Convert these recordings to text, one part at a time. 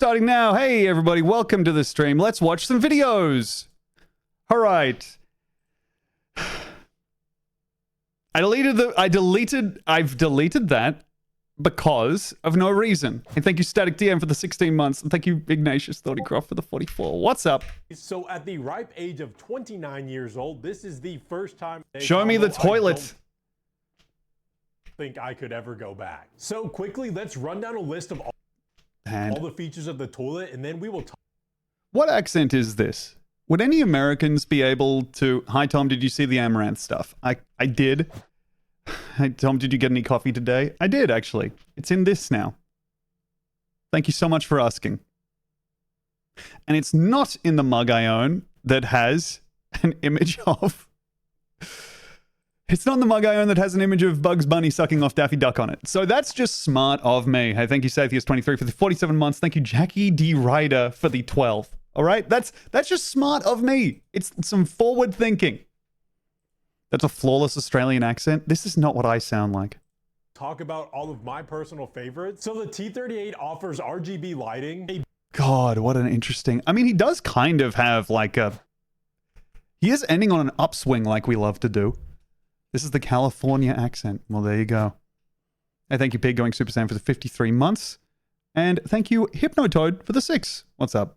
Starting now. Hey, everybody. Welcome to the stream. Let's watch some videos. All right. I've deleted that because of no reason. And thank you, Static DM, for the 16 months. And thank you, Ignatius Thornycroft, for the 44. What's up? So at the ripe age of 29 years old, this is the first time... Show me the toilet. I think I could ever go back. So quickly, let's run down a list of all the features of the toilet, and then we will talk. What accent is this? Would any Americans be able to... Hi, Tom, did you see the Amaranth stuff? I did. Hey, Tom, did you get any coffee today? I did, actually. It's in this now. Thank you so much for asking. And it's not in the mug I own that has an image of... It's not in the mug I own that has an image of Bugs Bunny sucking off Daffy Duck on it. So that's just smart of me. Hey, thank you, Sathius23, for the 47 months. Thank you, Jackie D. Ryder, for the 12. All right? That's just smart of me. It's some forward thinking. That's a flawless Australian accent. This is not what I sound like. Talk about all of my personal favorites. So the T38 offers RGB lighting. God, what an interesting... I mean, he does kind of have like a... He is ending on an upswing like we love to do. This is the California accent. Well, there you go. Hey, thank you, Pig Going Super Saiyan, for the 53 months. And thank you, Hypnotoad, for the 6. What's up?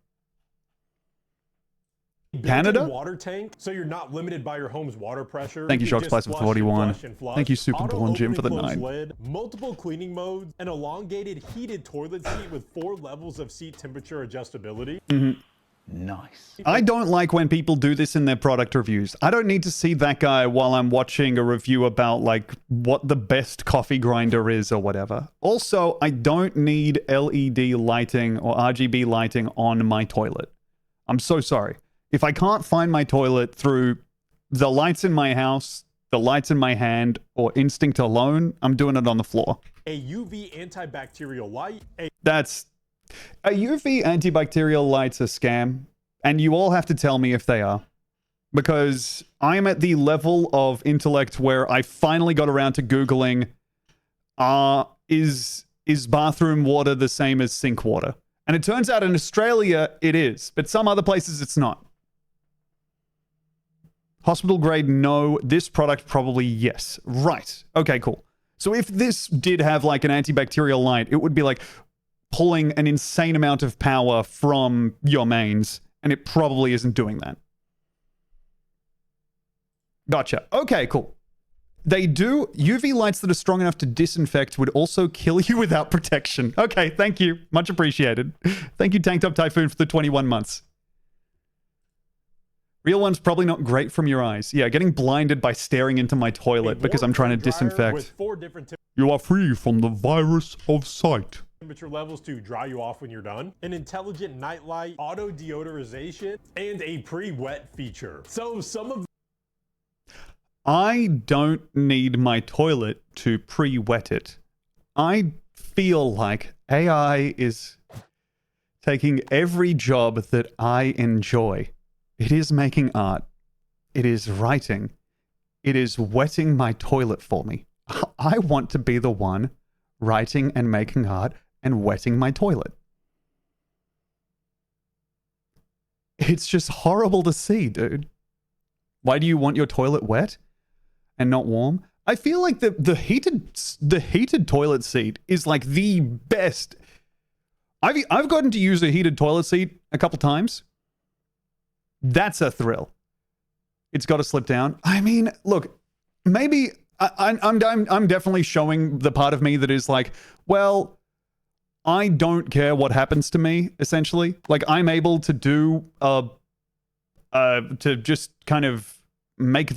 Canada? Water tank, so you're not limited by your home's water pressure. Thank you, Shocksplice, for the 41. Thank you, Superborn Jim, for the 9. Lid, multiple cleaning modes, an elongated heated toilet seat with 4 levels of seat temperature adjustability. Mm-hmm. Nice. I don't like when people do this in their product reviews. I don't need to see that guy while I'm watching a review about like what the best coffee grinder is or whatever. Also, I don't need LED lighting or RGB lighting on my toilet. I'm so sorry. If I can't find my toilet through the lights in my house, the lights in my hand, or instinct alone, I'm doing it on the floor. A UV antibacterial light. A UV antibacterial light's a scam, and you all have to tell me if they are. Because I'm at the level of intellect where I finally got around to Googling, is bathroom water the same as sink water? And it turns out in Australia it is, but some other places it's not. Hospital grade, no. This product, probably yes. Right. Okay, cool. So if this did have like an antibacterial light, it would be like pulling an insane amount of power from your mains, and it probably isn't doing that. Gotcha. Okay, cool. They do. UV lights that are strong enough to disinfect would also kill you without protection. Okay, thank you. Much appreciated. Thank you, Tank Top Typhoon, for the 21 months. Real one's probably not great from your eyes. Yeah, getting blinded by staring into my toilet because I'm trying to disinfect. With 4 different you are free from the virus of sight. Temperature levels to dry you off when you're done, an intelligent nightlight, auto deodorization, and a pre-wet feature. So some of... I don't need my toilet to pre-wet it. I feel like AI is taking every job that I enjoy. It is making art. It is writing. It is wetting my toilet for me. I want to be the one writing and making art and wetting my toilet. It's just horrible to see, dude. Why do you want your toilet wet and not warm? I feel like the heated toilet seat is like the best. I've gotten to use a heated toilet seat a couple times. That's a thrill. It's got to slip down. I mean, look, maybe I'm definitely showing the part of me that is like, well, I don't care what happens to me, essentially. Like, I'm able to do, to just kind of make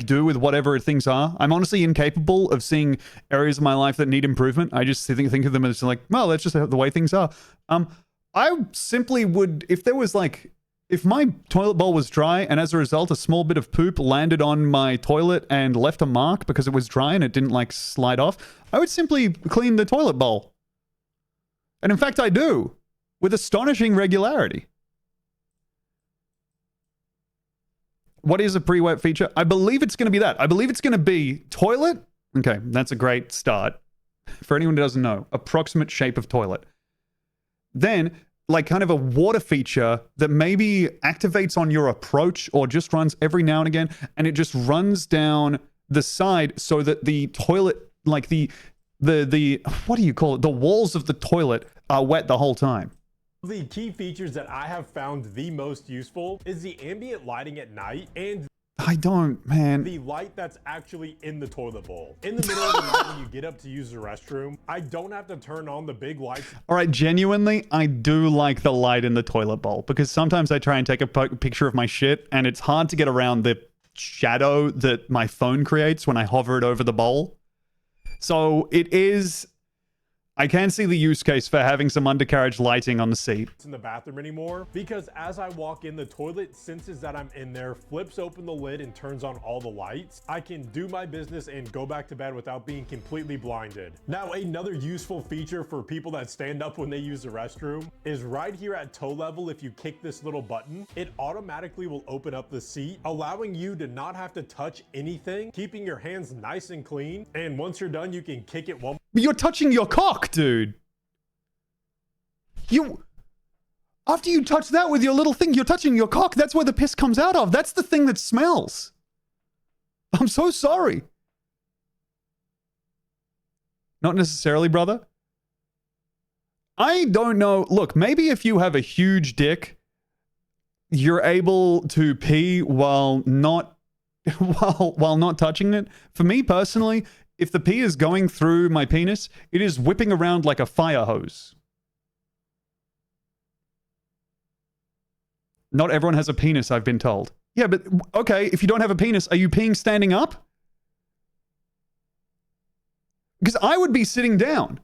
do with whatever things are. I'm honestly incapable of seeing areas of my life that need improvement. I just think of them as like, well, that's just the way things are. I simply would, if there was like, if my toilet bowl was dry and as a result a small bit of poop landed on my toilet and left a mark because it was dry and it didn't like slide off, I would simply clean the toilet bowl. And in fact, I do, with astonishing regularity. What is a pre-wet feature? I believe it's going to be that. I believe it's going to be toilet. Okay, that's a great start. For anyone who doesn't know, approximate shape of toilet. Then like kind of a water feature that maybe activates on your approach or just runs every now and again, and it just runs down the side so that the toilet, like the what do you call it? The walls of the toilet are wet the whole time. The key features that I have found the most useful is the ambient lighting at night and I don't, man. the light that's actually in the toilet bowl. In the middle of the night when you get up to use the restroom, I don't have to turn on the big lights. All right, genuinely, I do like the light in the toilet bowl because sometimes I try and take a picture of my shit and it's hard to get around the shadow that my phone creates when I hover it over the bowl. So it is... I can see the use case for having some undercarriage lighting on the seat. In the bathroom anymore because as I walk in, the toilet senses that I'm in there, flips open the lid and turns on all the lights. I can do my business and go back to bed without being completely blinded. Now, another useful feature for people that stand up when they use the restroom is right here at toe level. If you kick this little button, it automatically will open up the seat, allowing you to not have to touch anything, keeping your hands nice and clean. And once you're done, you can kick it one. You're touching your cock, dude. After you touch that with your little thing, you're touching your cock. That's where the piss comes out of. That's the thing that smells. I'm so sorry. Not necessarily, brother. I don't know. Look, maybe if you have a huge dick, you're able to pee while not touching it. For me personally, if the pee is going through my penis, it is whipping around like a fire hose. Not everyone has a penis, I've been told. Yeah, but okay, if you don't have a penis, are you peeing standing up? Because I would be sitting down.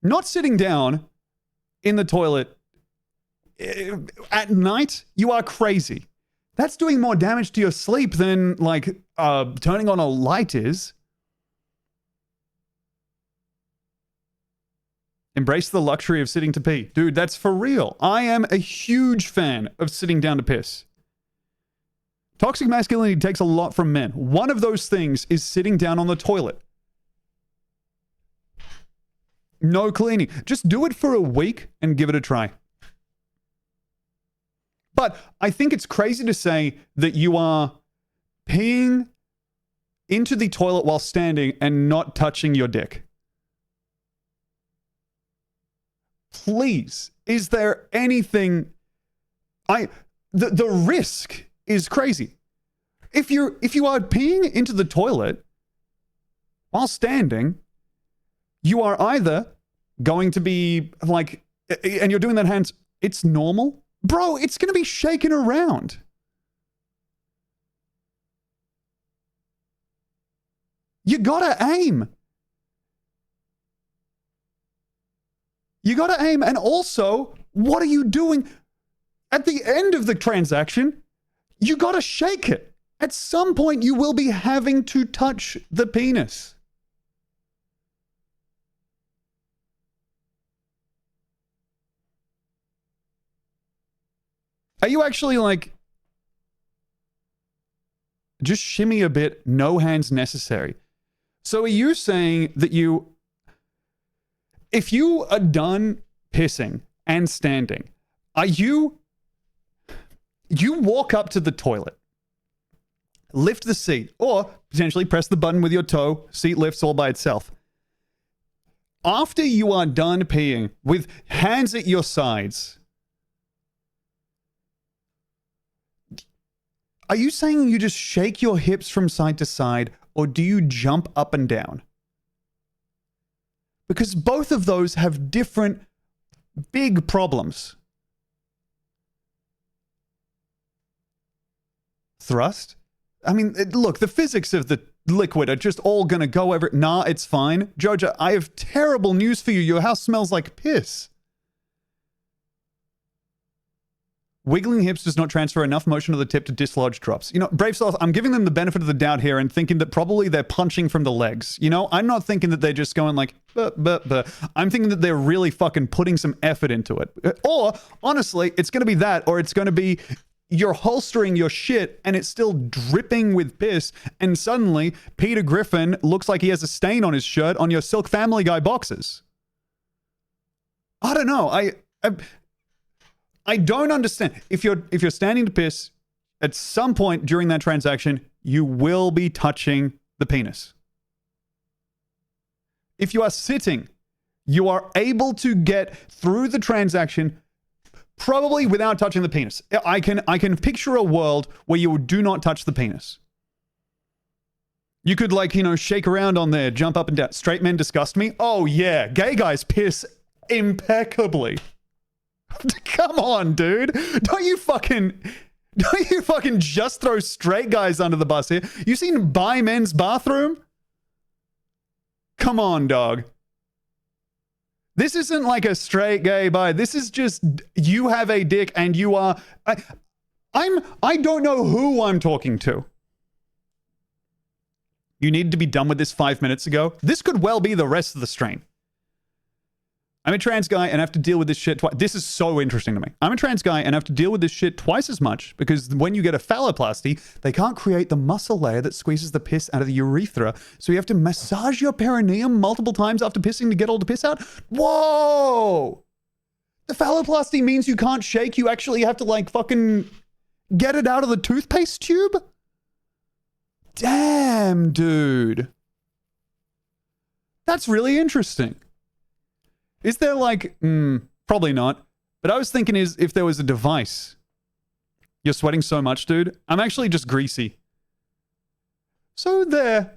Not sitting down in the toilet at night, you are crazy. That's doing more damage to your sleep than, like, turning on a light is. Embrace the luxury of sitting to pee. Dude, that's for real. I am a huge fan of sitting down to piss. Toxic masculinity takes a lot from men. One of those things is sitting down on the toilet. No cleaning. Just do it for a week and give it a try. But I think it's crazy to say that you are peeing into the toilet while standing and not touching your dick. Please, is there anything... The risk is crazy. If you are peeing into the toilet while standing, you are either going to be like, and you're doing that hands, it's normal. Bro, it's going to be shaking around. You gotta aim. You gotta aim. And also, what are you doing? At the end of the transaction, you gotta shake it. At some point, you will be having to touch the penis. Are you actually like, just shimmy a bit, no hands necessary? So are you saying that if you are done pissing and standing, you walk up to the toilet, lift the seat, or potentially press the button with your toe, seat lifts all by itself. After you are done peeing with hands at your sides, are you saying you just shake your hips from side to side, or do you jump up and down? Because both of those have different big problems. Thrust? I mean, look, the physics of the liquid are just all going to go over. Nah, it's fine. Jojo, I have terrible news for you. Your house smells like piss. Wiggling hips does not transfer enough motion to the tip to dislodge drops. You know, Brave Sloth, I'm giving them the benefit of the doubt here and thinking that probably they're punching from the legs. You know, I'm not thinking that they're just going like, buh. I'm thinking that they're really fucking putting some effort into it. Or, honestly, it's going to be that, or it's going to be you're holstering your shit and it's still dripping with piss, and suddenly Peter Griffin looks like he has a stain on his shirt on your Silk Family Guy boxes. I don't know. I don't understand. If you're standing to piss, at some point during that transaction, you will be touching the penis. If you are sitting, you are able to get through the transaction probably without touching the penis. I can picture a world where you do not touch the penis. You could, like, you know, shake around on there, jump up and down. Straight men disgust me. Oh yeah, gay guys piss impeccably. Come on, dude. Don't you fucking just throw straight guys under the bus here. You seen Bi Men's Bathroom? Come on, dog. This isn't like a straight gay bi. This is just you have a dick and you are. I don't know who I'm talking to. You needed to be done with this 5 minutes ago. This could well be the rest of the strain. I'm a trans guy and have to deal with this shit twice. This is so interesting to me. I'm a trans guy and have to deal with this shit twice as much because when you get a phalloplasty, they can't create the muscle layer that squeezes the piss out of the urethra. So you have to massage your perineum multiple times after pissing to get all the piss out. Whoa! The phalloplasty means you can't shake. You actually have to, like, fucking get it out of the toothpaste tube? Damn, dude. That's really interesting. Is there, like, probably not. But I was thinking is if there was a device. You're sweating so much, dude. I'm actually just greasy. So there.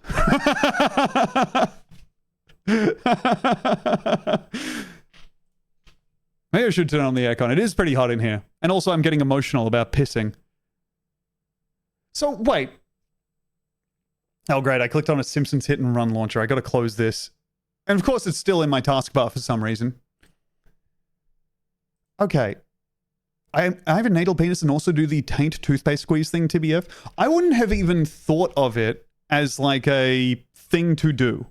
Maybe I should turn on the aircon. It is pretty hot in here. And also I'm getting emotional about pissing. So, wait. Oh, great. I clicked on a Simpsons hit and run launcher. I got to close this. And of course, it's still in my taskbar for some reason. Okay. I have a natal penis and also do the taint toothpaste squeeze thing, TBF. I wouldn't have even thought of it as like a thing to do.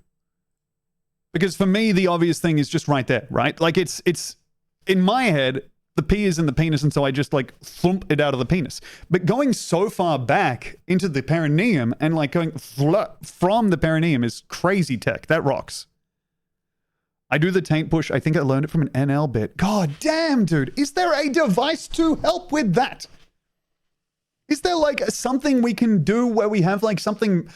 Because for me, the obvious thing is just right there, right? Like it's in my head, the pee is in the penis, and so I just like thump it out of the penis. But going so far back into the perineum and like going from the perineum is crazy tech. That rocks. I do the taint push. I think I learned it from an NL bit. God damn, dude. Is there a device to help with that? Is there like something we can do where we have like something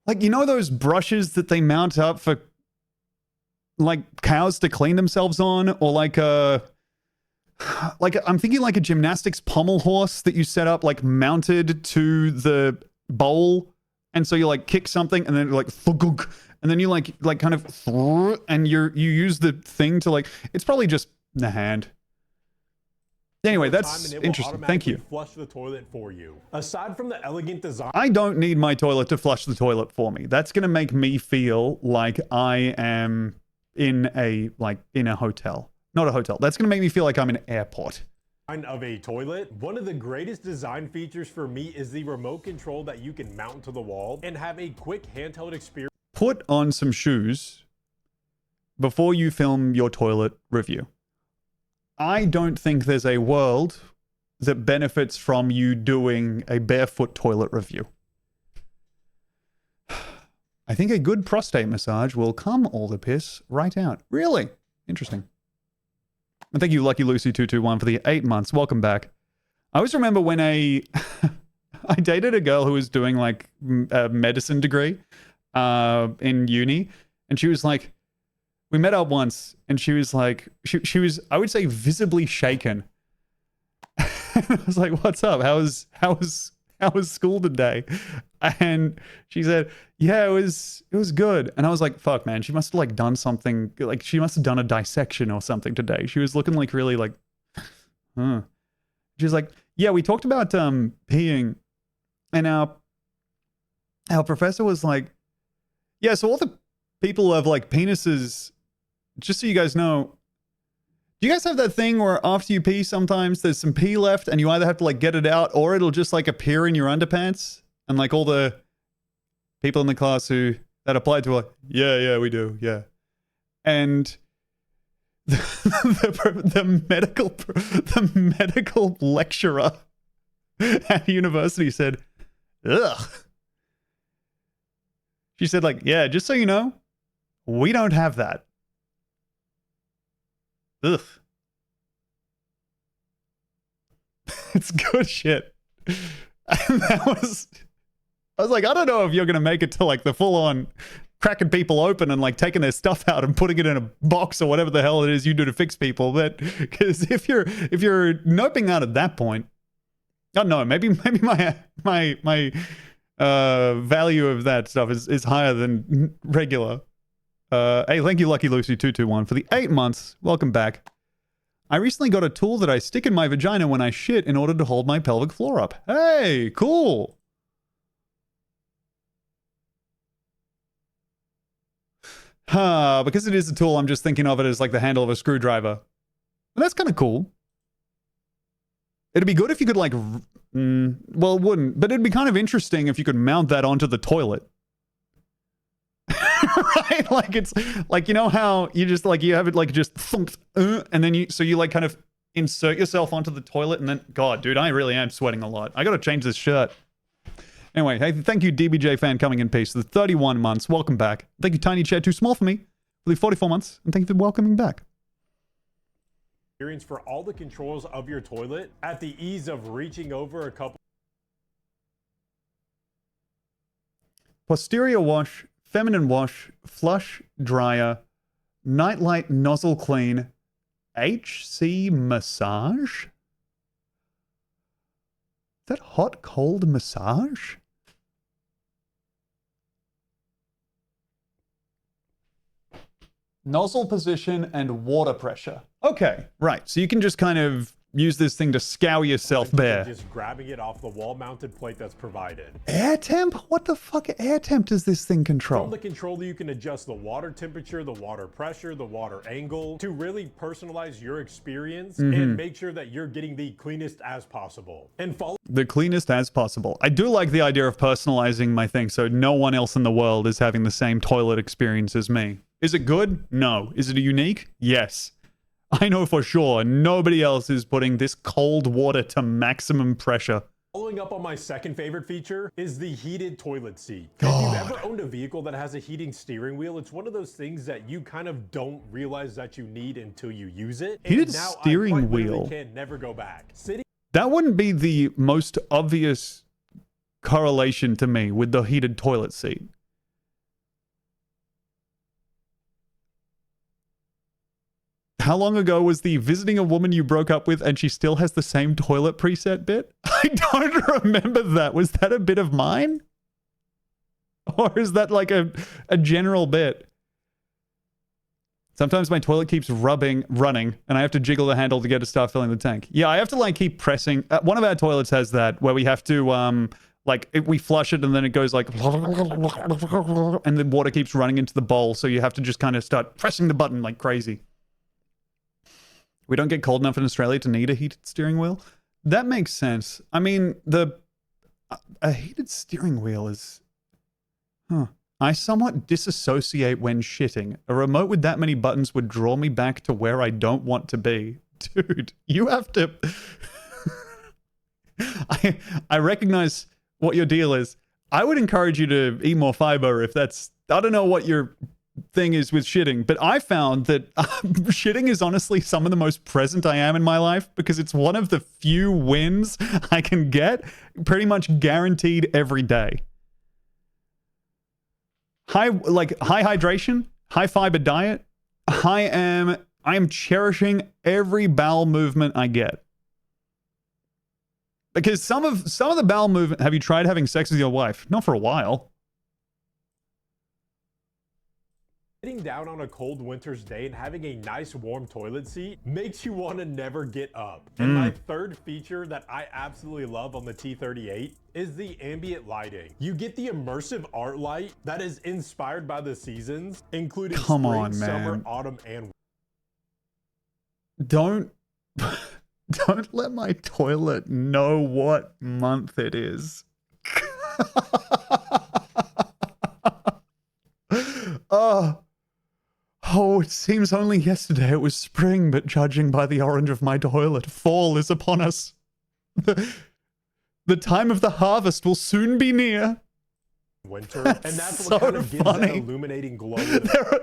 like, you know, those brushes that they mount up for like cows to clean themselves on, or like I'm thinking like a gymnastics pommel horse that you set up like mounted to the bowl. And so you like kick something and then like and then you like kind of and you use the thing to like, it's probably just the hand. Anyway, that's interesting. Thank you. Flush the toilet for you. Aside from the elegant design, I don't need my toilet to flush the toilet for me. That's going to make me feel like I am in a hotel. Not a hotel. That's going to make me feel like I'm in an airport. of a toilet, one of the greatest design features for me is the remote control that you can mount to the wall and have a quick handheld experience. Put on some shoes before you film your toilet review. I don't think there's a world that benefits from you doing a barefoot toilet review. I think a good prostate massage will calm all the piss right out. Really? Interesting. And thank you, Lucky Lucy 221 for the 8 months. Welcome back. I always remember when I dated a girl who was doing like a medicine degree in uni, and she was like, we met up once, and she was like, she was, I would say, visibly shaken. I was like, what's up? How was school today? And she said, yeah, it was good. And I was like, fuck, man, she must have like done something, like she must have done a dissection or something today. She was looking like really like, huh. She was like, yeah, we talked about peeing, and our professor was like, yeah, so all the people who have like penises, just so you guys know, do you guys have that thing where after you pee sometimes there's some pee left and you either have to like get it out or it'll just like appear in your underpants? And like all the people in the class that applied to were like, yeah, we do, yeah. And the medical lecturer at university said, ugh. She said like, yeah, just so you know, we don't have that. Ugh. It's good shit. And I was like, I don't know if you're going to make it to like the full on cracking people open and like taking their stuff out and putting it in a box or whatever the hell it is you do to fix people. But because if you're noping out at that point, I don't know, maybe my value of that stuff is higher than regular. Hey, thank you, Lucky Lucy 221 for the 8 months. Welcome back. I recently got a tool that I stick in my vagina when I shit in order to hold my pelvic floor up. Hey, cool. Because it is a tool, I'm just thinking of it as like the handle of a screwdriver. And that's kind of cool. It'd be good if you could like, well, it wouldn't, but it'd be kind of interesting if you could mount that onto the toilet. Right? Like it's like, you know how you just like, you have it like just thumped, and then you like kind of insert yourself onto the toilet and then, God, dude, I really am sweating a lot. I got to change this shirt. Anyway, hey, thank you, DBJ fan coming in peace. The 31 months. Welcome back. Thank you, Tiny Chair, too small for me, for the 44 months. And thank you for welcoming back. Experience for all the controls of your toilet at the ease of reaching over a couple. Posterior wash, feminine wash, flush, dryer, nightlight nozzle clean, HC massage? Is that hot, cold massage? Nozzle position and water pressure. Okay, right. So you can just kind of use this thing to scour yourself bare. Just grabbing it off the wall-mounted plate that's provided. Air temp? What the fuck air temp does this thing control? From the controller, you can adjust the water temperature, the water pressure, the water angle to really personalize your experience and make sure that you're getting the cleanest as possible. And follow the cleanest as possible. I do like the idea of personalizing my thing so no one else in the world is having the same toilet experience as me. Is it good? No. Is it unique? Yes. I know for sure nobody else is putting this cold water to maximum pressure. Following up on my second favorite feature is the heated toilet seat. God. If you've ever owned a vehicle that has a heating steering wheel, it's one of those things that you kind of don't realize that you need until you use it. And heated now steering I quite wheel can never go back. That wouldn't be the most obvious correlation to me with the heated toilet seat. How long ago was the visiting a woman you broke up with and she still has the same toilet preset bit? I don't remember that. Was that a bit of mine? Or is that like a general bit? Sometimes my toilet keeps running, and I have to jiggle the handle to get it to start filling the tank. Yeah, I have to like keep pressing. One of our toilets has that where we have to we flush it and then it goes like, and the water keeps running into the bowl. So you have to just kind of start pressing the button like crazy. We don't get cold enough in Australia to need a heated steering wheel. That makes sense. I mean, a heated steering wheel is, I somewhat disassociate when shitting. A remote with that many buttons would draw me back to where I don't want to be. Dude, you have to... I recognize what your deal is. I would encourage you to eat more fiber if that's... I don't know what your thing is with shitting, but I found that shitting is honestly some of the most present I am in my life because it's one of the few wins I can get pretty much guaranteed every day. High hydration, high fiber diet. I am cherishing every bowel movement I get. Because some of the bowel movement, have you tried having sex with your wife? Not for a while. Sitting down on a cold winter's day and having a nice warm toilet seat makes you want to never get up. And my third feature that I absolutely love on the T38 is the ambient lighting. You get the immersive art light that is inspired by the seasons, including spring, summer, autumn, and Don't let my toilet know what month it is. Oh, it seems only yesterday it was spring, but judging by the orange of my toilet, fall is upon us. The time of the harvest will soon be near. winter, and that's so what kind of gives that funny. illuminating glow.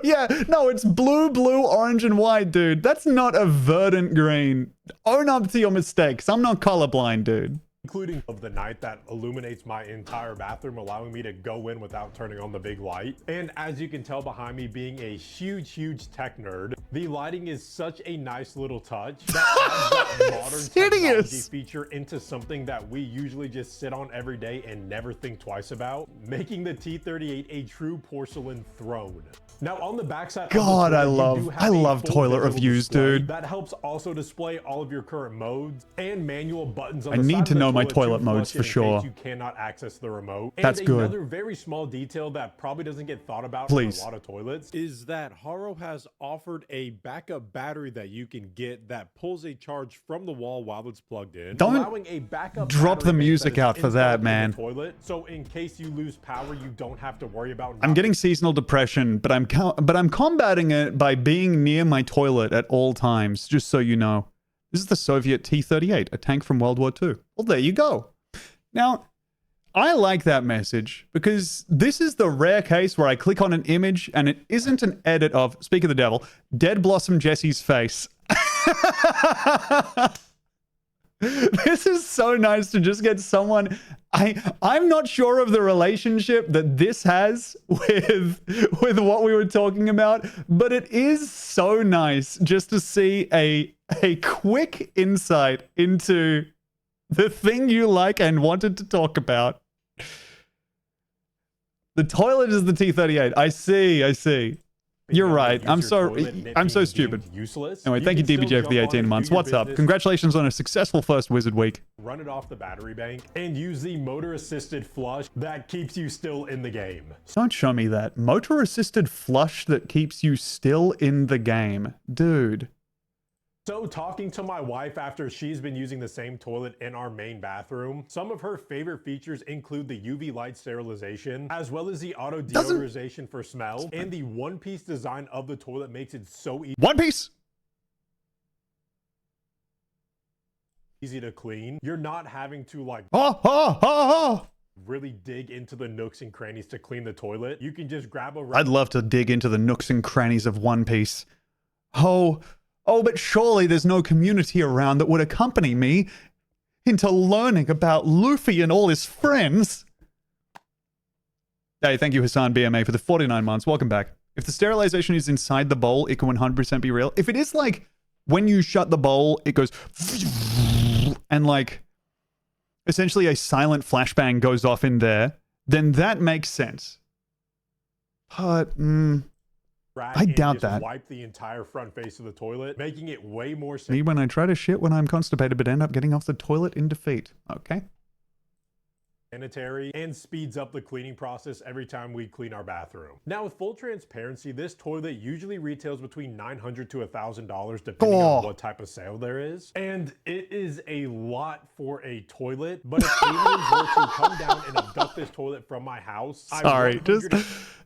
Yeah, no, it's blue, orange, and white, dude. That's not a verdant green. Own up to your mistakes. I'm not colorblind, dude. Including of the night that illuminates my entire bathroom, allowing me to go in without turning on the big light. And as you can tell behind me, being a huge tech nerd, the lighting is such a nice little touch that adds that modern technology feature into something that we usually just sit on every day and never think twice about, making the T38 a true porcelain throne. Now on the backside, God, I love toilet reviews, dude. That helps also display all of your current modes and manual buttons on I the need side to of the know my toilet toilet to modes flush for in sure. case you cannot access the remote. That's and good. Another very small detail that probably doesn't get thought about Please. on a lot of toilets is that Haro has offered a backup battery that you can get that pulls a charge from the wall while it's plugged in. Don't allowing a backup drop battery the bank music that is out for that, installed in man. the toilet, so in case you lose power, you don't have to worry about. I'm getting seasonal depression, but I'm combating it by being near my toilet at all times, just so you know. This is the Soviet T-38, a tank from World War II. Well, there you go. Now, I like that message because this is the rare case where I click on an image and it isn't an edit of, speak of the devil, Dead Blossom Jesse's face. This is so nice to just get someone. I'm not sure of the relationship that this has with what we were talking about, but it is so nice just to see a quick insight into the thing you like and wanted to talk about. The toilet is the T38. I see. You're right. I'm so stupid. Useless. Anyway, thank you, DBJ, for the 18 months. What's up? Congratulations on a successful first Wizard Week. Run it off the battery bank and use the motor-assisted flush that keeps you still in the game. Don't show me that. Motor-assisted flush that keeps you still in the game. Dude. So talking to my wife after she's been using the same toilet in our main bathroom, some of her favorite features include the UV light sterilization, as well as the auto deodorization for smell, and the one-piece design of the toilet makes it so easy to clean. You're not having to like really dig into the nooks and crannies to clean the toilet. You can just grab a... I'd love to dig into the nooks and crannies of One Piece. Oh, but surely there's no community around that would accompany me into learning about Luffy and all his friends. Hey, thank you, Hassan BMA, for the 49 months. Welcome back. If the sterilization is inside the bowl, it can 100% be real. If it is like when you shut the bowl, it goes and like essentially a silent flashbang goes off in there, then that makes sense. But, I doubt that. Wipe the entire front face of the toilet, making it way more Me when I try to shit when I'm constipated but end up getting off the toilet in defeat. Okay. sanitary and speeds up the cleaning process every time we clean our bathroom. Now, with full transparency, this toilet usually retails between $900 to $1,000 depending on what type of sale there is. And it is a lot for a toilet, but if aliens were to come down and abduct this toilet from my house, sorry, just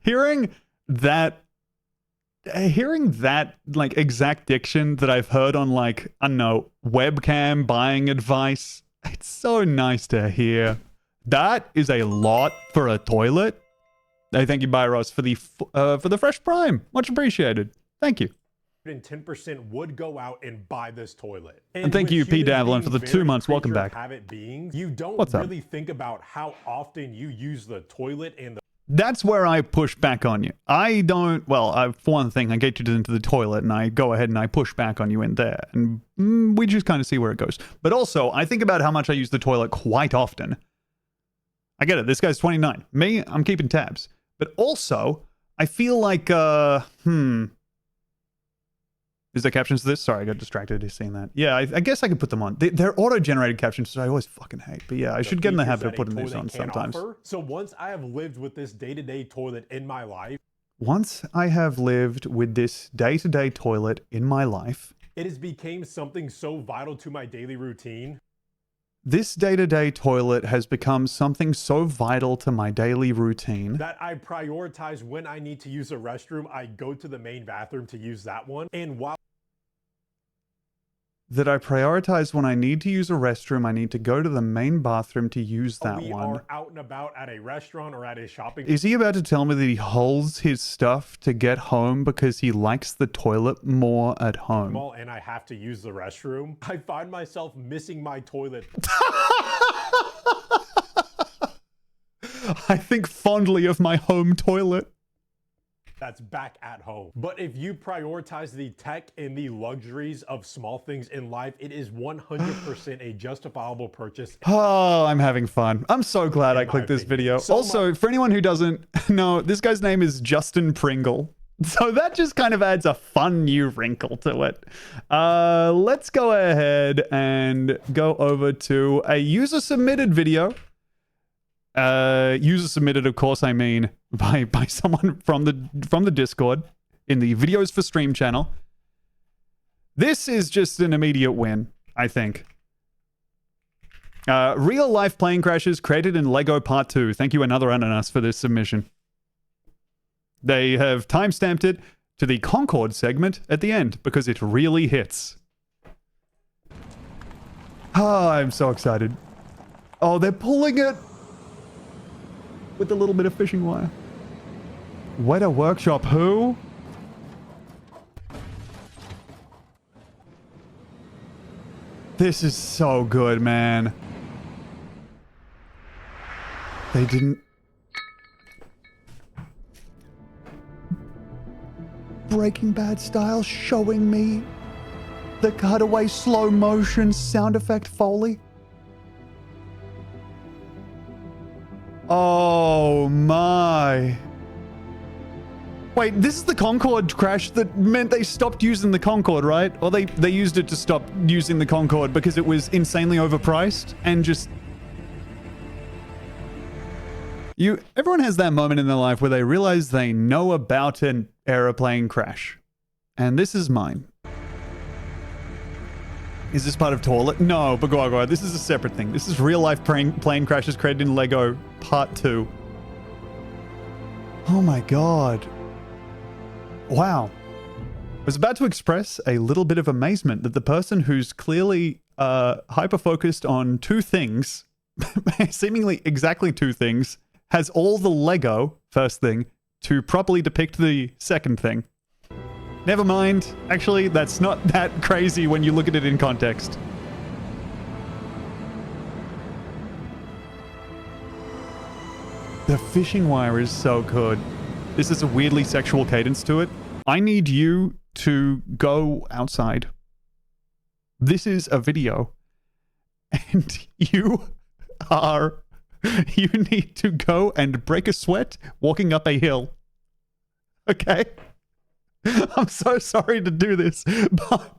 hearing that like exact diction that I've heard on like, I don't know, webcam buying advice, it's so nice to hear. That is a lot for a toilet. Hey, thank you, Byros, for the fresh prime. Much appreciated. Thank you. And 10% would go out and buy this toilet. And thank you, P. Davlin, for the 2 months. Welcome back. Habit beings, you don't What's really up? think about how often you use the toilet and the That's where I push back on you. I don't, well, for one thing, I get you into the toilet and I go ahead and I push back on you in there. And we just kind of see where it goes. But also, I think about how much I use the toilet quite often. I get it. This guy's 29. Me, I'm keeping tabs. But also, I feel like, is there captions to this? Sorry, I got distracted seeing that. Yeah, I guess I could put them on. They're auto-generated captions, which I always fucking hate. But yeah, I should get in the habit of putting these on sometimes. So once I have lived with this day-to-day toilet in my life, once I have lived with this day-to-day toilet in my life, it has become something so vital to my daily routine. This day-to-day toilet has become something so vital to my daily routine that I prioritize when I need to use a restroom. I go to the main bathroom to use that one. And while that I prioritize when I need to use a restroom. I need to go to the main bathroom to use that we one. are out and about at a restaurant or at a shopping. Is he about to tell me that he holds his stuff to get home because he likes the toilet more at home? Mall and I have to use the restroom? I find myself missing my toilet. I think fondly of my home toilet. That's back at home. But if you prioritize the tech and the luxuries of small things in life, it is 100% a justifiable purchase. Oh, I'm having fun. I'm so glad I clicked this video. So also, for anyone who doesn't know, this guy's name is Justin Pringle. So that just kind of adds a fun new wrinkle to it. Let's go ahead and go over to a user-submitted video. User submitted, of course, I mean by someone from the Discord in the Videos for Stream channel. This is just an immediate win, I think. Real life plane crashes created in Lego Part 2. Thank you, Another Ananas, for this submission. They have timestamped it to the Concord segment at the end because it really hits. Oh, I'm so excited. Oh, they're pulling it with a little bit of fishing wire. Weta Workshop who? This is so good, man. They didn't... Breaking Bad style showing me the cutaway slow motion sound effect Foley. Oh my. Wait, this is the Concorde crash that meant they stopped using the Concorde, right? Or they used it to stop using the Concorde because it was insanely overpriced and just... Everyone has that moment in their life where they realize they know about an aeroplane crash. And this is mine. Is this part of toilet? No, but go on. This is a separate thing. This is real life plane crashes created in Lego Part 2. Oh my god. Wow. I was about to express a little bit of amazement that the person who's clearly hyper-focused on two things, seemingly exactly two things, has all the Lego, first thing, to properly depict the second thing. Never mind. Actually, that's not that crazy when you look at it in context. The fishing wire is so good. This is a weirdly sexual cadence to it. I need you to go outside. This is a video. And you need to go and break a sweat walking up a hill. Okay? I'm so sorry to do this, but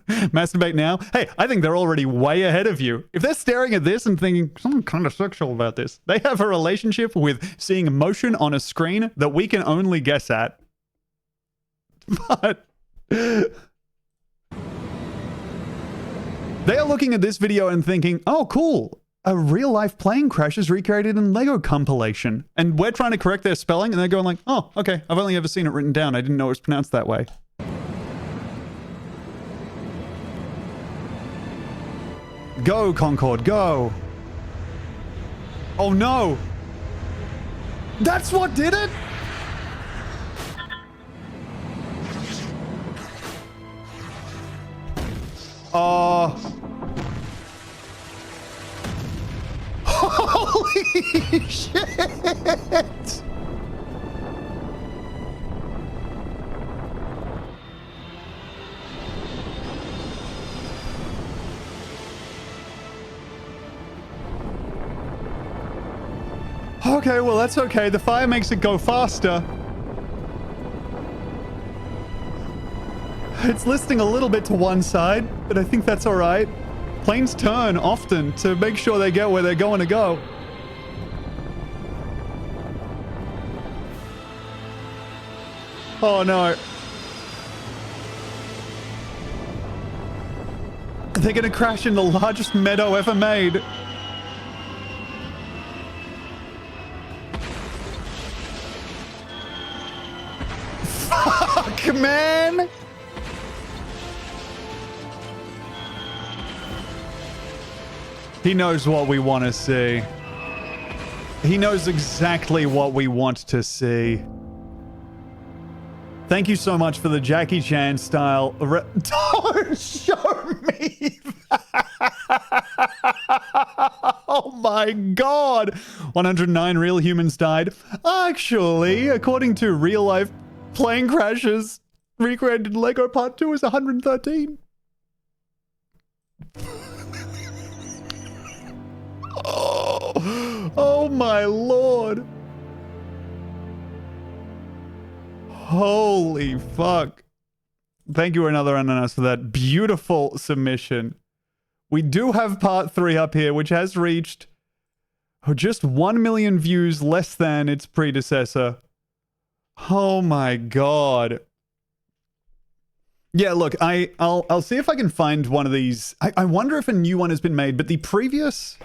masturbate now? Hey, I think they're already way ahead of you. If they're staring at this and thinking something kind of sexual about this, they have a relationship with seeing motion on a screen that we can only guess at. But they are looking at this video and thinking, oh, cool. A real-life plane crash is recreated in Lego compilation. And we're trying to correct their spelling, and they're going like, oh, okay, I've only ever seen it written down. I didn't know it was pronounced that way. Go, Concorde, go. Oh, no. That's what did it? Holy shit! Okay, well that's okay. The fire makes it go faster. It's listing a little bit to one side, but I think that's all right. Planes turn often to make sure they get where they're going to go. Oh no. They're gonna crash in the largest meadow ever made. Fuck, man! He knows what we want to see. He knows exactly what we want to see. Thank you so much for the Jackie Chan style. Don't show me that. Oh my god. 109 real humans died. Actually, according to real life plane crashes, recreated Lego Part 2 is 113. Oh my lord. Holy fuck. Thank you, another ananas, for that beautiful submission. We do have part 3 up here, which has reached just 1 million views less than its predecessor. Oh my god. Yeah, look, I'll see if I can find one of these. I wonder if a new one has been made, but the previous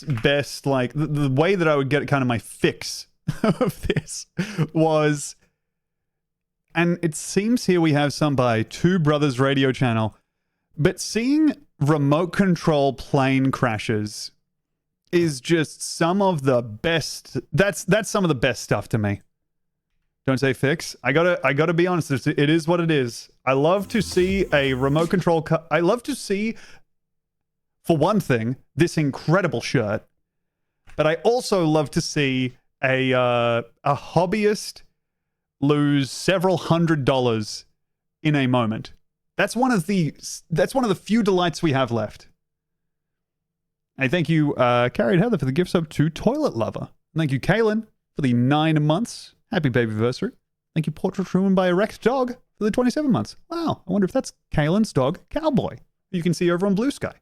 best, like, the way that I would get kind of my fix of this was, and it seems here we have some by Two Brothers Radio Channel, but seeing remote control plane crashes is just some of the best. That's some of the best stuff to me. Don't say fix. I gotta be honest. It is what it is. I love to see a remote control. I love to see, for one thing, this incredible shirt, but I also love to see a hobbyist lose several $100s in a moment. That's one of the few delights we have left. I thank you, Carried Heather, for the gift sub to Toilet Lover. Thank you, Kaylin, for the 9 months. Happy baby anniversary. Thank you, Portrait Ruined by Erect Dog, for the 27 months. Wow, I wonder if that's Kaylin's dog, Cowboy, who you can see over on Blue Sky.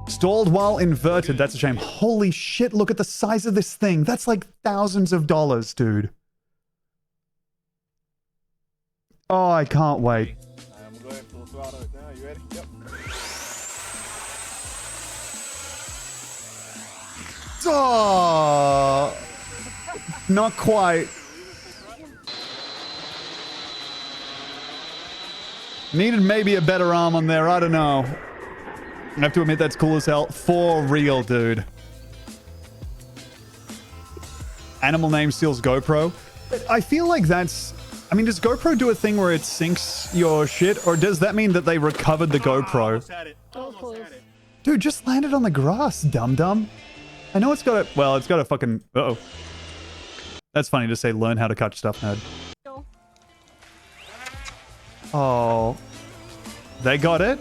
Stalled while inverted. That's a shame. Holy shit, look at the size of this thing. That's like thousands of dollars, dude. Oh, I can't wait. I'm going full throttle now. You ready? Yep. Oh, not quite. Needed maybe a better arm on there. I don't know. I have to admit that's cool as hell. For real, dude. Animal name steals GoPro. But I feel like that's... I mean, does GoPro do a thing where it syncs your shit? Or does that mean that they recovered the GoPro? Almost had it. Almost had it. Dude, just landed on the grass, dum-dum. I know it's got a... Well, it's got a fucking... Uh-oh. That's funny to say, learn how to cut stuff, nerd. No. Oh. They got it?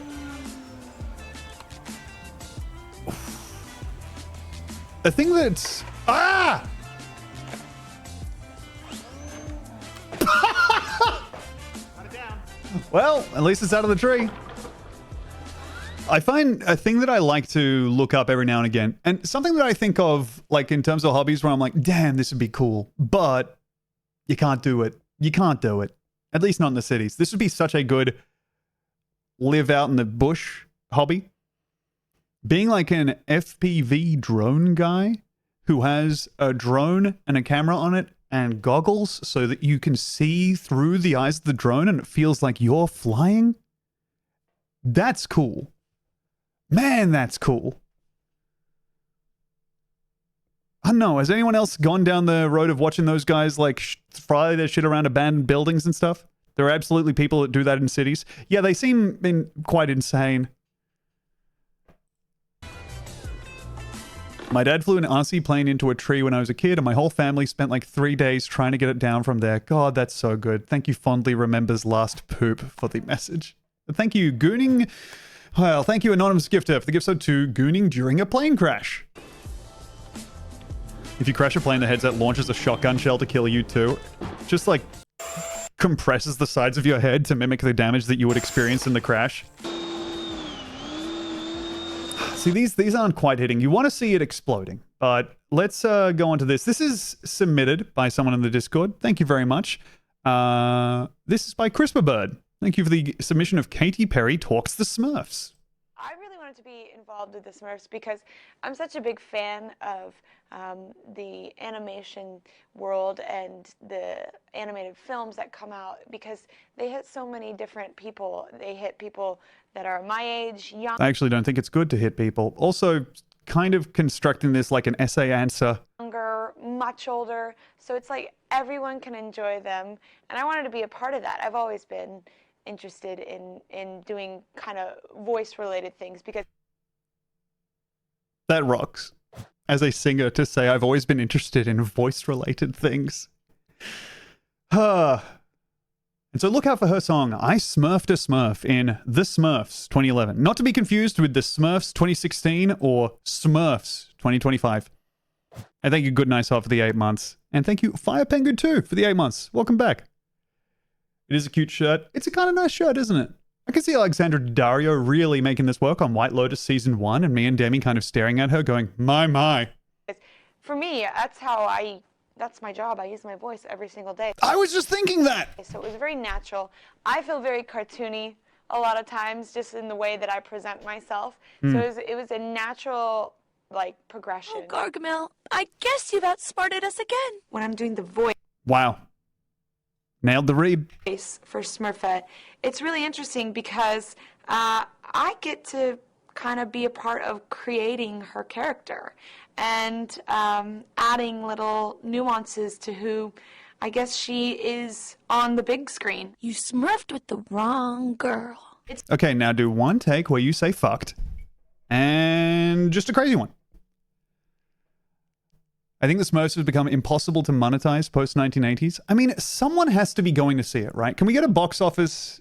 The thing that's... Ah! Well, at least it's out of the tree. I find a thing that I like to look up every now and again, and something that I think of, like, in terms of hobbies where I'm like, damn, this would be cool, but you can't do it. You can't do it. At least not in the cities. This would be such a good live out in the bush hobby. Being like an FPV drone guy who has a drone and a camera on it and goggles so that you can see through the eyes of the drone and it feels like you're flying. That's cool. Man, that's cool. I don't know. Has anyone else gone down the road of watching those guys like fly their shit around abandoned buildings and stuff? There are absolutely people that do that in cities. Yeah, they seem quite insane. My dad flew an RC plane into a tree when I was a kid, and my whole family spent like 3 days trying to get it down from there. God, that's so good. Thank you, Fondly Remembers Last Poop, for the message. Thank you, Gooning. Well, thank you, Anonymous Gifter, for the gift sub to Gooning during a plane crash. If you crash a plane, the headset launches a shotgun shell to kill you too. Just like compresses the sides of your head to mimic the damage that you would experience in the crash. See, these aren't quite hitting. You want to see it exploding, but let's go on to this. This is submitted by someone in the Discord. Thank you very much. This is by CRISPR Bird. Thank you for the submission of Katy Perry Talks the Smurfs. I really want wanted to be involved with the Smurfs because I'm such a big fan of the animation world and the animated films that come out, because they hit so many different people. They hit people that are my age, young. I actually don't think it's good to hit people. Also, kind of constructing this like an essay answer. Younger, much older. So it's like everyone can enjoy them. And I wanted to be a part of that. I've always been interested in doing kind of voice-related things because... That rocks. As a singer, to say I've always been interested in voice-related things. And so look out for her song, I Smurfed a Smurf, in The Smurfs 2011. Not to be confused with The Smurfs 2016 or Smurfs 2025. And thank you, Good Nice Heart, for the 8 months. And thank you, Fire Penguin 2, for the 8 months. Welcome back. It is a cute shirt. It's a kind of nice shirt, isn't it? I can see Alexandra Daddario really making this work on White Lotus Season 1, and me and Demi kind of staring at her going, my. For me, that's my job. I use my voice every single day. I was just thinking that! So it was very natural. I feel very cartoony a lot of times, just in the way that I present myself. So it was a natural, like, progression. Oh, Gargamel, I guess you've outsmarted us again. When I'm doing the voice Wow. Nailed the read. for Smurfette, it's really interesting because I get to kind of be a part of creating her character and adding little nuances to who I guess she is on the big screen. You smurfed with the wrong girl. Okay, now do one take where you say fucked. And just a crazy one. I think the Smurfs has become impossible to monetize post-1980s. I mean, someone has to be going to see it, right? Can we get a box office,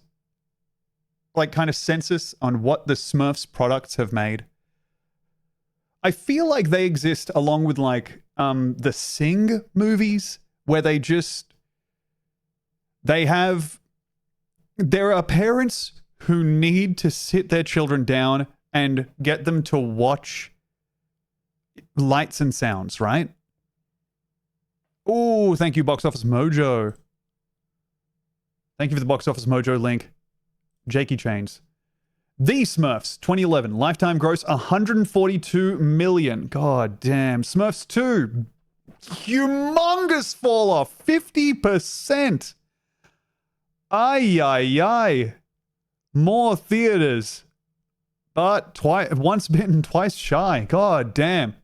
like, kind of census on what the Smurfs products have made? I feel like they exist along with, like, the Sing movies, where there are parents who need to sit their children down and get them to watch lights and sounds, right? Oh, thank you, Box Office Mojo. Thank you for the Box Office Mojo link. Jakey Chains. The Smurfs, 2011. Lifetime gross, 142 million. God damn. Smurfs 2. Humongous fall off. 50%. Ay. More theaters. But once bitten, twice shy. God damn.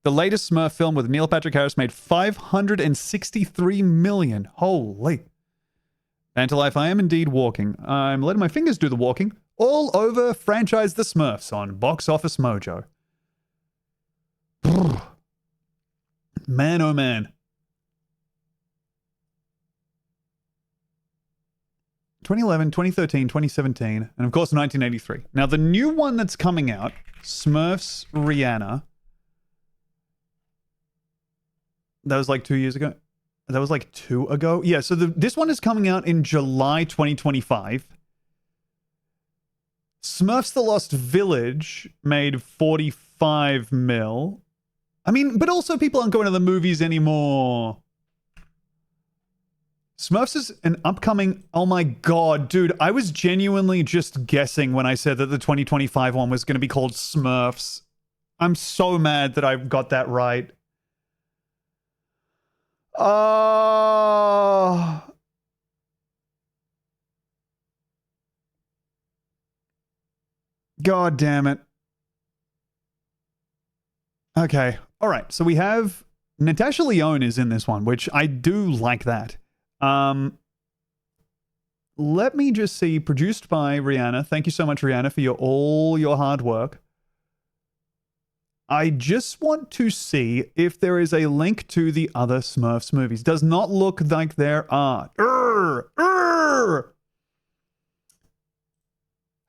The latest Smurf film with Neil Patrick Harris made 563 million. Holy. And to life, I am indeed walking. I'm letting my fingers do the walking. All over franchise The Smurfs on Box Office Mojo. Brrr. Man, oh man. 2011, 2013, 2017, and of course 1983. Now the new one that's coming out, Smurfs Rihanna, that was like 2 years ago. That was like 2 ago. Yeah, so this one is coming out in July 2025. Smurfs The Lost Village made 45 mil. I mean, but also people aren't going to the movies anymore. Smurfs is an upcoming... Oh my god, dude. I was genuinely just guessing when I said that the 2025 one was going to be called Smurfs. I'm so mad that I got that right. Oh... God damn it. Okay. All right. So we have Natasha Lyonne is in this one, which I do like that. Let me just see. Produced by Rihanna. Thank you so much, Rihanna, for all your hard work. I just want to see if there is a link to the other Smurfs movies. Does not look like there are.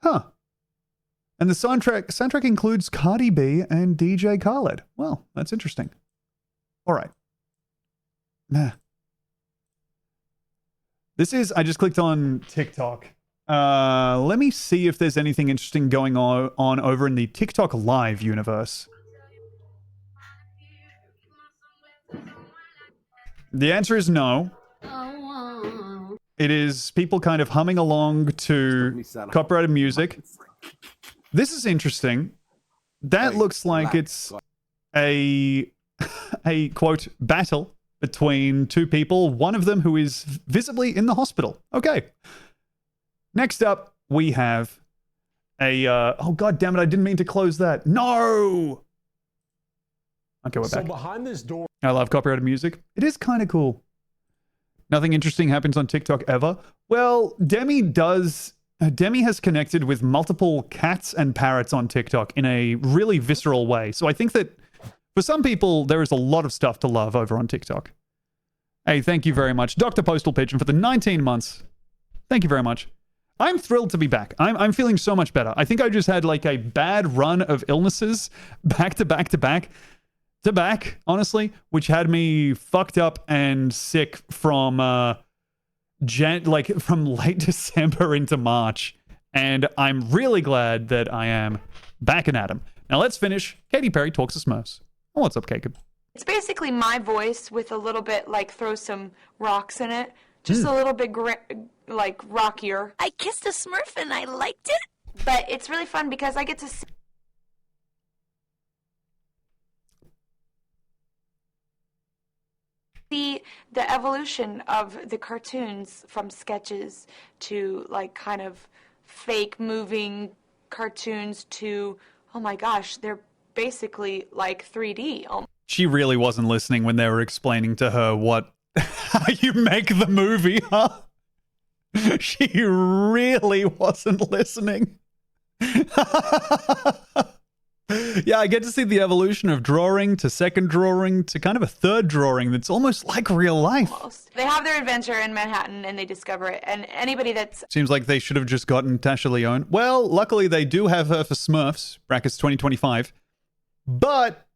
Huh. And the soundtrack includes Cardi B and DJ Khaled. Well, that's interesting. All right. Nah. This is, I just clicked on TikTok. Let me see if there's anything interesting going on over in the TikTok Live universe. The answer is no. It is people kind of humming along to copyrighted music. This is interesting. That looks like it's a quote battle between two people, one of them who is visibly in the hospital. Okay. Next up, we have oh god damn it, I didn't mean to close that. No. Okay, we're back. So behind this door, I love copyrighted music. It is kind of cool. Nothing interesting happens on TikTok ever. Well, Demi has connected with multiple cats and parrots on TikTok in a really visceral way. So I think that for some people, there is a lot of stuff to love over on TikTok. Hey, thank you very much, Dr. Postal Pigeon, for the 19 months. Thank you very much. I'm thrilled to be back. I'm feeling so much better. I think I just had like a bad run of illnesses back to back, honestly, which had me fucked up and sick from from late December into March. And I'm really glad that I am back and at 'em. Now let's finish. Katy Perry talks to Smurfs. Oh, what's up, Jacob? It's basically my voice with a little bit, like, throw some rocks in it. Just a little bit, like, rockier. I kissed a Smurf and I liked it. But it's really fun because I get to see the evolution of the cartoons from sketches to, like, kind of fake moving cartoons to, oh my gosh, they're basically like 3D. She really wasn't listening when they were explaining to her how you make the movie, huh? She really wasn't listening. Yeah, I get to see the evolution of drawing to second drawing to kind of a third drawing that's almost like real life. They have their adventure in Manhattan and they discover it. And anybody that's... Seems like they should have just gotten Tasha Leone. Well, luckily they do have her for Smurfs, brackets 2025. But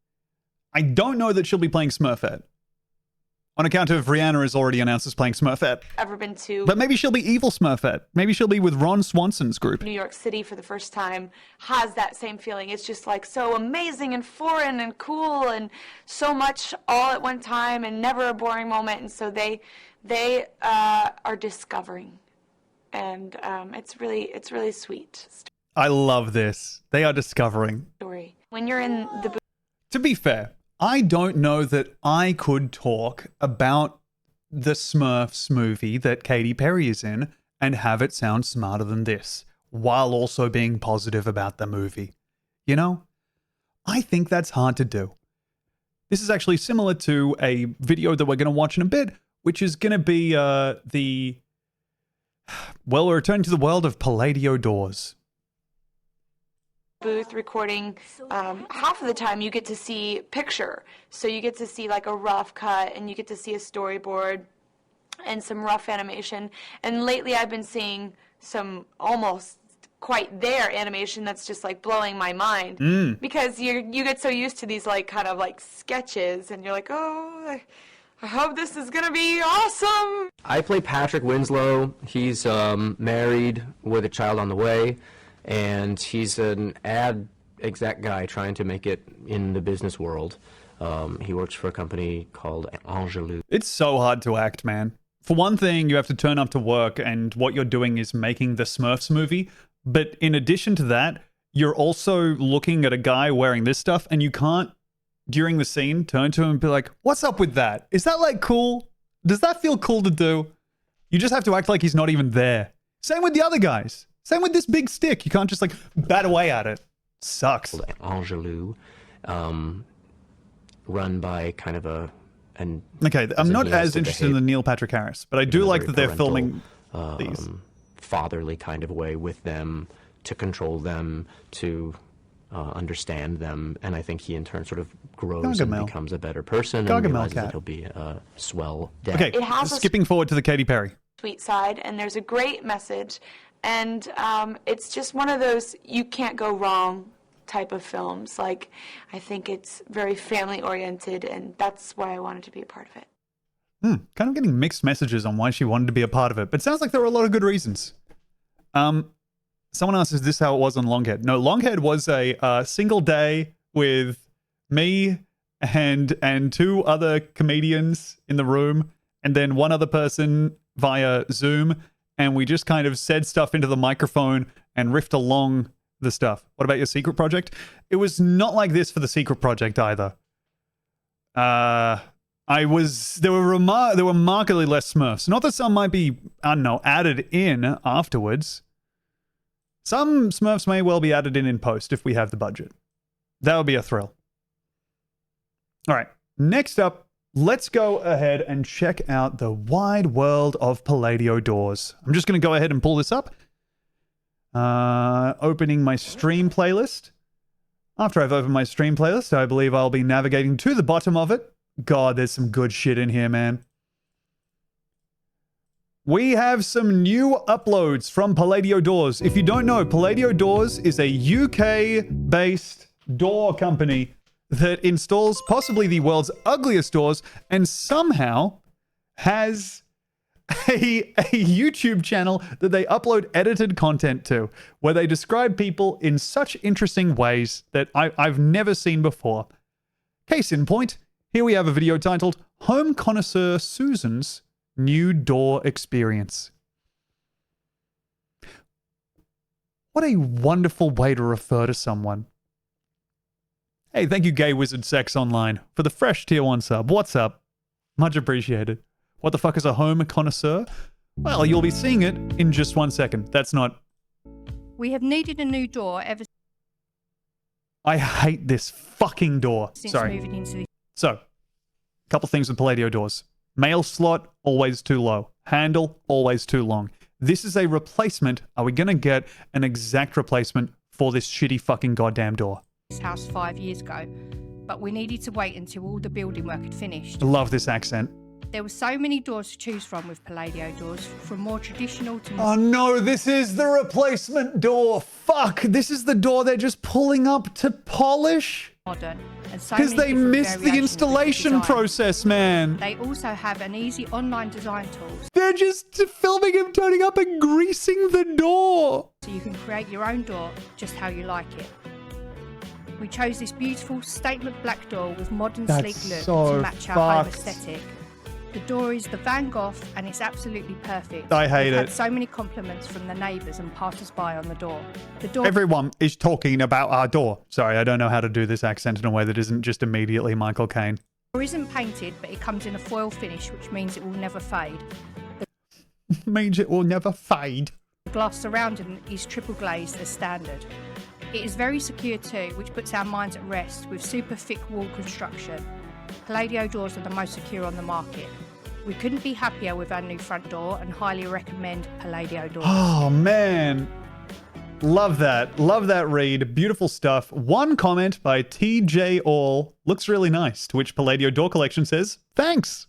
I don't know that she'll be playing Smurfette. On account of Rihanna has already announced as playing Smurfette. Ever been to... But maybe she'll be evil Smurfette. Maybe she'll be with Ron Swanson's group. New York City for the first time has that same feeling. It's just like so amazing and foreign and cool and so much all at one time and never a boring moment. And so they are discovering. And it's really sweet. I love this. They are discovering. Story. When you're in the... To be fair, I don't know that I could talk about the Smurfs movie that Katy Perry is in and have it sound smarter than this, while also being positive about the movie. You know? I think that's hard to do. This is actually similar to a video that we're going to watch in a bit, which is going to be we're returning to the world of Palladio doors. Booth recording, half of the time you get to see picture, so you get to see like a rough cut and you get to see a storyboard and some rough animation. And lately I've been seeing some almost quite there animation that's just like blowing my mind because you get so used to these like kind of like sketches and you're like, oh, I hope this is gonna be awesome. I play Patrick Winslow. He's married with a child on the way. And he's an ad exec guy trying to make it in the business world. He works for a company called Angelou. It's so hard to act, man. For one thing, you have to turn up to work and what you're doing is making the Smurfs movie. But in addition to that, you're also looking at a guy wearing this stuff and you can't, during the scene, turn to him and be like, what's up with that? Is that like cool? Does that feel cool to do? You just have to act like he's not even there. Same with the other guys. Same with this big stick. You can't just like bat away at it. Sucks. Angelou, run by kind of an... Okay, I'm not as interested in the Neil Patrick Harris, but I do like that they're filming these. Fatherly kind of way with them, to control them, to understand them, and I think he in turn sort of grows and becomes a better person and realizes that he'll be a swell dad. Okay, skipping forward to the Katy Perry. Sweet side, and there's a great message. And it's just one of those you can't go wrong type of films. Like, I think it's very family-oriented, and that's why I wanted to be a part of it. Kind of getting mixed messages on why she wanted to be a part of it, but it sounds like there were a lot of good reasons. Someone asked, is this how it was on Longhead? No, Longhead was a single day with me and two other comedians in the room, and then one other person via Zoom. And we just kind of said stuff into the microphone and riffed along the stuff. What about your secret project? It was not like this for the secret project either. There were markedly less Smurfs. Not that some might be, I don't know, added in afterwards. Some Smurfs may well be added in post if we have the budget. That would be a thrill. All right, next up, let's go ahead and check out the wide world of Palladio doors. I'm just going to go ahead and pull this up. Opening my stream playlist. After I've opened my stream playlist, I believe I'll be navigating to the bottom of it. God, there's some good shit in here, man. We have some new uploads from Palladio Doors. If you don't know, Palladio Doors is a UK-based door company that installs possibly the world's ugliest doors and somehow has a YouTube channel that they upload edited content to, where they describe people in such interesting ways that I've never seen before. Case in point, here we have a video titled Home Connoisseur Susan's New Door Experience. What a wonderful way to refer to someone. Hey, thank you, Gay Wizard Sex Online, for the fresh tier 1 sub. What's up? Much appreciated. What the fuck is a home connoisseur? Well, you'll be seeing it in just 1 second. That's not... We have needed a new door ever I hate this fucking door. since Sorry. moving into the... So, a couple things with Palladio doors. Mail slot, always too low. Handle, always too long. This is a replacement. Are we going to get an exact replacement for this shitty fucking goddamn door? house 5 years ago, but we needed to wait until all the building work had finished. I love this accent. There were so many doors to choose from with Palladio doors, from more traditional to more Oh no, this is the replacement door. Fuck, this is the door they're just pulling up to polish? modern. And so Because many they different missed the variations of installation design. process, man. They also have an easy online design tools, They're just filming him turning up and greasing the door. so you can create your own door just how you like it. We chose this beautiful statement black door with modern That's sleek look so to match our home fucked. aesthetic. The door is the Van Gogh and it's absolutely perfect. I hate We've had it. so many compliments from the neighbours and passers-by on the door. The door Everyone is talking about our door. Sorry, I don't know how to do this accent in a way that isn't just immediately Michael Caine. isn't painted, but it comes in a foil finish, which means it will never fade. Means it will never fade. The glass surrounding is triple glazed as standard. It is very secure too, which puts our minds at rest with super thick wall construction. Palladio doors are the most secure on the market. We couldn't be happier with our new front door and highly recommend Palladio doors. Oh, man. Love that. Love that read. Beautiful stuff. One comment by TJ All. Looks really nice. To which Palladio Door Collection says, thanks.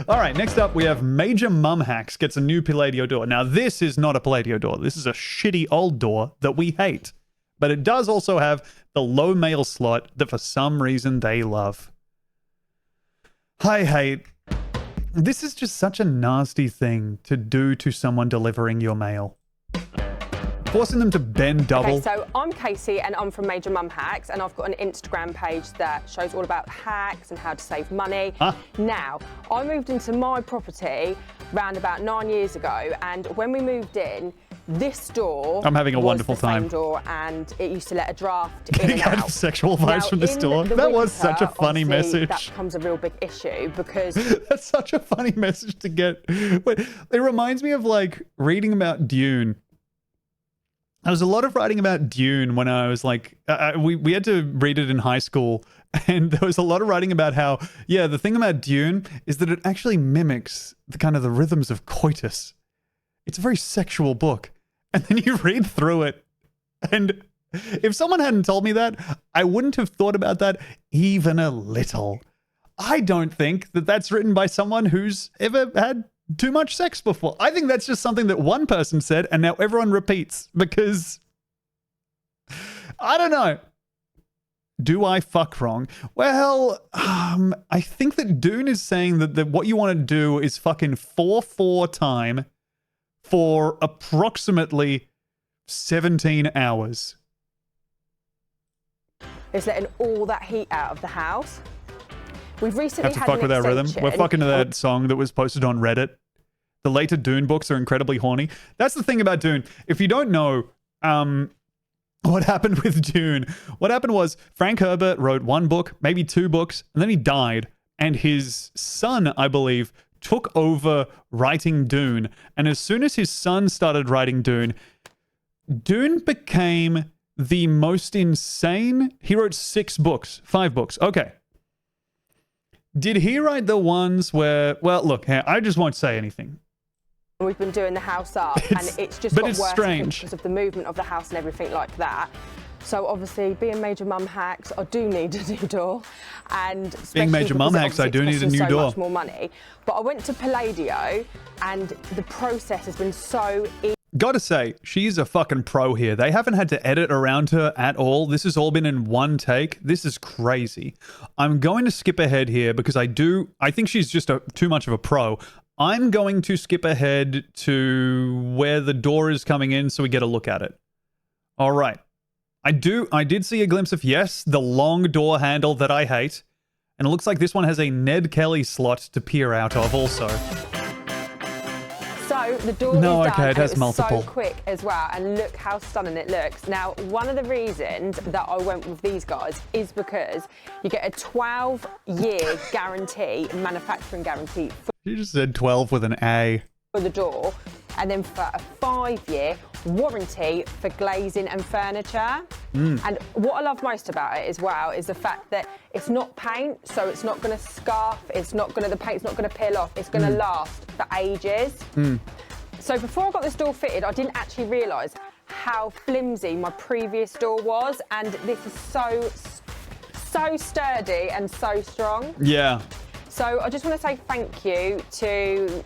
All right, next up we have Major Mum Hacks gets a new Palladio door. Now, this is not a Palladio door. This is a shitty old door that we hate. But it does also have the low mail slot that for some reason they love. I hate. This is just such a nasty thing to do to someone delivering your mail. Forcing them to bend double. Okay, so I'm Katy and I'm from Major Mum Hacks, and I've got an Instagram page that shows all about hacks and how to save money. Huh? Now, I moved into my property around about 9 years ago, and when we moved in, this door I'm having a was wonderful the same time. door, and it used to let a draft in Getting and kind out. of sexual vibes Now, from this in door. the That was winter, such a funny obviously, message. That becomes a real big issue because That's such a funny message to get. Wait, it reminds me of like reading about Dune. There was a lot of writing about Dune when I was like, we had to read it in high school. And there was a lot of writing about how, yeah, the thing about Dune is that it actually mimics the kind of the rhythms of coitus. It's a very sexual book. And then you read through it. And if someone hadn't told me that, I wouldn't have thought about that even a little. I don't think that that's written by someone who's ever had too much sex before. I think that's just something that one person said and now everyone repeats because I don't know. Do I fuck wrong? Well, I think that Dune is saying that what you want to do is fucking 4-4 time for approximately 17 hours. it's letting all that heat out of the house. We've recently Have to had fuck an with our rhythm. We're extension. fucking to that song that was posted on Reddit The later Dune books are incredibly horny. That's the thing about Dune. If you don't know what happened with Dune, what happened was Frank Herbert wrote one book, maybe two books, and then he died. And his son, I believe, took over writing Dune. And as soon as his son started writing Dune, Dune became the most insane. He wrote 5 books. Okay. Did he write the ones where, well, look, I just won't say anything. We've been doing the house up, and it's just got worse strange because of the movement of the house and everything like that. So obviously, being major mum hacks, I do need a new door, and being major mum hacks, I do need a new door. Much more money, but I went to Palladio, and the process has been so easy. Gotta say, she's a fucking pro here. They haven't had to edit around her at all. This has all been in one take. This is crazy. I'm going to skip ahead here because I think she's just too much of a pro. I'm going to skip ahead to where the door is coming in so we get a look at it. All right. I did see a glimpse of, yes, the long door handle that I hate. And it looks like this one has a Ned Kelly slot to peer out of also. So the door is done, it has multiple. So quick as well, and look how stunning it looks. Now, one of the reasons that I went with these guys is because you get a 12-year guarantee, manufacturing guarantee. You just said 12 with an A. For the door, and then for a 5-year warranty for glazing and furniture. And what I love most about it as well is the fact that it's not paint, so it's not going to scarf, the paint's not going to peel off, it's going to last for ages. So before I got this door fitted, I didn't actually realise how flimsy my previous door was, and this is so sturdy and so strong. Yeah. So I just want to say thank you to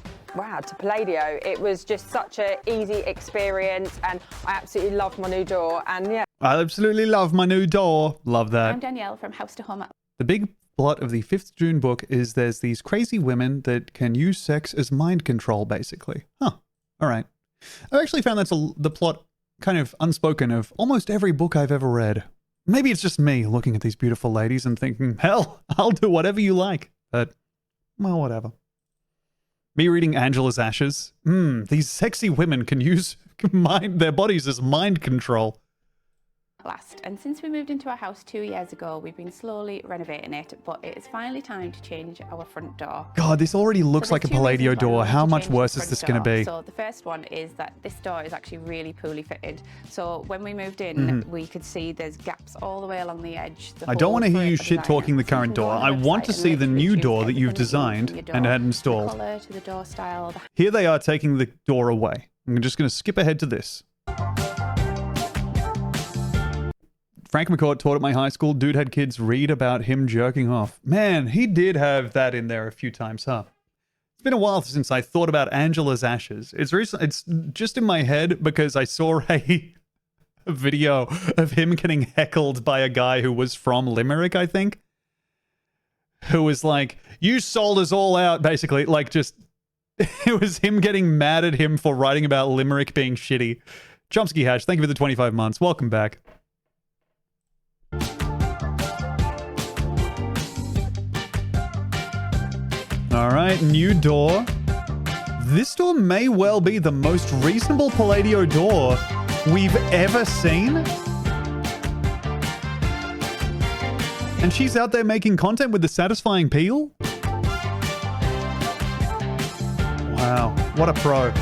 Palladio. It was just such an easy experience, and I absolutely love my new door. And yeah, I absolutely love my new door. Love that. I'm Danielle from House to Home. The big plot of the 5th June book is there's these crazy women that can use sex as mind control, basically. Huh. All right. I've actually found that's the plot kind of unspoken of almost every book I've ever read. Maybe it's just me looking at these beautiful ladies and thinking, hell, I'll do whatever you like. But, well, whatever. Me reading Angela's Ashes. These sexy women can use their bodies as mind control. And since we moved into our house 2 years ago, we've been slowly renovating it, but it is finally time to change our front door. God, this already looks like a Palladio door. How much worse is this going to be? So the first one is that this door is actually really poorly fitted. So when we moved in, we could see there's gaps all the way along the edge. I don't want to hear you shit-talking the current door. I want to see the new door that you've designed and had installed. The color to the door style. Here they are taking the door away. I'm just going to skip ahead to this. Frank McCourt taught at my high school. Dude had kids read about him jerking off. Man, he did have that in there a few times, huh? It's been a while since I thought about Angela's Ashes. It's just in my head because I saw a video of him getting heckled by a guy who was from Limerick, I think. Who was like, you sold us all out, basically. Like, just, it was him getting mad at him for writing about Limerick being shitty. Chomsky Hash, thank you for the 25 months. Welcome back. All right, new door. This door may well be the most reasonable Palladio door we've ever seen. And she's out there making content with the satisfying peel. Wow, what a pro.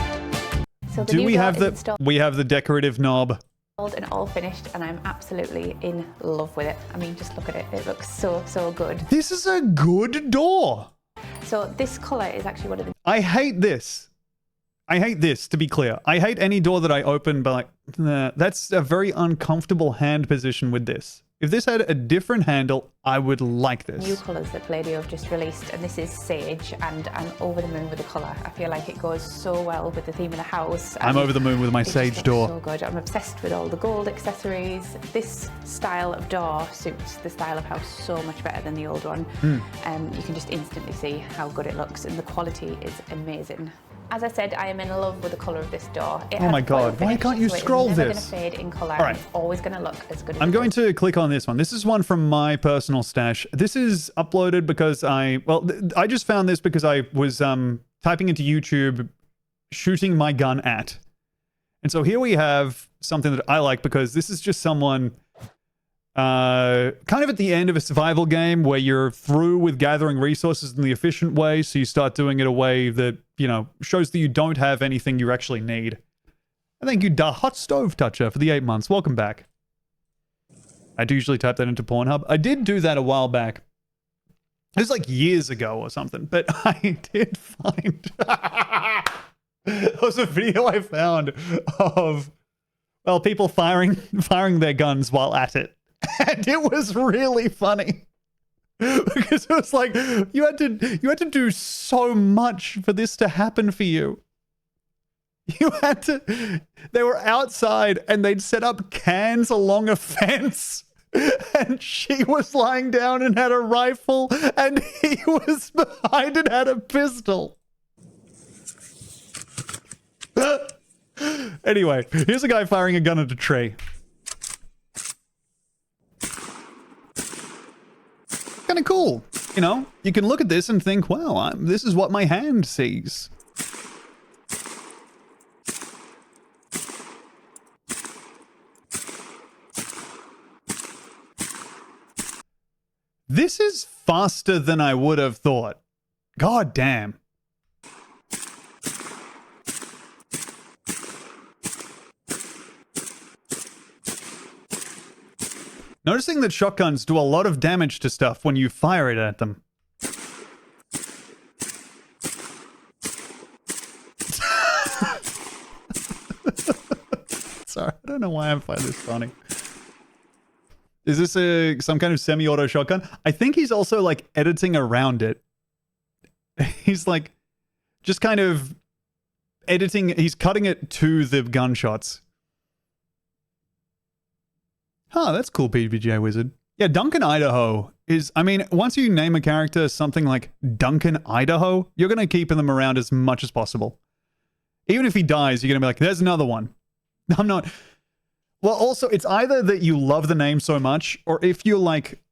So Do we have the decorative knob? And all finished, and I'm absolutely in love with it. I mean, just look at it. It looks so good. This is a good door. So this color is actually one of the... I hate this. I hate this, to be clear. I hate any door that I open, but like, that's a very uncomfortable hand position with this. If this had a different handle, I would like this. New colours that Palladio have just released, and this is sage, and I'm over the moon with the colour. I feel like it goes so well with the theme of the house. I'm over the moon with my sage door. So good. I'm obsessed with all the gold accessories. This style of door suits the style of house so much better than the old one. You can just instantly see how good it looks, and the quality is amazing. As I said, I am in love with the colour of this door. Oh my God, why can't you scroll this? It's never going to fade in colour. All right. It's always going to look as good as I'm going to click on this one. This is one from my personal stash. This is uploaded because I just found this because I was typing into YouTube shooting my gun at. And so here we have something that I like because this is just someone kind of at the end of a survival game where you're through with gathering resources in the efficient way, so you start doing it a way that, you know, shows that you don't have anything you actually need. And thank you, Da Hot Stove Toucher, for the 8 months. Welcome back. I do usually type that into Pornhub. I did do that a while back. It was like years ago or something, but I did find... There was a video I found of, well, people firing their guns while at it. And it was really funny. Because it was like, you had to do so much for this to happen for you. They were outside and they'd set up cans along a fence. And she was lying down and had a rifle, and he was behind and had a pistol. Anyway, here's a guy firing a gun at a tree. Kind of cool. You know, you can look at this and think, wow, this is what my hand sees. This is faster than I would have thought. God damn. Noticing that shotguns do a lot of damage to stuff when you fire it at them. Sorry, I don't know why I find this funny. Is this some kind of semi-auto shotgun? I think he's also like editing around it. He's like just kind of editing. He's cutting it to the gunshots. Huh, that's cool, PBJ Wizard. Yeah, Duncan Idaho is, I mean, once you name a character something like Duncan Idaho, you're going to keep them around as much as possible. Even if he dies, you're going to be like, there's another one. I'm not... Well, also, it's either that you love the name so much, or if you, like,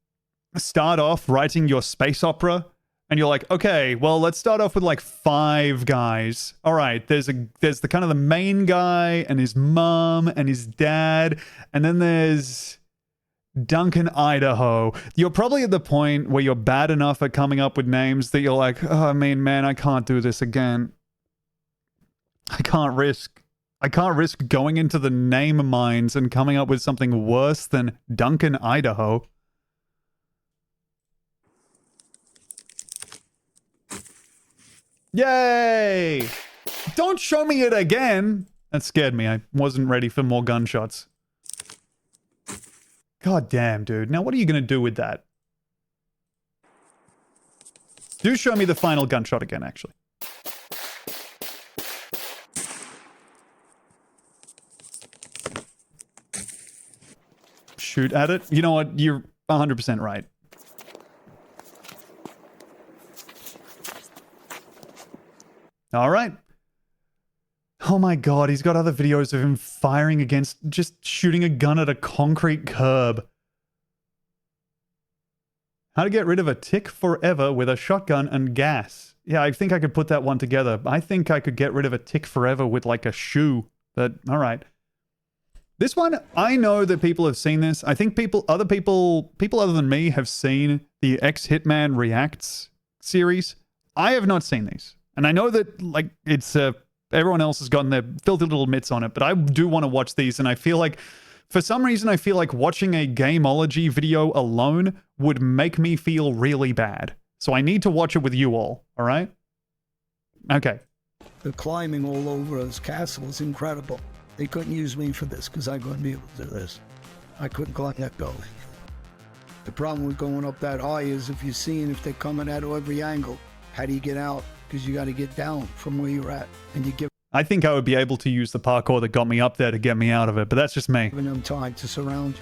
start off writing your space opera, and you're like, okay, well, let's start off with, like, 5 guys. All right, there's the kind of the main guy, and his mom, and his dad, and then there's Duncan Idaho. You're probably at the point where you're bad enough at coming up with names that you're like, oh, I mean, man, I can't do this again. I can't risk going into the name mines and coming up with something worse than Duncan, Idaho. Yay! Don't show me it again! That scared me. I wasn't ready for more gunshots. God damn, dude. Now what are you going to do with that? Do show me the final gunshot again, actually. Shoot at it. You know what? You're 100% right. All right. Oh my god, he's got other videos of him firing against, just shooting a gun at a concrete curb. How to get rid of a tick forever with a shotgun and gas. Yeah, I think I could put that one together. I think I could get rid of a tick forever with like a shoe. But, all right. This one, I know that people have seen this. I think people other than me have seen the Ex-Hitman Reacts series. I have not seen these. And I know that, like, it's, everyone else has gotten their filthy little mitts on it, but I do want to watch these, and I feel like, for some reason, I feel like watching a gameology video alone would make me feel really bad. So I need to watch it with you all right? Okay. The climbing all over his castle is incredible. They couldn't use me for this because I couldn't be able to do this. I couldn't climb that building. The problem with going up that high is if you're seeing if they're coming at every angle, how do you get out? Because you got to get down from where you're at, and you give. I think I would be able to use the parkour that got me up there to get me out of it, but that's just me. Giving them time to surround you.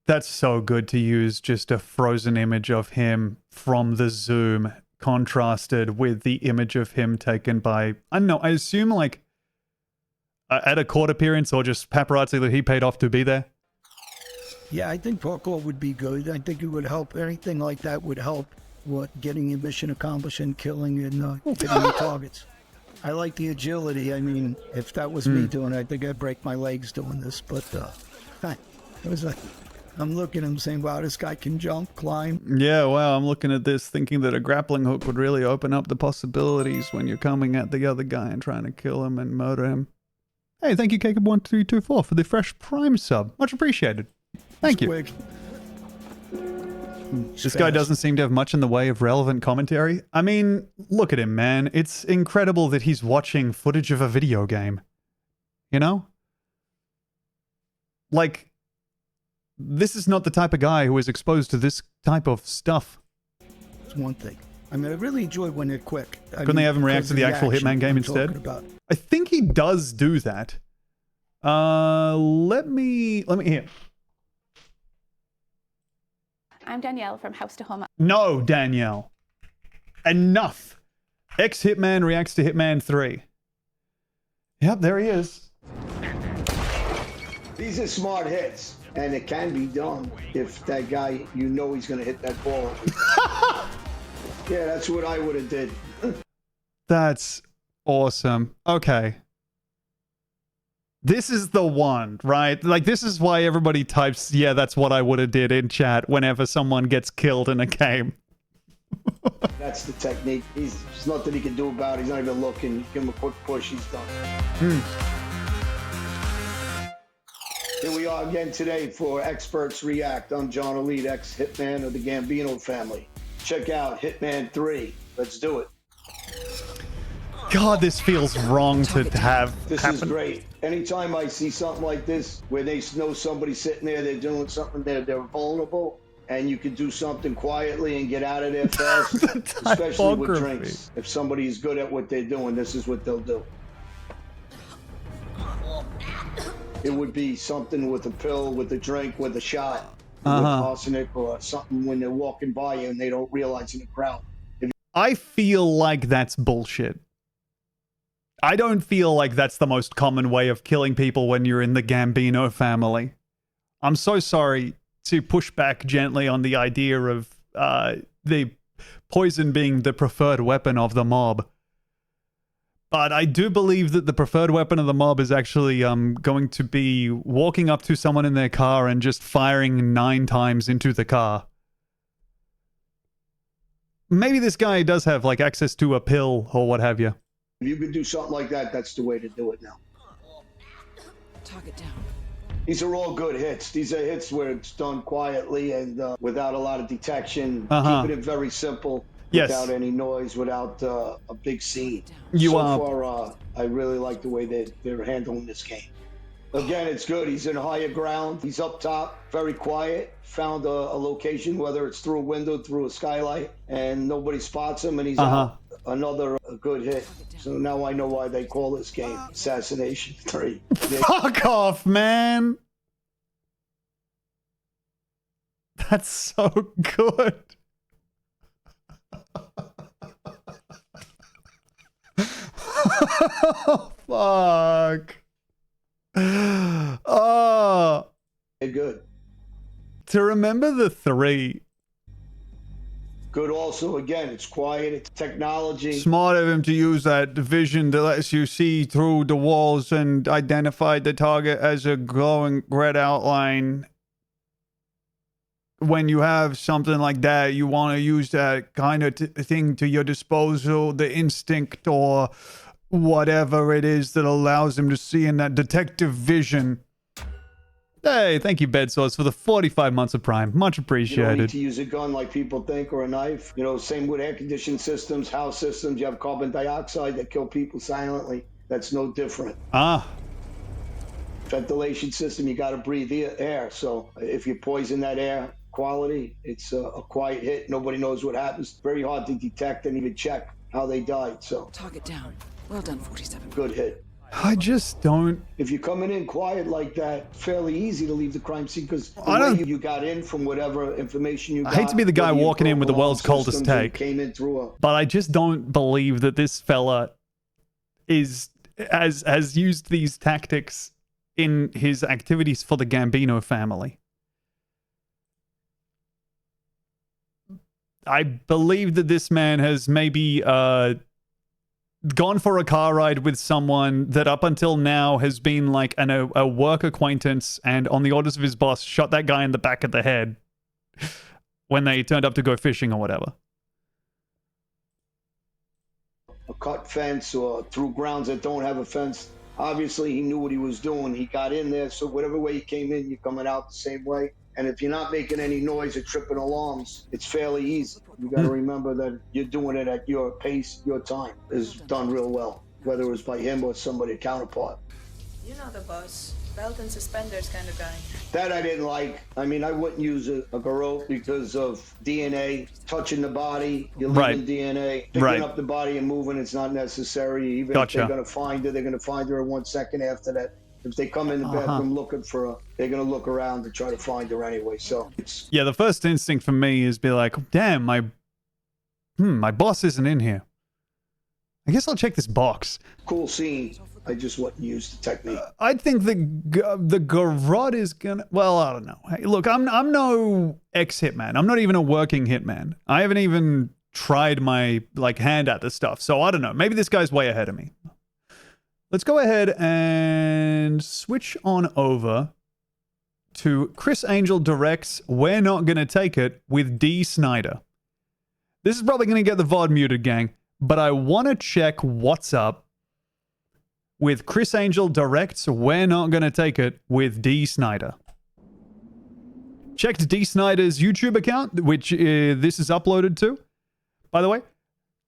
That's so good to use just a frozen image of him from the zoom contrasted with the image of him taken by, I don't know, I assume like at a court appearance or just paparazzi that he paid off to be there. Yeah, I think parkour would be good. I think it would help. Anything like that would help getting your mission accomplished and killing and hitting your targets. I like the agility. I mean, if that was me doing it, I think I'd break my legs doing this. But it was like, I'm looking at him saying, wow, this guy can jump, climb. Yeah, wow, I'm looking at this thinking that a grappling hook would really open up the possibilities when you're coming at the other guy and trying to kill him and murder him. Hey, thank you, Jacob1324, for the fresh Prime sub. Much appreciated. Thank you. Quick. This guy doesn't seem to have much in the way of relevant commentary. I mean, look at him, man. It's incredible that he's watching footage of a video game. You know? Like, this is not the type of guy who is exposed to this type of stuff. It's one thing. I mean, I really enjoy when they're quick. Couldn't they have him react to the actual Hitman game instead? I think he does do that. Let me hear. I'm Danielle from House to Home. No, Danielle. Enough. Ex-Hitman reacts to Hitman 3. Yep, there he is. These are smart hits, and it can be done if that guy, you know he's going to hit that ball. Yeah, that's what I would have did. That's awesome. Okay. This is the one, right? Like, this is why everybody types, yeah, that's what I would have did in chat whenever someone gets killed in a game. That's the technique. There's nothing he can do about it. He's not even looking. Give him a quick push, he's done. Here we are again today for Experts React. I'm John Elite, ex-Hitman of the Gambino family. Check out Hitman 3. Let's do it. God, this feels wrong to have This happen. is great. Anytime I see something like this, where they know somebody's sitting there, they're doing something, they're vulnerable, and you can do something quietly and get out of there fast, especially with drinks. If somebody is good at what they're doing, this is what they'll do. It would be something with a pill, with a drink, with a shot, with arsenic or something when they're walking by you and they don't realize in the crowd. I feel like that's bullshit. I don't feel like that's the most common way of killing people when you're in the Gambino family. I'm so sorry to push back gently on the idea of the poison being the preferred weapon of the mob. But I do believe that the preferred weapon of the mob is actually going to be walking up to someone in their car and just firing 9 times into the car. Maybe this guy does have like access to a pill or what have you. If you could do something like that, that's the way to do it now. Talk it down. These are all good hits. These are hits where it's done quietly and without a lot of detection. Keeping it very simple. Yes. Without any noise, without a big scene. So far, I really like the way they're handling this game. Again, it's good. He's in higher ground. He's up top, very quiet. Found a location, whether it's through a window, through a skylight, and nobody spots him, and he's out. Another good hit. So now I know why they call this game Assassination 3. Fuck off, man. That's so good. Fuck. Oh. Good. To remember the 3. Good also, again, it's quiet, it's technology. Smart of him to use that vision that lets you see through the walls and identify the target as a glowing red outline. When you have something like that, you want to use that kind of thing to your disposal, the instinct or whatever it is that allows him to see in that detective vision. Hey, thank you, Bedsores, for the 45 months of Prime. Much You don't appreciated. need to use a gun like people think or a knife. You know, same with air conditioning systems, house systems. You have carbon dioxide that kill people silently. That's no different. Ventilation system, you got to breathe air. So if you poison that air quality, it's a quiet hit. Nobody knows what happens. Very hard to detect and even check how they died. So Talk it down. Well done, 47. Good hit. I just don't. If you're coming in quiet like that, fairly easy to leave the crime scene because the way you got in from whatever information you got. I hate to be the guy walking in with the world's coldest systems, take, came in through a but I just don't believe that this fella has used these tactics in his activities for the Gambino family. I believe that this man has maybe gone for a car ride with someone that up until now has been like a work acquaintance, and on the orders of his boss shot that guy in the back of the head when they turned up to go fishing or whatever. A cut fence or through grounds that don't have a fence. Obviously, he knew what he was doing. He got in there, so whatever way you came in, you're coming out the same way. And if you're not making any noise or tripping alarms, it's fairly easy. You got to remember that you're doing it at your pace, your time is done real well, whether it was by him or somebody counterpart. You know the boss, belt and suspenders kind of guy. That I didn't like. I mean, I wouldn't use a garrote because of DNA, touching the body, you're leaving DNA, picking up the body and moving, it's not necessary. Even if they're going to find her, they're going to find her in 1 second after that. If they come in the bathroom looking for her, they're going to look around to try to find her anyway. So it's... Yeah, the first instinct for me is be like, damn, my boss isn't in here. I guess I'll check this box. Cool scene. I just wouldn't use the technique. I think the garrote is gonna... Well, I don't know. Hey, look, I'm no ex-Hitman. I'm not even a working Hitman. I haven't even tried my hand at this stuff. So I don't know. Maybe this guy's way ahead of me. Let's go ahead and switch on over to Chris Angel directs We're Not Gonna Take It with D. Snyder. This is probably gonna get the VOD muted, gang, but I want to check what's up with Chris Angel directs We're Not Gonna Take It with D. Snyder. Checked D. Snyder's YouTube account, which this is uploaded to. By the way,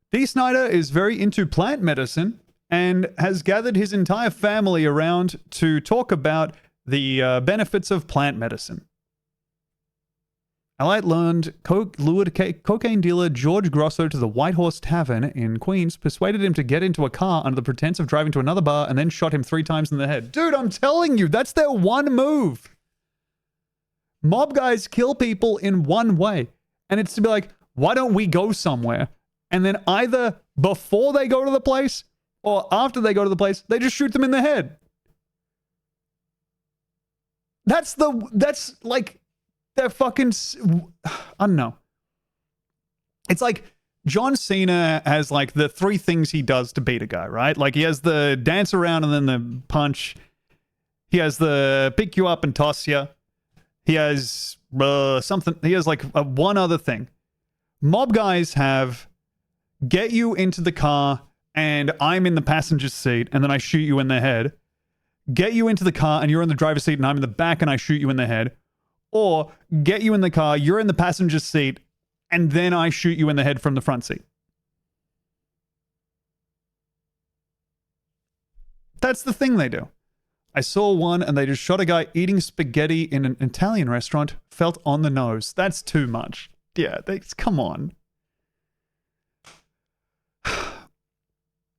D. Snyder is very into plant medicine and has gathered his entire family around to talk about the benefits of plant medicine. Allight lured cocaine dealer George Grosso to the White Horse Tavern in Queens, persuaded him to get into a car under the pretense of driving to another bar, and then shot him 3 times in the head. Dude, I'm telling you, that's their one move. Mob guys kill people in one way. And it's to be like, why don't we go somewhere? And then either before they go to the place or after they go to the place, they just shoot them in the head. That's like their fucking... I don't know. It's like John Cena has like the 3 things he does to beat a guy, right? Like he has the dance around and then the punch. He has the pick you up and toss you. He has something. He has like one other thing. Mob guys have get you into the car and I'm in the passenger seat and then I shoot you in the head. Get you into the car and you're in the driver's seat and I'm in the back and I shoot you in the head. Or get you in the car, you're in the passenger seat, and then I shoot you in the head from the front seat. That's the thing they do. I saw one and they just shot a guy eating spaghetti in an Italian restaurant, felt on the nose. That's too much. Yeah, come on.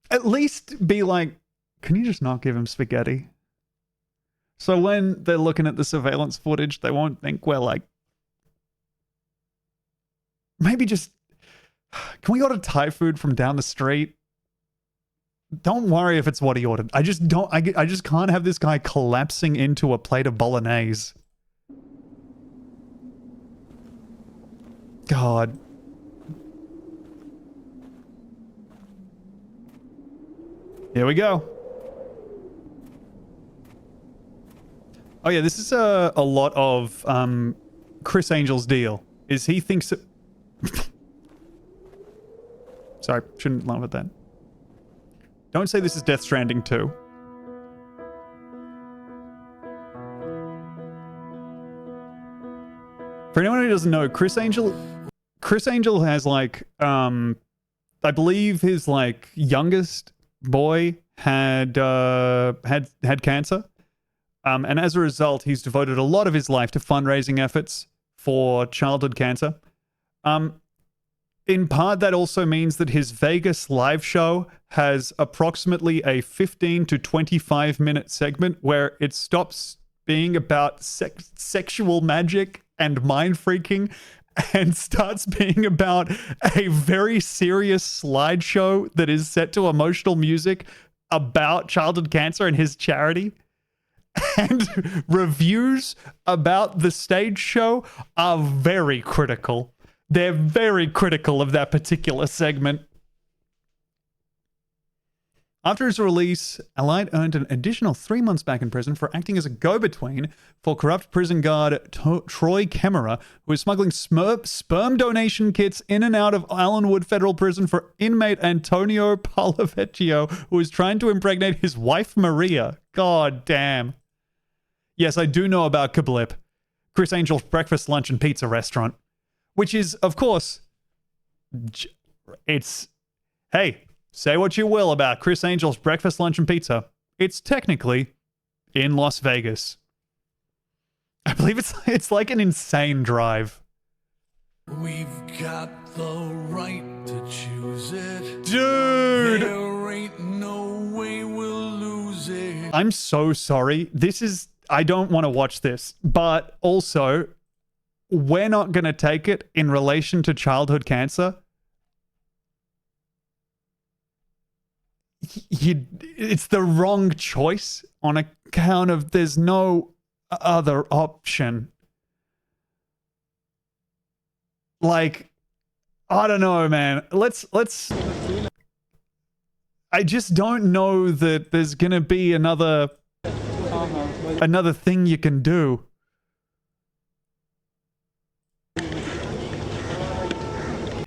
At least be like, can you just not give him spaghetti? So when they're looking at the surveillance footage, they won't think we're like... Maybe just... Can we order Thai food from down the street? Don't worry if it's what he ordered. I just can't have this guy collapsing into a plate of bolognese. God. Here we go. Oh yeah, this is a lot of Chris Angel's deal. Is he thinks that... Sorry, shouldn't laugh at that. Don't say this is Death Stranding 2. For anyone who doesn't know, Chris Angel has like, I believe his like youngest boy had cancer. And as a result, he's devoted a lot of his life to fundraising efforts for childhood cancer. In part, that also means that his Vegas live show has approximately a 15 to 25 minute segment where it stops being about sexual magic and mind freaking and starts being about a very serious slideshow that is set to emotional music about childhood cancer and his charity. And reviews about the stage show are very critical. They're very critical of that particular segment. After his release, Allied earned an additional 3 months back in prison for acting as a go-between for corrupt prison guard Troy Kemmerer, who was smuggling sperm donation kits in and out of Allenwood Federal Prison for inmate Antonio Palladio, who was trying to impregnate his wife Maria. God damn. Yes, I do know about Kablip, Chris Angel's breakfast, lunch, and pizza restaurant, which is, of course, it's, hey, say what you will about Chris Angel's breakfast, lunch, and pizza. It's technically in Las Vegas. I believe it's like an insane drive. We've got the right to choose it. Dude! There ain't no way we'll lose it. I'm so sorry. I don't want to watch this, but also, we're not going to take it in relation to childhood cancer. It's the wrong choice on account of there's no other option. Like, I don't know, man. Let's I just don't know that there's gonna be another thing you can do.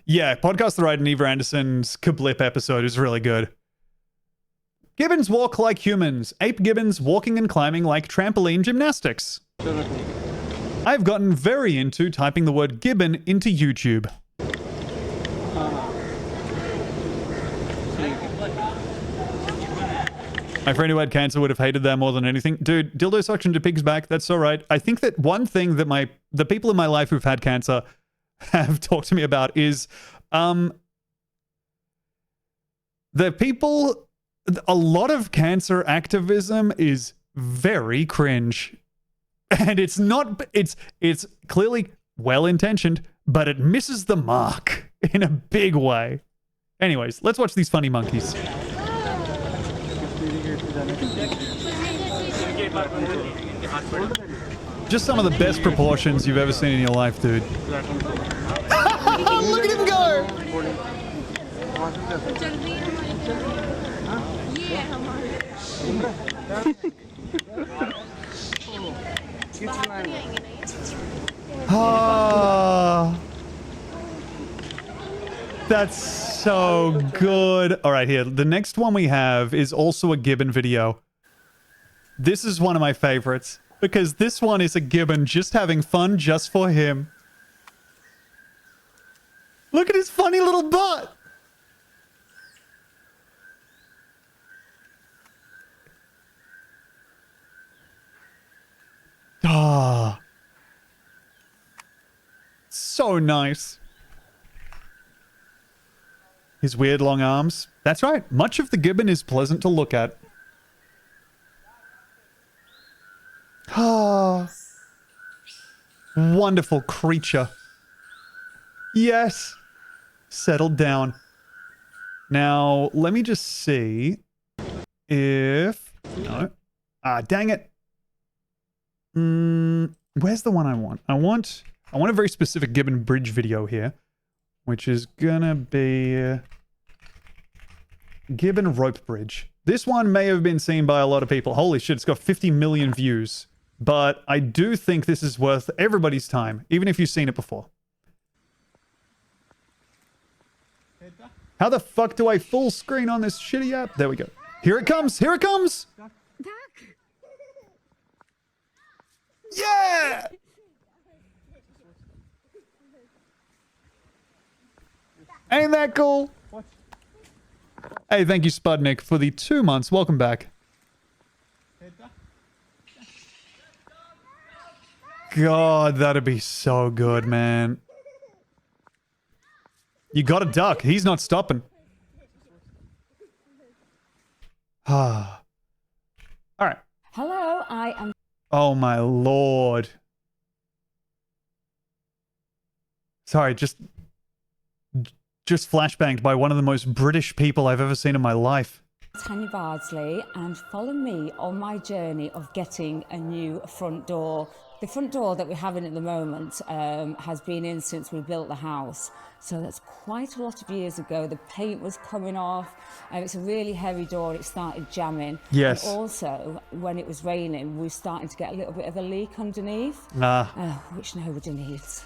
Yeah, Podcast the Right and Eva Anderson's Kablip episode is really good. Gibbons walk like humans. Ape gibbons walking and climbing like trampoline gymnastics. I've gotten very into typing the word Gibbon into YouTube. My friend who had cancer would have hated that more than anything. Dude, dildo suction to pig's back, that's alright. I think that one thing that the people in my life who've had cancer have talked to me about is the people... A lot of cancer activism is very cringe. And it's clearly well-intentioned, but it misses the mark in a big way. Anyways, let's watch these funny monkeys. Just some of the best proportions you've ever seen in your life, dude. Look at him go! Oh, that's so good. All right, here. The next one we have is also a Gibbon video. This is one of my favorites because this one is a Gibbon just having fun just for him. Look at his funny little butt. Ah, so nice. His weird long arms. That's right. Much of the Gibbon is pleasant to look at. Ah, wonderful creature. Yes. Settled down. Now, let me just see if... No. Ah, dang it. Where's the one I want? I want a very specific Gibbon bridge video here, which is gonna be Gibbon rope bridge. This one may have been seen by a lot of people. Holy shit, it's got 50 million views. But I do think this is worth everybody's time, even if you've seen it before. How the fuck do I full screen on this shitty app? There we go. Here it comes! Here it comes! Yeah! Ain't that cool? Hey, thank you, Spudnik, for the 2 months. Welcome back. God, that'd be so good, man. You gotta duck. He's not stopping. Ah. Alright. Hello, I am... Oh my lord. Sorry, just flashbanged by one of the most British people I've ever seen in my life. Tanya Bardsley, and follow me on my journey of getting a new front door. The front door that we're having at the moment has been in since we built the house. So that's quite a lot of years ago. The paint was coming off. It's a really heavy door. It started jamming. Yes. And also, when it was raining, we were starting to get a little bit of a leak underneath, which nobody needs.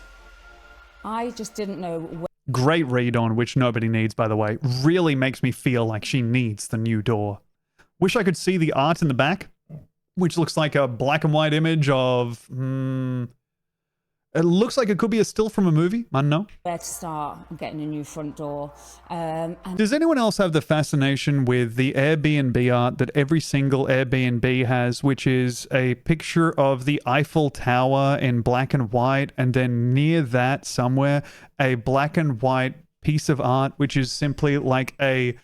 I just didn't know where. Great read on which nobody needs, by the way. Really makes me feel like she needs the new door. Wish I could see the art in the back, which looks like a black and white image of... it looks like it could be a still from a movie. I don't know. Where to start on getting a new front door. And does anyone else have the fascination with the Airbnb art that every single Airbnb has, which is a picture of the Eiffel Tower in black and white, and then near that somewhere, a black and white piece of art, which is simply like a,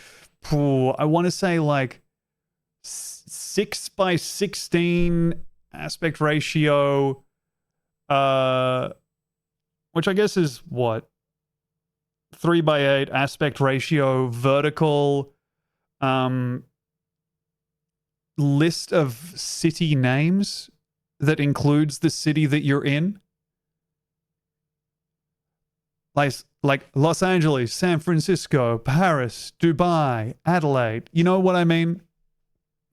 I want to say like 6:16 aspect ratio, which I guess is what? 3:8 aspect ratio vertical list of city names that includes the city that you're in. Like Los Angeles, San Francisco, Paris, Dubai, Adelaide. You know what I mean?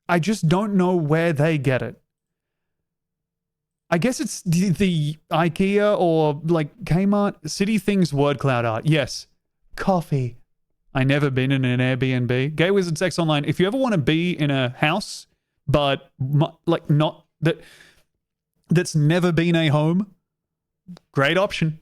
I just don't know where they get it. I guess it's the IKEA or like Kmart, City Things word cloud art. Yes. Coffee. I never been in an Airbnb. Gay Wizard Sex Online. If you ever want to be in a house, but like not that's never been a home, great option.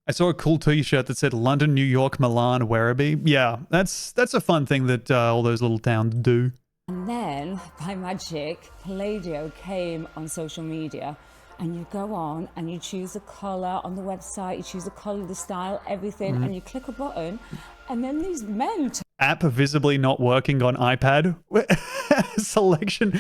I saw a cool t-shirt that said London, New York, Milan, Werribee. Yeah, that's a fun thing that all those little towns do. And then, by magic, Palladio came on social media, and you go on and you choose the colour on the website, you choose the colour, the style, everything, and you click a button, and then these men... App visibly not working on iPad. Selection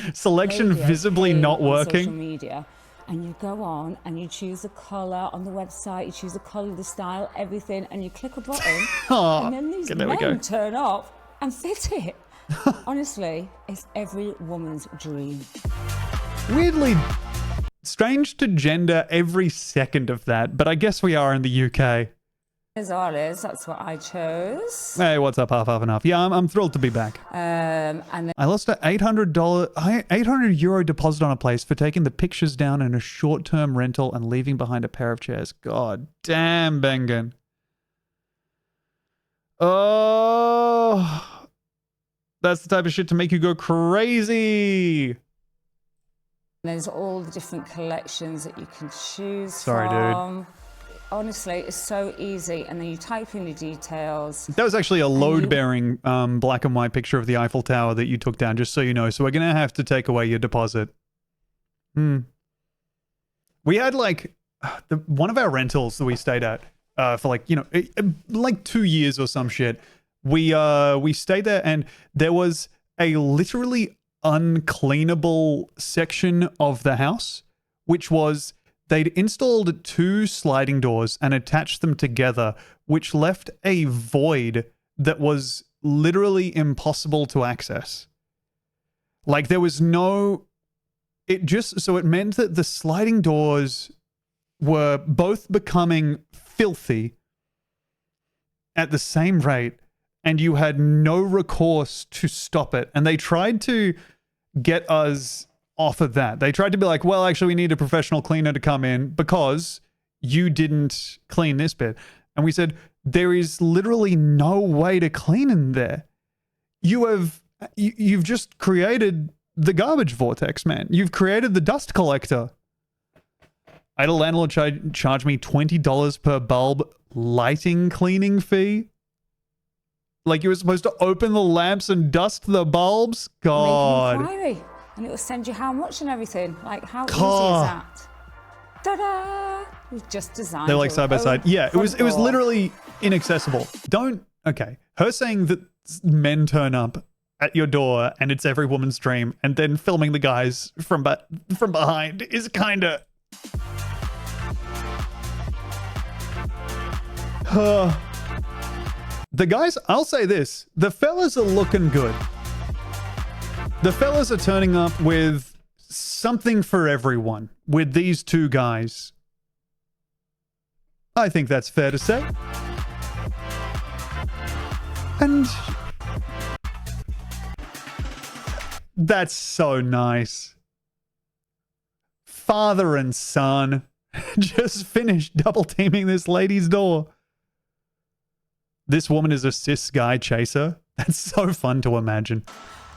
visibly not working. Social media, and you go on and you choose the colour on the website, you choose the colour, the style, everything, and you click a button, and then these men turn up and fit it. Honestly, it's every woman's dream. Weirdly strange to gender every second of that, but I guess we are in the UK. As always, that's what I chose. Hey, what's up, half and half? Yeah, I'm thrilled to be back. And then I lost an €800 deposit on a place for taking the pictures down in a short-term rental and leaving behind a pair of chairs. God damn, Bengen. Oh, that's the type of shit to make you go crazy. There's all the different collections that you can choose Sorry, from. dude. Honestly, it's so easy, and then you type in the details. That was actually a load-bearing black and white picture of the Eiffel Tower that you took down, just so you know. So we're going to have to take away your deposit. We had like one of our rentals that we stayed at for like, you know, like 2 years or some shit. We stayed there, and there was a literally uncleanable section of the house, which was... They'd installed 2 sliding doors and attached them together, which left a void that was literally impossible to access. Like there was no... So it meant that the sliding doors were both becoming filthy at the same rate, and you had no recourse to stop it. And they tried to get us off of that. They tried to be like, well, actually, we need a professional cleaner to come in because you didn't clean this bit. And we said, there is literally no way to clean in there. You've just created the garbage vortex, man. You've created the dust collector. I had a landlord charge me $20 per bulb lighting cleaning fee. Like you were supposed to open the lamps and dust the bulbs? God. Make an inquiry. And it will send you how much and everything. Like, how easy is that? Ta-da! We've just designed. They're like side by side. Yeah, it was literally inaccessible. Okay. Her saying that men turn up at your door and it's every woman's dream, and then filming the guys from behind is kind of... The guys, I'll say this, the fellas are looking good. The fellas are turning up with something for everyone with these two guys. I think that's fair to say. And that's so nice. Father and son just finished double teaming this lady's door. This woman is a cis guy chaser. That's so fun to imagine.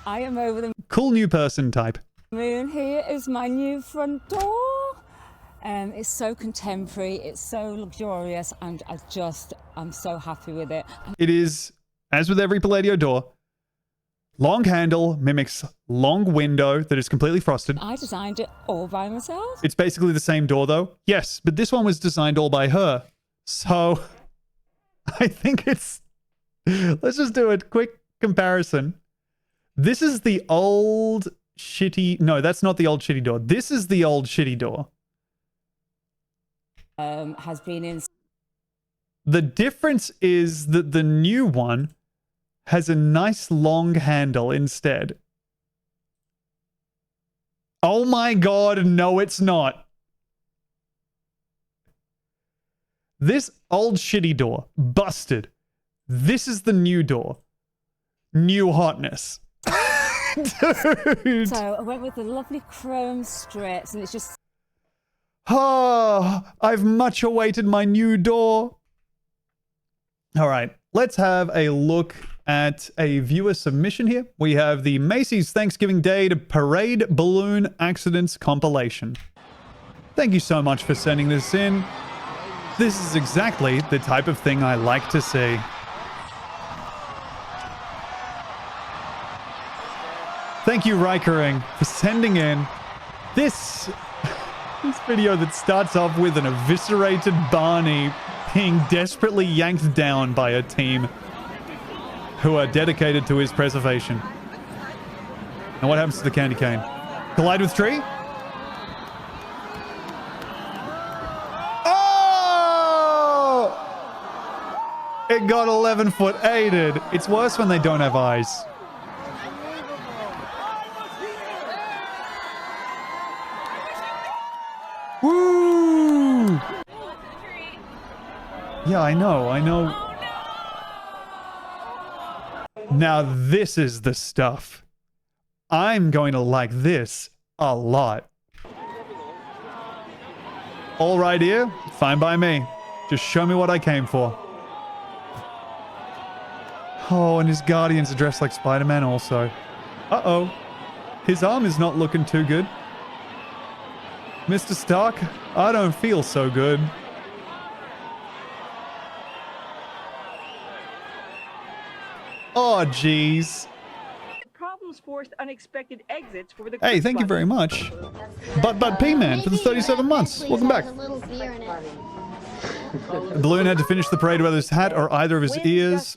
I am over the Cool new person type. moon. Here is my new front door. It's so contemporary, it's so luxurious, and I'm so happy with it. It is, as with every Palladio door, long handle mimics long window that is completely frosted. I designed it all by myself. It's basically the same door though. Yes, but this one was designed all by her. So I think it's... Let's just do a quick comparison. This is the old shitty... No, that's not the old shitty door. This is the old shitty door. Has been in... The difference is that the new one has a nice long handle instead. Oh my god, no it's not. This old shitty door, busted. This is the new door. New hotness. Dude. So I went with the lovely chrome strips, and it's just... Oh, I've much awaited my new door. All right, let's have a look at a viewer submission here. We have the Macy's Thanksgiving Day to Parade Balloon Accidents compilation. Thank you so much for sending this in. This is exactly the type of thing I like to see. Thank you, Rikering, for sending in this video that starts off with an eviscerated Barney being desperately yanked down by a team who are dedicated to his preservation. And what happens to the candy cane? Collide with tree? Oh! It got 11-foot aided. It's worse when they don't have eyes. Woo! Yeah, I know. Now this is the stuff. I'm going to like this a lot. All right here, fine by me. Just show me what I came for. Oh, and his guardians are dressed like Spider-Man also. Uh-oh. His arm is not looking too good. Mr. Stark, I don't feel so good. Oh, jeez. Problems forced unexpected exits for the... Hey, thank you very much. But P-Man for the 37 months. Welcome back. The balloon had to finish the parade with his hat or either of his ears.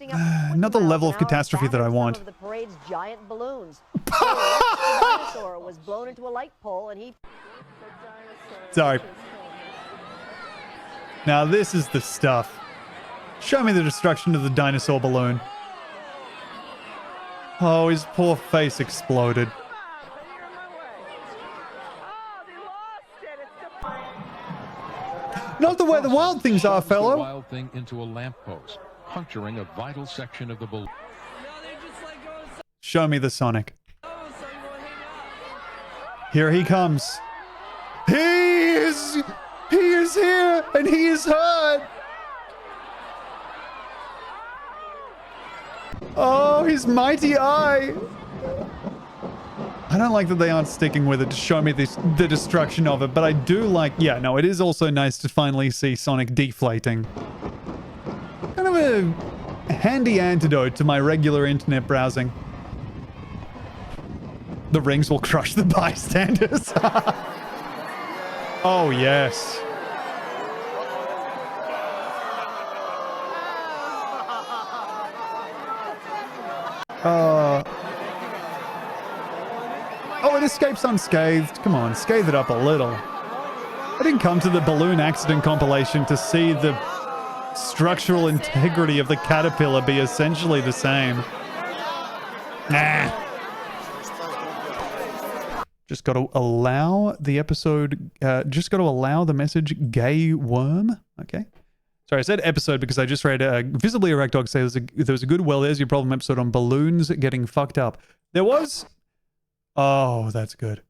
Not the level of catastrophe that I want. The parade's giant balloons. Dinosaur was blown into a light pole and he... Sorry. Now this is the stuff. Show me the destruction of the dinosaur balloon. Oh, his poor face exploded. Not the way the wild things are, fellow. The wild thing into a lamppost, puncturing a vital section of the balloon. Show me the Sonic. Here he comes. He is here, and he is hurt. Oh, his mighty eye. I don't like that they aren't sticking with it to show me the destruction of it, but I do like... Yeah, no, it is also nice to finally see Sonic deflating. Kind of a handy antidote to my regular internet browsing. The rings will crush the bystanders. Oh, yes. Oh, it escapes unscathed. Come on, scathe it up a little. I didn't come to the balloon accident compilation to see the structural integrity of the caterpillar be essentially the same. Nah. Just got to allow the episode, just got to allow the message gay worm. Okay. Sorry, I said episode because I just read Visibly Erect Dog say there was a good Well, There's Your Problem episode on balloons getting fucked up. There was... Oh, that's good.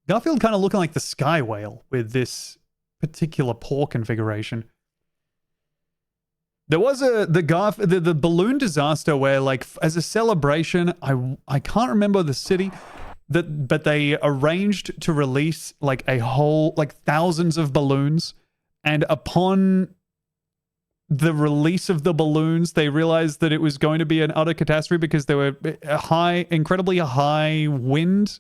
Garfield kind of looking like the sky whale with this particular paw configuration. There was the balloon disaster where, like, as a celebration, I can't remember the city, but they arranged to release like a whole, like, thousands of balloons, and upon the release of the balloons, they realized that it was going to be an utter catastrophe because there were incredibly high wind.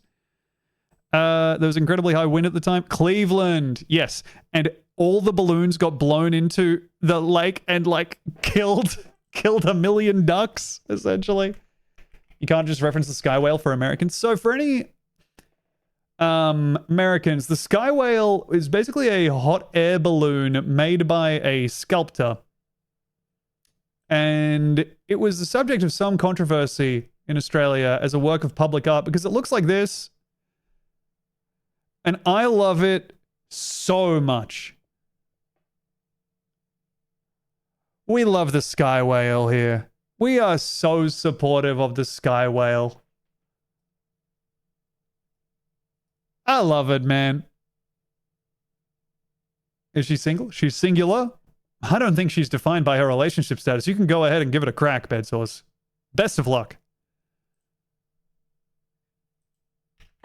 There was incredibly high wind at the time. Cleveland, yes, and all the balloons got blown into the lake and, like, killed 1 million ducks, essentially. You can't just reference the sky whale for Americans. So for any Americans, the sky whale is basically a hot air balloon made by a sculptor. And it was the subject of some controversy in Australia as a work of public art because it looks like this. And I love it so much. We love the sky whale here. We are so supportive of the sky whale. I love it, man. Is she single? She's singular? I don't think she's defined by her relationship status. You can go ahead and give it a crack, Bedsores. Best of luck.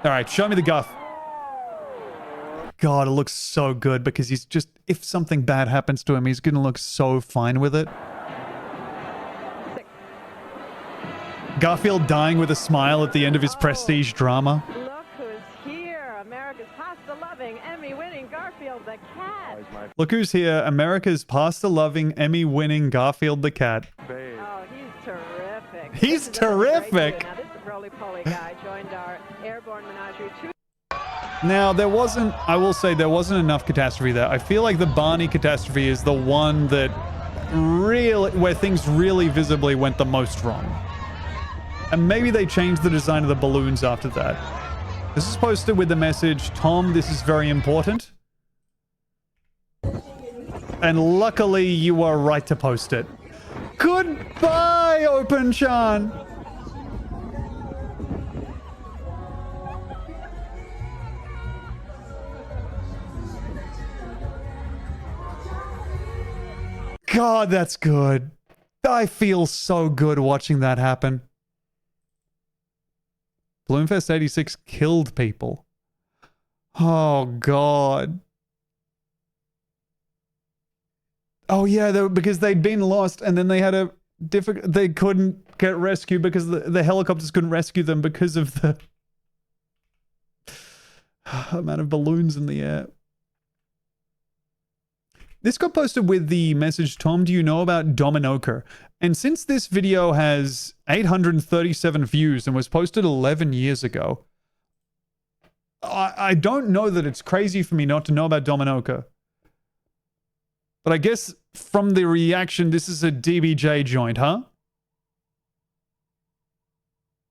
All right, show me the guff. God, it looks so good because he's just, if something bad happens to him, he's going to look so fine with it. Garfield dying with a smile at the end of his prestige drama. Look who's here. America's pasta-loving, Emmy-winning Garfield the cat. Look who's here. America's pasta-loving, Emmy-winning Garfield the cat. Oh, he's terrific. He's terrific. Now, this is the roly-poly guy joined our airborne menagerie. Now, there wasn't, I will say, there wasn't enough catastrophe there. I feel like the Barney catastrophe is the one that really, where things really visibly went the most wrong. And maybe they changed the design of the balloons after that. This is posted with the message, Tom, this is very important. And luckily, you were right to post it. Goodbye, Open-chan! God, that's good. I feel so good watching that happen. Bloomfest 86 killed people. Oh, God. Oh, yeah, because they'd been lost and then they had a difficult... They couldn't get rescued because the helicopters couldn't rescue them because of the amount of balloons in the air. This got posted with the message, Tom, do you know about Dominoa? And since this video has 837 views and was posted 11 years ago, I don't know that it's crazy for me not to know about Dominoa. But I guess from the reaction, this is a DBJ joint, huh?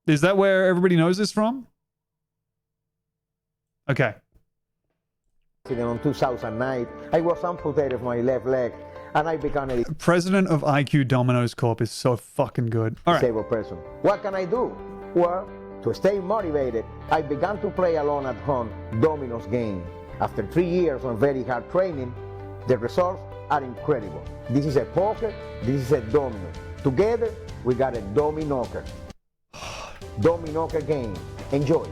Is that where everybody knows this from? Okay. On 2009, I was amputated of my left leg, and I became a president of IQ Domino's Corp is so fucking good. All right. disabled person. What can I do? Well, to stay motivated, I began to play alone at home Domino's game. After 3 years of very hard training, the results are incredible. This is a poker, this is a domino. Together, we got a Dominoker. Dominoker game. Enjoy.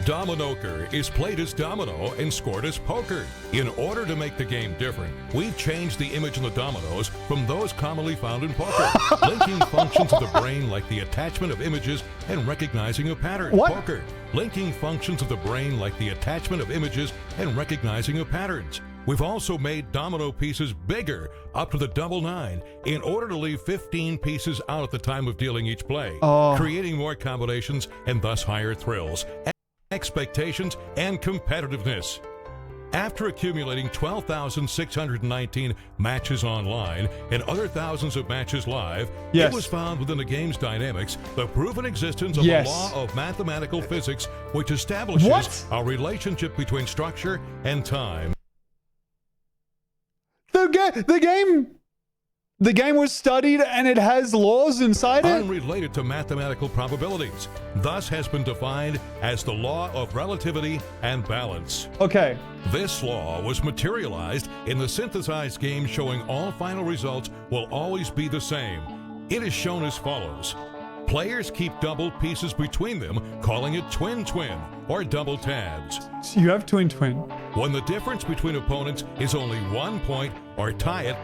Dominoker is played as domino and scored as poker. In order to make the game different, we've changed the image in the dominoes from those commonly found in poker, linking functions of the brain like the attachment of images and recognizing a pattern. What? Poker, linking functions of the brain like the attachment of images and recognizing of patterns. We've also made domino pieces bigger, up to the double 9, in order to leave 15 pieces out at the time of dealing each play, creating more combinations and thus higher thrills, expectations, and competitiveness. After accumulating 12,619 matches online and other thousands of matches live, Yes. it was found within the game's dynamics the proven existence of Yes. a law of mathematical physics which establishes What? a relationship between structure and time. The game was studied and it has laws inside it? Unrelated to mathematical probabilities, thus has been defined as the law of relativity and balance. Okay. This law was materialized in the synthesized game, showing all final results will always be the same. It is shown as follows. Players keep double pieces between them, calling it twin-twin or double tabs. So you have twin-twin. When the difference between opponents is only 1 point or tie it,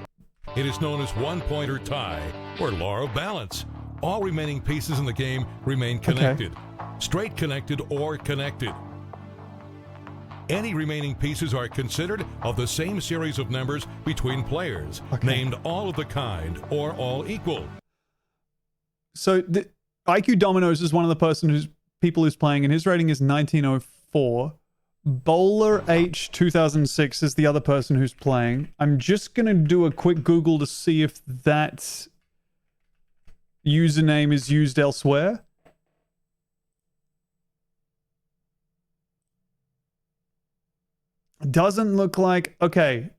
it is known as one-point or tie, or law of balance. All remaining pieces in the game remain connected, straight connected or connected. Any remaining pieces are considered of the same series of numbers between players, named all of the kind or all equal. So the IQ Dominoes is one of the people who's playing, and his rating is 1904. Bowler H 2006 is the other person who's playing. I'm just gonna do a quick Google to see if that username is used elsewhere. Doesn't look like... Okay.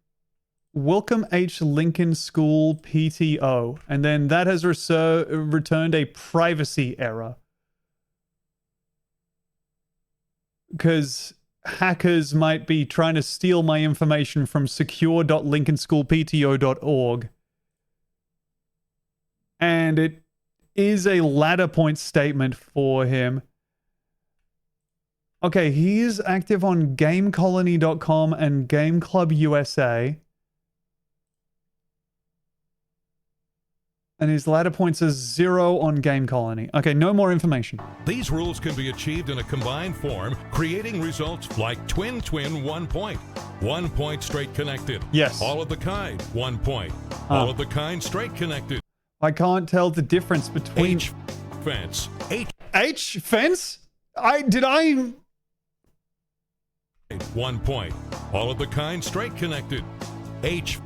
Welcome H Lincoln School PTO. And then that has returned a privacy error. Because hackers might be trying to steal my information from secure.lincolnschoolpto.org. And it is a ladder point statement for him. Okay, he is active on GameColony.com and Game Club USA. And his ladder points is 0 on Game Colony. Okay, no more information. These rules can be achieved in a combined form, creating results like twin-twin 1 point. 1 point straight connected. Yes. All of the kind, 1 point. All of the kind straight connected. I can't tell the difference between... H fence. H fence? 1 point. All of the kind straight connected. H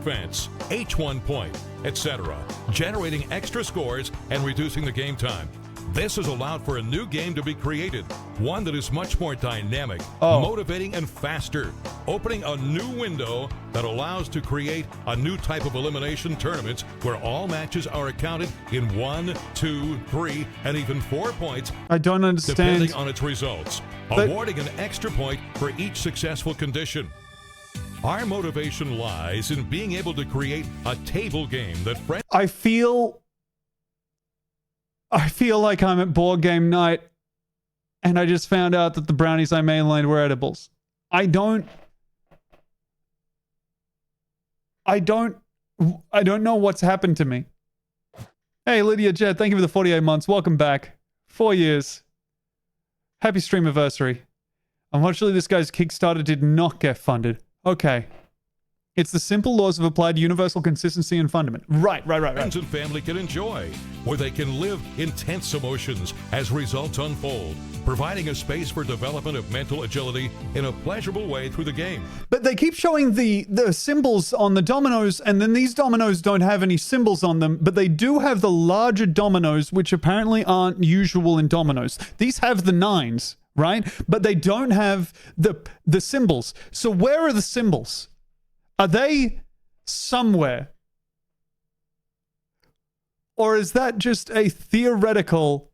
fence. H 1 point, etc., generating extra scores and reducing the game time. This has allowed for a new game to be created, one that is much more dynamic, motivating, and faster, opening a new window that allows to create a new type of elimination tournaments where all matches are accounted in 1, 2, 3, and even 4 points. I don't understand. Depending on its results, awarding an extra point for each successful condition. Our motivation lies in being able to create a table game that friends... I feel like I'm at board game night and I just found out that the brownies I mainlined were edibles. I don't know what's happened to me. Hey, Lydia Jett, thank you for the 48 months. Welcome back. 4 years. Happy stream anniversary. Unfortunately, this guy's Kickstarter did not get funded. Okay. It's the simple laws of applied universal consistency and fundament. Right. Friends and family can enjoy, where they can live intense emotions as results unfold, providing a space for development of mental agility in a pleasurable way through the game. But they keep showing the symbols on the dominoes, and then these dominoes don't have any symbols on them, but they do have the larger dominoes, which apparently aren't usual in dominoes. These have the 9s, right? But they don't have the symbols. So where are the symbols? Are they somewhere? Or is that just a theoretical...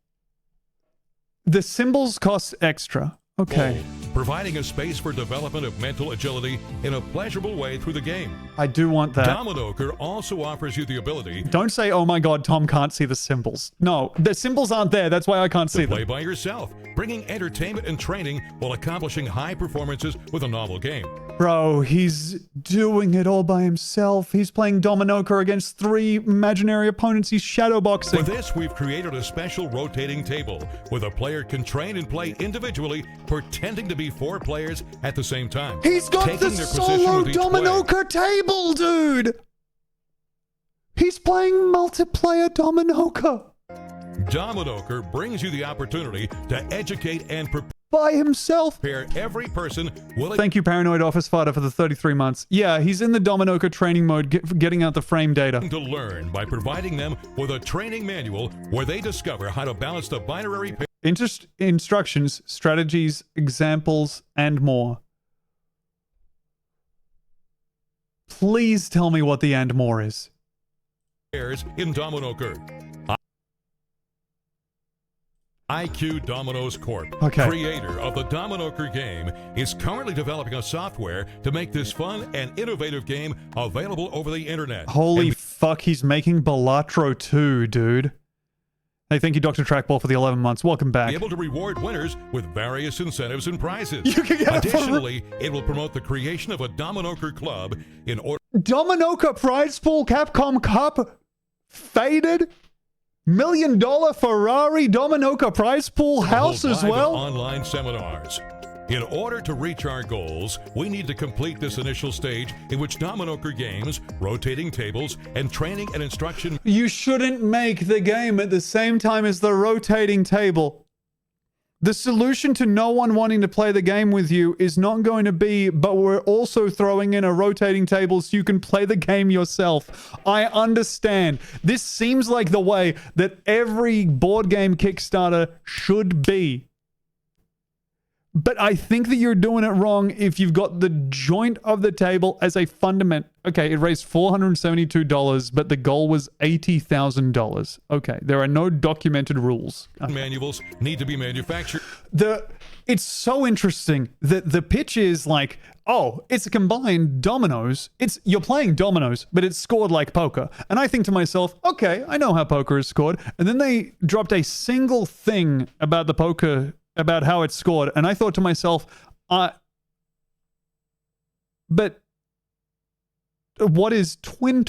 The symbols cost extra. Okay. Providing a space for development of mental agility in a pleasurable way through the game. I do want that. Dominoker also offers you the ability... Don't say, oh my god, Tom can't see the symbols. No, the symbols aren't there. That's why I can't see them. Play by yourself, bringing entertainment and training while accomplishing high performances with a novel game. Bro, he's doing it all by himself. He's playing Dominoker against 3 imaginary opponents. He's shadowboxing. For this, we've created a special rotating table where the player can train and play individually, pretending to be 4 players at the same time. He's got the solo Dominoker table, dude! He's playing multiplayer Dominoker. Dominoker brings you the opportunity to educate and prepare by himself. Every person will. Thank you, Paranoid Office Fighter, for the 33 months. Yeah, he's in the Dominoa training mode, getting out the frame data. To learn by providing them with a training manual where they discover how to balance the binary instructions, strategies, examples, and more. Please tell me what the and more is. pairs in Dominoa. IQ Dominoes Corp, creator of the Dominoa game, is currently developing a software to make this fun and innovative game available over the internet. Holy fuck, he's making Balatro 2, dude. Hey, thank you, Dr. Trackball, for the 11 months. Welcome back. Be able to reward winners with various incentives and prizes. You can get Additionally, it will promote the creation of a Dominoa club in order. Dominoa prize pool Capcom Cup faded. $1 million Ferrari Dominoa prize pool house as well. Online seminars. In order to reach our goals, we need to complete this initial stage in which Dominoa games, rotating tables, and training and instruction. You shouldn't make the game at the same time as the rotating table. The solution to no one wanting to play the game with you is not going to be, but we're also throwing in a rotating table so you can play the game yourself. I understand. This seems like the way that every board game Kickstarter should be. But I think that you're doing it wrong if you've got the joint of the table as a fundament. Okay, it raised $472, but the goal was $80,000. Okay, there are no documented rules. Manuals need to be manufactured. It's so interesting that the pitch is like, oh, it's a combined dominoes. You're playing dominoes, but it's scored like poker. And I think to myself, okay, I know how poker is scored. And then they dropped a single thing about the poker, about how it's scored. And I thought to myself, but what is twin?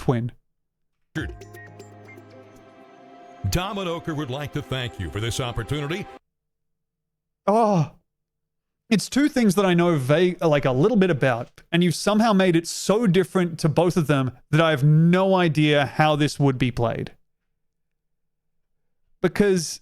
Dominoa would like to thank you for this opportunity. Oh, it's two things that I know like a little bit about. And you've somehow made it so different to both of them that I have no idea how this would be played. Because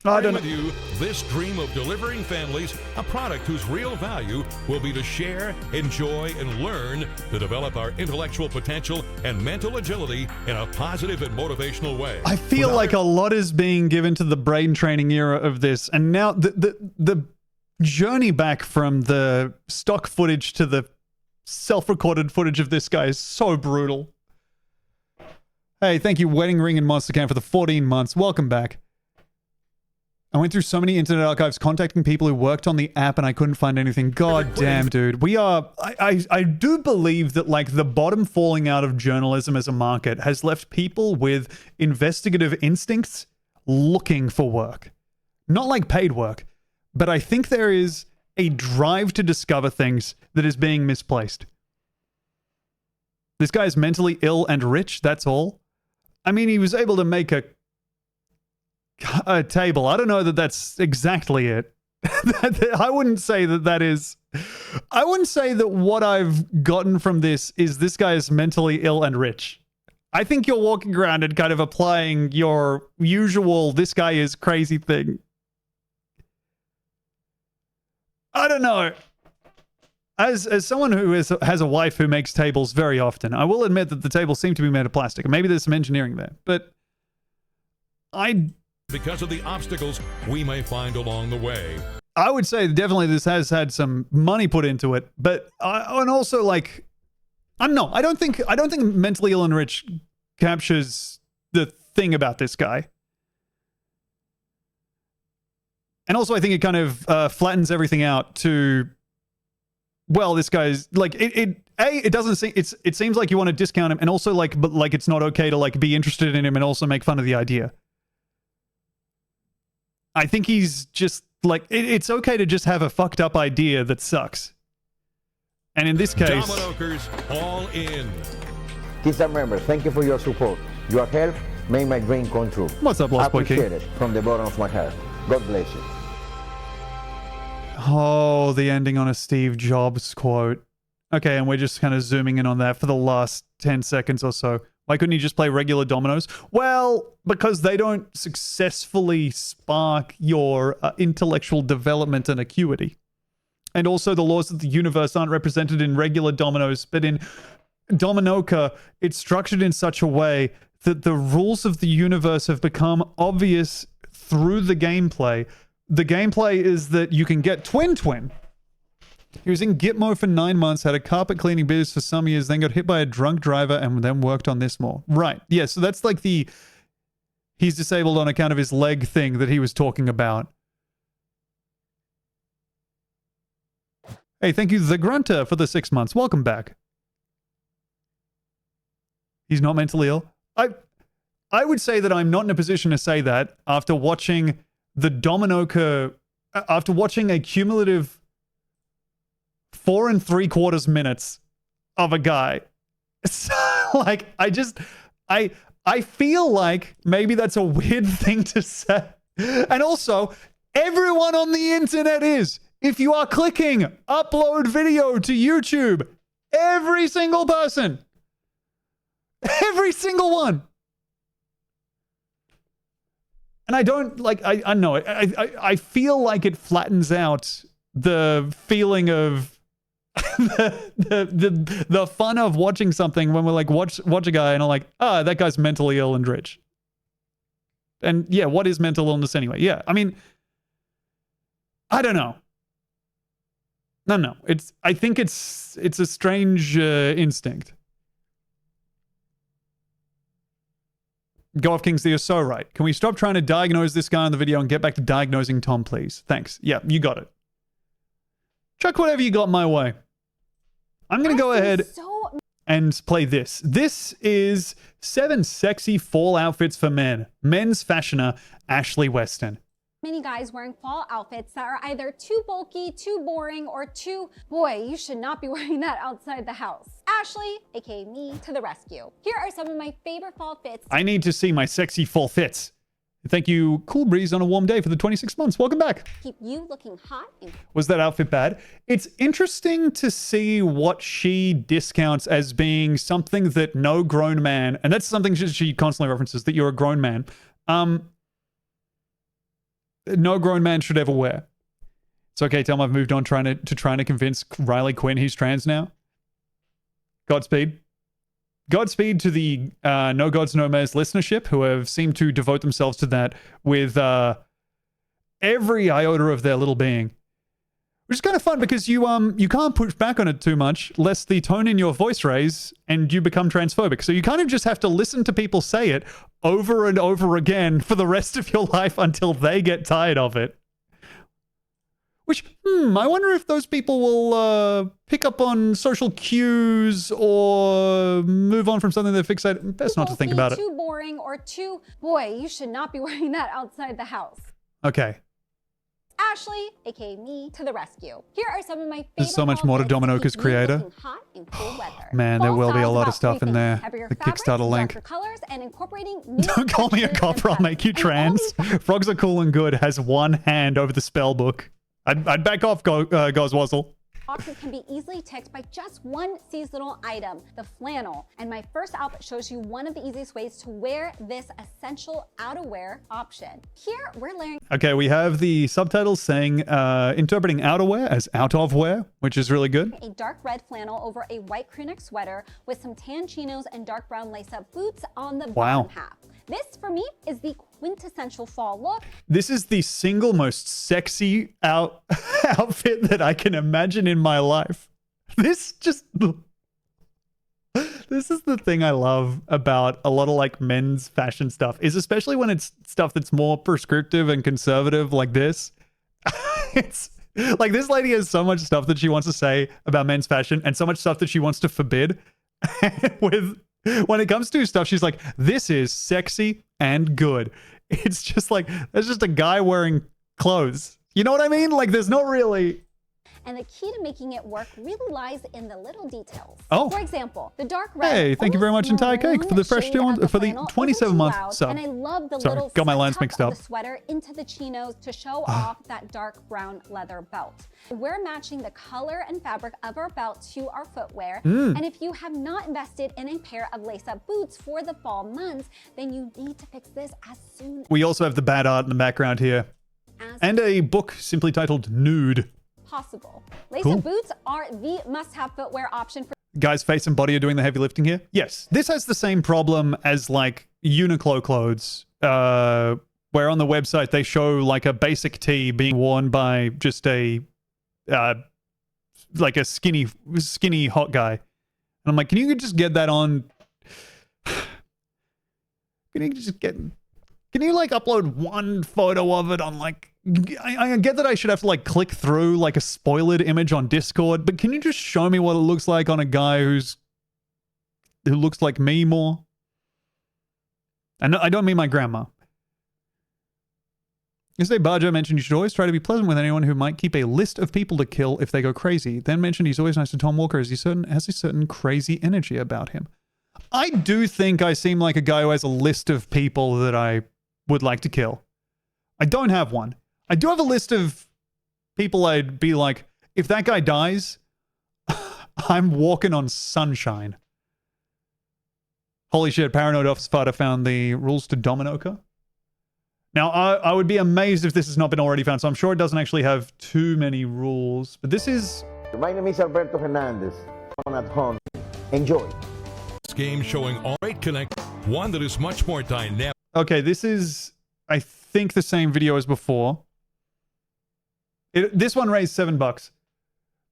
I don't know. With you this dream of delivering families a product whose real value will be to share, enjoy, and learn to develop our intellectual potential and mental agility in a positive and motivational way. I feel like a lot is being given to the brain training era of this, and now the journey back from the stock footage to the self-recorded footage of this guy is so brutal. Hey, thank you, Wedding Ring and Monster Camp, for the 14 months. Welcome back. I went through so many internet archives contacting people who worked on the app and I couldn't find anything. God damn, dude. I do believe that like the bottom falling out of journalism as a market has left people with investigative instincts looking for work. Not like paid work, but I think there is a drive to discover things that is being misplaced. This guy is mentally ill and rich, that's all. I mean, he was able to make a table. I don't know that that's exactly it. I wouldn't say that is. I wouldn't say that what I've gotten from this is this guy is mentally ill and rich. I think you're walking around and kind of applying your usual this guy is crazy thing. I don't know. As someone who has a wife who makes tables very often, I will admit that the tables seem to be made of plastic. Maybe there's some engineering there, but because of the obstacles we may find along the way. I would say definitely this has had some money put into it, but and also like I don't think mentally ill and rich captures the thing about this guy. And also I think it kind of flattens everything out to, well, this guy's like it doesn't seem it seems like you want to discount him, and also like but like it's not okay to like be interested in him and also make fun of the idea. I think he's just like, it's okay to just have a fucked up idea that sucks. And in this case... Dominoes all in. Kids and members, thank you for your support. Your help made my dream come true. What's up, Lost Boy King? I appreciate it from the bottom of my heart. God bless you. Oh, the ending on a Steve Jobs quote. Okay, and we're just kind of zooming in on that for the last 10 seconds or so. Why couldn't he just play regular dominoes? Well, because they don't successfully spark your intellectual development and acuity. And also the laws of the universe aren't represented in regular dominoes, but in Dominoca, it's structured in such a way that the rules of the universe have become obvious through the gameplay. The gameplay is that you can get twin. He was in Gitmo for 9 months, had a carpet cleaning business for some years, then got hit by a drunk driver and then worked on this more. Right. Yeah, so that's like the he's disabled on account of his leg thing that he was talking about. Hey, thank you, The Grunter, for the 6 months. Welcome back. He's not mentally ill. I would say that I'm not in a position to say that after watching the Dominoca, after watching a cumulative 4 3/4 minutes of a guy. So, like, I feel like maybe that's a weird thing to say. And also, everyone on the internet is. If you are clicking upload video to YouTube, every single person, every single one. And I don't like, I know it. I feel like it flattens out the feeling of the fun of watching something when we're like, watch a guy and I'm like, that guy's mentally ill and rich. And yeah, what is mental illness anyway? Yeah, I mean, I don't know. No. I think it's a strange instinct. Go off Kings, you're so right. Can we stop trying to diagnose this guy on the video and get back to diagnosing Tom, please? Thanks. Yeah, you got it. Chuck whatever you got my way. I'm going to go ahead and play this. This is 7 sexy fall outfits for men. Men's fashioner, Ashley Weston. Many guys wearing fall outfits that are either too bulky, too boring, or too, boy, you should not be wearing that outside the house. Ashley, aka me, to the rescue. Here are some of my favorite fall fits. I need to see my sexy fall fits. Thank you, Cool Breeze on a warm day for the 26 months. Welcome back. Keep you looking hot. Was that outfit bad? It's interesting to see what she discounts as being something that no grown man, and that's something she constantly references, that you're a grown man. No grown man should ever wear. It's okay, tell him I've moved on trying to convince Riley Quinn he's trans now. Godspeed. Godspeed to the No Gods No Mares listenership who have seemed to devote themselves to that with every iota of their little being. Which is kind of fun because you can't push back on it too much lest the tone in your voice raise and you become transphobic. So you kind of just have to listen to people say it over and over again for the rest of your life until they get tired of it. Which, I wonder if those people will pick up on social cues or move on from something they're fixated. Best not to think about it. Too boring or too, boy, you should not be wearing that outside the house. Okay. Ashley, aka me, to the rescue. Here are some of my favorite. There's so much more to Dominoca's creator. Man, there will be a lot of stuff in there. The Kickstarter link. Colors and incorporating Don't call me a cop or I'll make you trans. Frogs are cool and good has one hand over the spell book. I'd back off, Goswazzle. Boxes can be easily ticked by just one seasonal item, the flannel. And my first outfit shows you one of the easiest ways to wear this essential outerwear option. Here, we're layering... Okay, we have the subtitles saying, interpreting outerwear as out of wear, which is really good. A dark red flannel over a white crewneck sweater with some tan chinos and dark brown lace-up boots on the bottom half. This, for me, is the quintessential fall look. This is the single most sexy outfit that I can imagine in my life. This is the thing I love about a lot of like men's fashion stuff, is especially when it's stuff that's more prescriptive and conservative like this. It's like this lady has so much stuff that she wants to say about men's fashion and so much stuff that she wants to forbid. When it comes to stuff, she's like, this is sexy and good. It's just like, there's just a guy wearing clothes. You know what I mean? Like, there's not really... And the key to making it work really lies in the little details. Oh. For example, the dark red. Hey, thank you very much, Entire Cake, for the fresh deal for the 27-month sub. And I love the Sorry, little got my lines mixed up. the sweater into the chinos to show off that dark brown leather belt. We're matching the color and fabric of our belt to our footwear. And if you have not invested in a pair of lace-up boots for the fall months, then you need to fix this as soon We also have the bad art in the background here. And a book simply titled Nude. possible. Lace-up Cool. boots are the must-have footwear option for Guys, face and body are doing the heavy lifting here. Yes, this has the same problem as like Uniqlo clothes, where on the website they show like a basic tee being worn by just a like a skinny hot guy. And I'm like, can you just get that on? Can you like upload one photo of it on like, I get that I should have to like click through like a spoiled image on Discord, but can you just show me what it looks like on a guy who looks like me more? And I don't mean my grandma. Yesterday, Barjo mentioned you should always try to be pleasant with anyone who might keep a list of people to kill if they go crazy. Then mentioned he's always nice to Tom Walker as he has a certain crazy energy about him. I do think I seem like a guy who has a list of people that I would like to kill. I don't have one. I do have a list of people I'd be like, if that guy dies, I'm walking on sunshine. Holy shit, Paranoid Office Fighter found the rules to Dominoa. Now, I would be amazed if this has not been already found, so I'm sure it doesn't actually have too many rules, but this is... My name is Alberto Hernandez. On at home. Enjoy. Game showing all right connect, one that is much more dynamic. Okay, this is, I think, the same video as before. This one raised $7.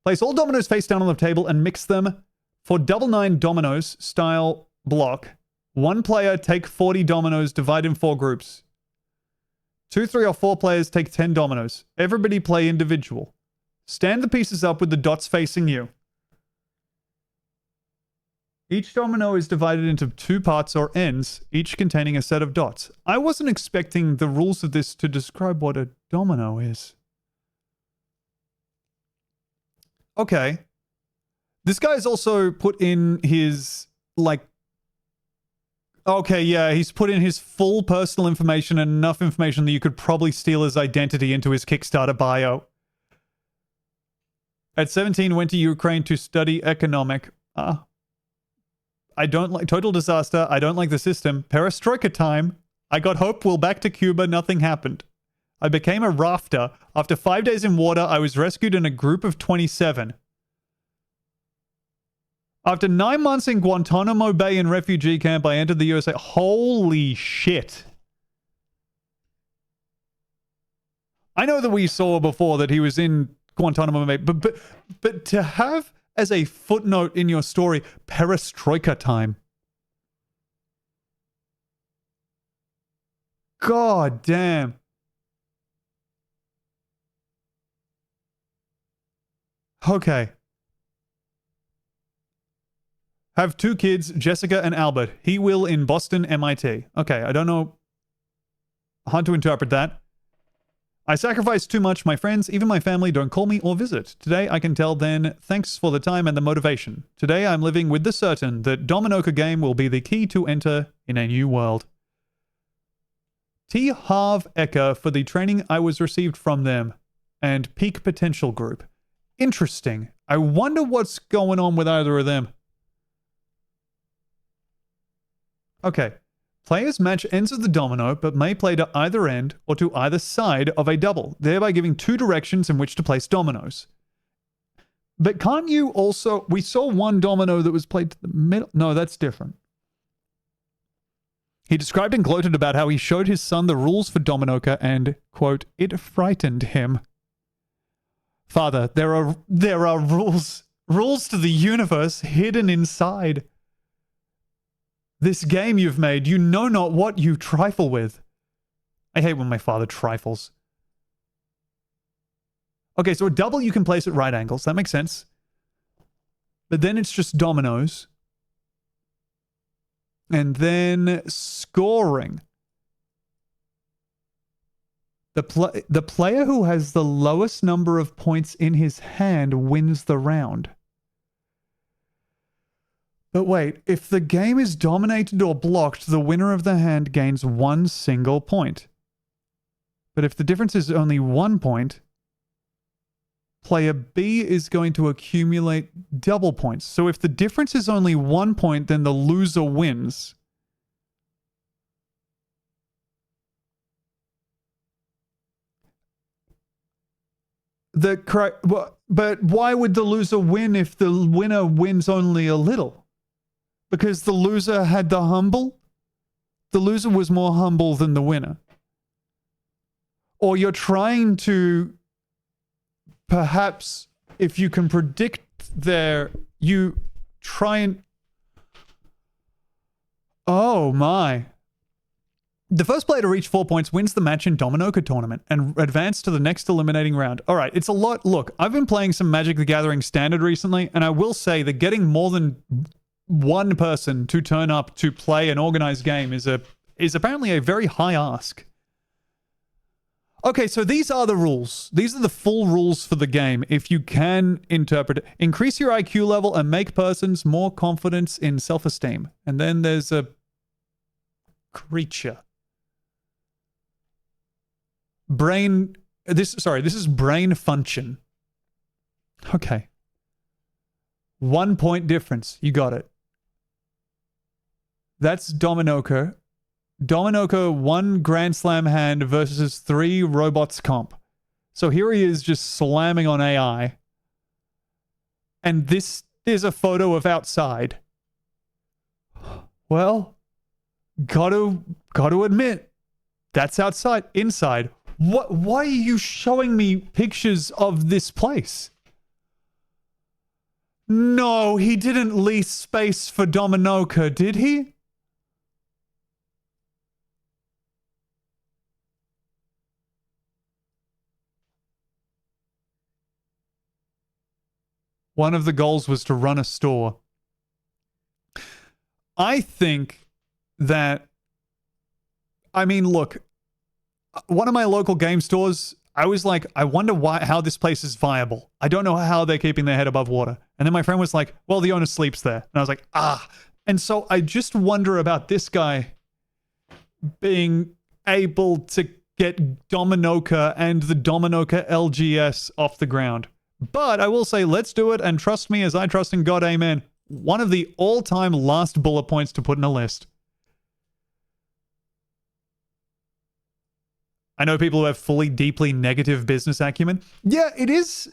Place all dominoes face down on the table and mix them for double 9 dominoes style block. One player take 40 dominoes, divide in 4 groups. 2, 3, or 4 players take 10 dominoes. Everybody play individual. Stand the pieces up with the dots facing you. Each domino is divided into 2 parts or ends, each containing a set of dots. I wasn't expecting the rules of this to describe what a domino is. Okay. This guy's also put in his, like... Okay, yeah, he's put in his full personal information and enough information that you could probably steal his identity into his Kickstarter bio. At 17, went to Ukraine to study economic... I don't like total disaster. I don't like the system. Perestroika time. I got hope. We'll back to Cuba. Nothing happened. I became a rafter. After 5 days in water, I was rescued in a group of 27. After 9 months in Guantanamo Bay in refugee camp, I entered the USA. Holy shit. I know that we saw before that he was in Guantanamo Bay, but to have as a footnote in your story, perestroika time. God damn. Okay. Have 2 kids, Jessica and Albert. He will in Boston, MIT. Okay, I don't know how to interpret that. I sacrificed too much. My friends, even my family, don't call me or visit. Today, I can tell then, thanks for the time and the motivation. Today, I'm living with the certain that Dominoa game will be the key to enter in a new world. T. Harv Ecker for the training I was received from them. And Peak Potential Group. Interesting. I wonder what's going on with either of them. Okay. Players match ends of the domino, but may play to either end or to either side of a double, thereby giving 2 directions in which to place dominoes. But can't you also... We saw one domino that was played to the middle. No, that's different. He described and gloated about how he showed his son the rules for Dominoa and, quote, it frightened him. Father, there are rules to the universe hidden inside. This game you've made, you know not what you trifle with. I hate when my father trifles. Okay, so a double you can place at right angles. That makes sense. But then it's just dominoes. And then scoring. The player who has the lowest number of points in his hand wins the round. But wait, if the game is dominated or blocked, the winner of the hand gains 1 single point. But if the difference is only 1 point, player B is going to accumulate double points. So if the difference is only 1 point, then the loser wins. But why would the loser win if the winner wins only a little? Because the loser had the humble? The loser was more humble than the winner. Or you're trying to, perhaps, if you can predict you try and... Oh my. The first player to reach 4 points wins the match in Dominoa tournament and advance to the next eliminating round. All right, it's a lot. Look, I've been playing some Magic the Gathering Standard recently, and I will say that getting more than one person to turn up to play an organized game is apparently a very high ask. Okay, so these are the rules. These are the full rules for the game, if you can interpret it. Increase your IQ level and make persons more confident in self-esteem. And then there's a creature. This is brain function. Okay. 1 point difference. You got it. That's Dominoa. Dominoa 1 Grand Slam hand versus 3 robots comp. So here he is just slamming on AI. And this is a photo of outside. Well, gotta admit, that's outside. Inside. Why are you showing me pictures of this place? No, he didn't lease space for Dominoa, did he? One of the goals was to run a store. I think that... I mean, look, one of my local game stores, I was like, I wonder how this place is viable. I don't know how they're keeping their head above water. And then my friend was like, well, the owner sleeps there. And I was like, ah. And so I just wonder about this guy being able to get Dominoa and the Dominoa LGS off the ground. But I will say, let's do it, and trust me as I trust in God, amen. One of the all-time last bullet points to put in a list. I know people who have fully, deeply negative business acumen. Yeah, it is.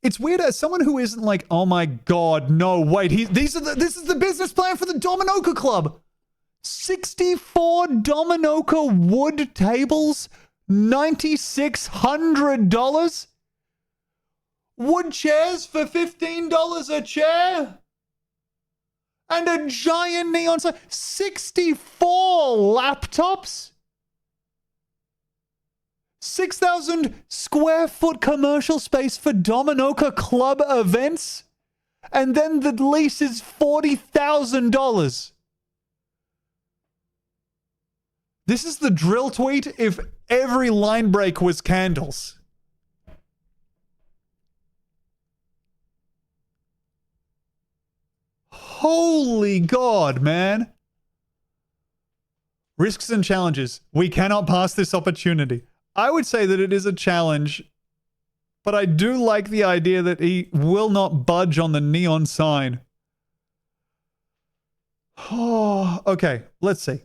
It's weird as someone who isn't like, oh my God, no, wait, this is the business plan for the Dominoa Club. 64 Dominoa wood tables, $9,600. Wood chairs for $15 a chair. And a giant neon sign. 64 laptops. 6,000 square foot commercial space for Dominoa Club events. And then the lease is $40,000. This is the drill tweet if every line break was candles. Holy God, man. Risks and challenges. We cannot pass this opportunity. I would say that it is a challenge, but I do like the idea that he will not budge on the neon sign. Oh, okay, let's see.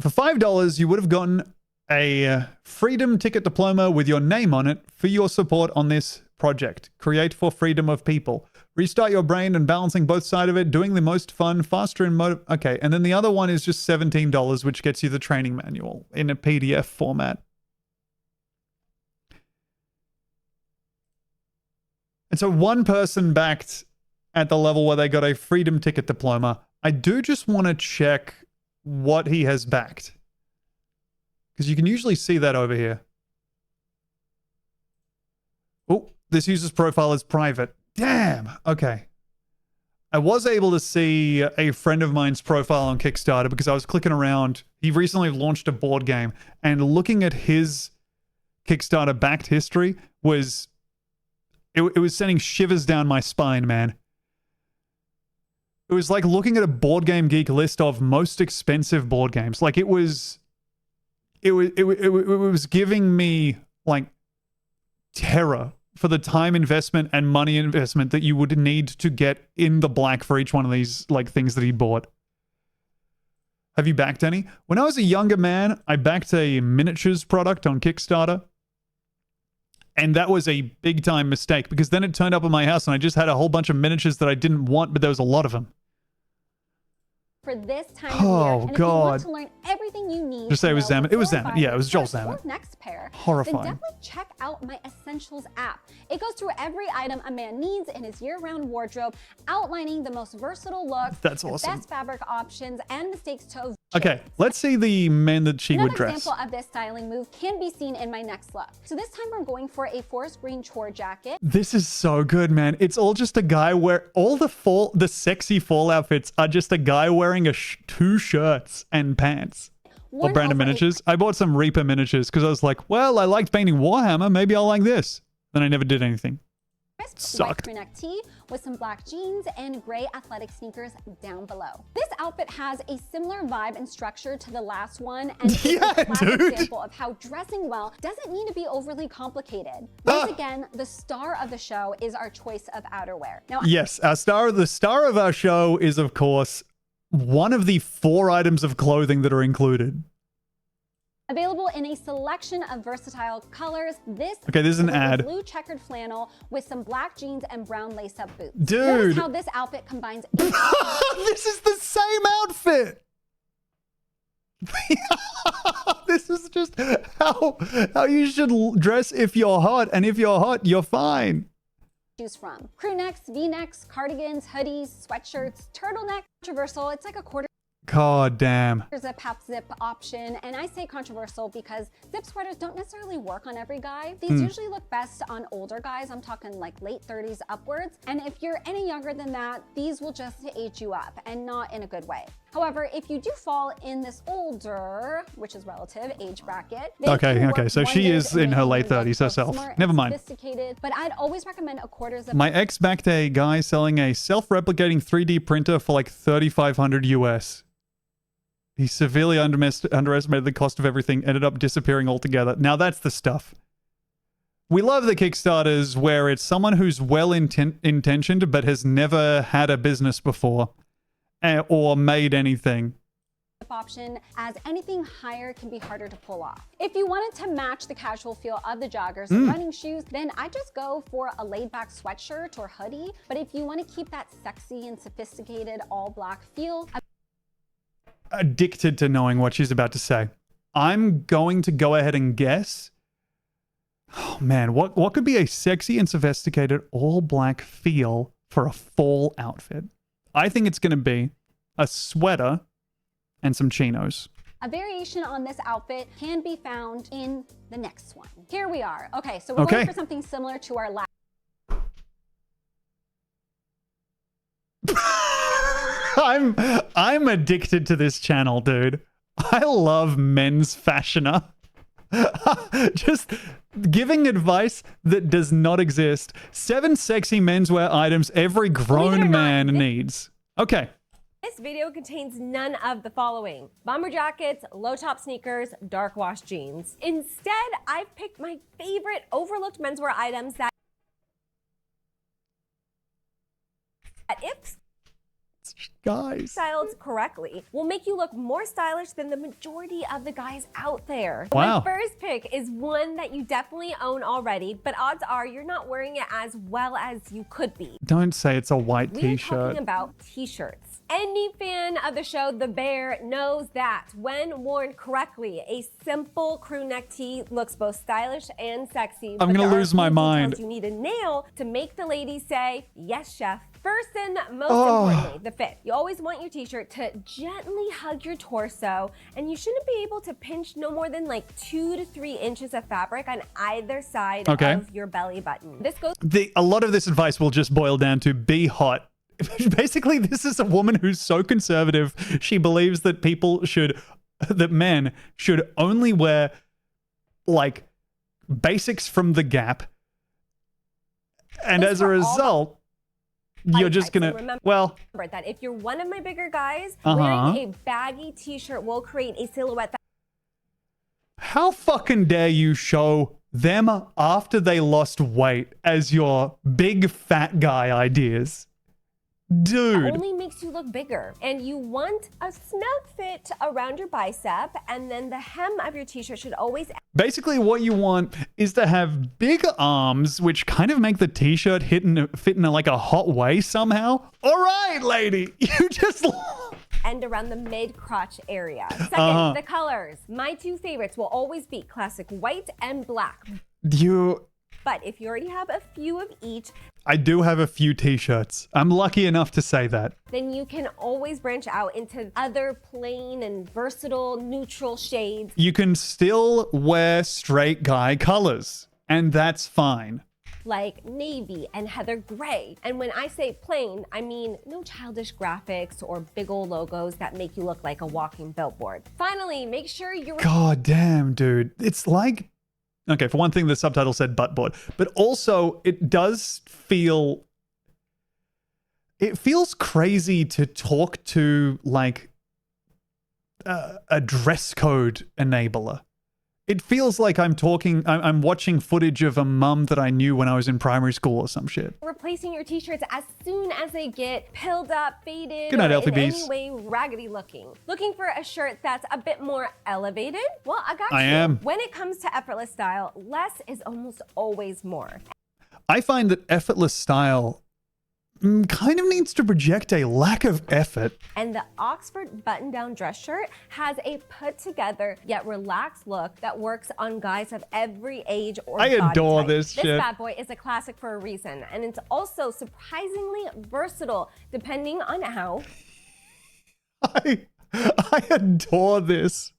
For $5, you would have gotten a freedom ticket diploma with your name on it for your support on this project. Create for freedom of people. Restart your brain and balancing both sides of it, doing the most fun, faster and okay, and then the other one is just $17, which gets you the training manual in a PDF format. And so one person backed at the level where they got a freedom ticket diploma. I do just want to check what he has backed, because you can usually see that over here. Oh, this user's profile is private. Damn. Okay. I was able to see a friend of mine's profile on Kickstarter because I was clicking around. He recently launched a board game, and looking at his Kickstarter backed history was it was sending shivers down my spine, man. It was like looking at a Board Game Geek list of most expensive board games. Like it was giving me like terror for the time investment and money investment that you would need to get in the black for each one of these like things that he bought. Have you backed any? When I was a younger man, I backed a miniatures product on Kickstarter. And that was a big time mistake because then it turned up at my house and I just had a whole bunch of miniatures that I didn't want, but there was a lot of them. For this time Oh, of year. And God. if you want to learn everything you need, Just say it was to know Zaman. It was before Zaman. buying Yeah, it was your Joel first Zaman. or next pair, Horrifying. then definitely check out my Essentials app. It goes through every item a man needs in his year-round wardrobe, outlining the most versatile looks, That's the awesome. best fabric options, and mistakes to avoid. Okay, let's see the men that she Another would dress. example of this styling move can be seen in my next look. So this time we're going for a forest green chore jacket. This is so good, man. It's all just a guy all the sexy fall outfits are just a guy wearing two shirts and pants. What brand of miniatures? I bought some Reaper miniatures because I was like, well, I liked painting Warhammer. Maybe I'll like this. Then I never did anything. Sucked. White crew-neck tee with some black jeans and gray athletic sneakers down below. This outfit has a similar vibe and structure to the last one, and it's a classic example of how dressing well doesn't need to be overly complicated. Once again, the star of the show is our choice of outerwear. Now, Yes, the star of our show is, of course, one of the 4 items of clothing that are included. available in a selection of versatile colors. This is an ad. A blue checkered flannel with some black jeans and brown lace-up boots. Dude. Notice how this outfit combines. This is the same outfit. This is just how you should dress if you're hot, and if you're hot, you're fine. Choose from crew necks, V-necks, cardigans, hoodies, sweatshirts, turtleneck. Controversial. It's like a quarter. God damn. There's a half zip option, and I say controversial because zip sweaters don't necessarily work on every guy. These usually look best on older guys. I'm talking like late 30s upwards. And if you're any younger than that, these will just age you up, and not in a good way. However, if you do fall in this older, which is relative, age bracket. Okay, so she is in her late 30s herself. Never mind. Sophisticated, but I'd always recommend a quarter zip. My ex backed a guy selling a self-replicating 3D printer for like $3,500 US. He severely underestimated the cost of everything, ended up disappearing altogether. Now that's the stuff. We love the Kickstarters where it's someone who's well-intentioned but has never had a business before or made anything. Option, as anything higher can be harder to pull off. If you wanted to match the casual feel of the joggers and running shoes, then I just go for a laid-back sweatshirt or hoodie. But if you want to keep that sexy and sophisticated all-black feel, addicted to knowing what she's about to say. I'm going to go ahead and guess. Oh man, what could be a sexy and sophisticated all-black feel for a fall outfit? I think it's going to be a sweater and some chinos. a variation on this outfit can be found in the next one. Here we are. Okay, so we're going for something similar to our last. I'm addicted to this channel, dude. I love men's fashioner. Just giving advice that does not exist. 7 sexy menswear items every grown man needs. Okay. This video contains none of the following: bomber jackets, low-top sneakers, dark wash jeans. Instead, I've picked my favorite overlooked menswear items that if styled correctly, will make you look more stylish than the majority of the guys out there. Wow. My first pick is one that you definitely own already, but odds are you're not wearing it as well as you could be. Don't say it's a white We're t-shirt. talking about t-shirts. Any fan of the show The Bear knows that when worn correctly, a simple crew neck tee looks both stylish and sexy. I'm gonna lose my mind. You need a nail to make the ladies say, "Yes, chef." First and most importantly, the fit. You always want your t-shirt to gently hug your torso, and you shouldn't be able to pinch no more than like 2 to 3 inches of fabric on either side of your belly button. This goes A lot of this advice will just boil down to be hot basically, this is a woman who's so conservative, she believes that men should only wear, like, basics from the Gap. And as a result, you're just gonna, remember that if you're one of my bigger guys, wearing a baggy t-shirt will create a silhouette that how fucking dare you show them after they lost weight as your big fat guy ideas? Dude. only makes you look bigger. And you want a snug fit around your bicep, and then the hem of your t-shirt should always... Basically, what you want is to have big arms, which kind of make the t-shirt fit in like a hot way somehow. All right, lady, you just... end around the mid-crotch area. Second, the colors. My two favorites will always be classic white and black. But if you already have a few of each, I do have a few t-shirts. I'm lucky enough to say that. Then you can always branch out into other plain and versatile neutral shades. You can still wear straight guy colors, and that's fine. Like navy and heather gray. And when I say plain, I mean no childish graphics or big old logos that make you look like a walking billboard. Finally, make sure you're... God damn, dude. It's like... Okay, for one thing, the subtitle said buttboard, but also it does feel... It feels crazy to talk to, like, a dress code enabler. It feels like I'm watching footage of a mum that I knew when I was in primary school or some shit. Replacing your t-shirts as soon as they get pilled up, faded, Good night, or Elfie in Bees. any way raggedy looking. Looking for a shirt that's a bit more elevated? Well, I got you. I am. When it comes to effortless style, less is almost always more. I find that effortless style kind of needs to project a lack of effort. And the Oxford button-down dress shirt has a put-together yet relaxed look that works on guys of every age or body adore type. this shit. This bad boy is a classic for a reason, and it's also surprisingly versatile depending on how... I adore this.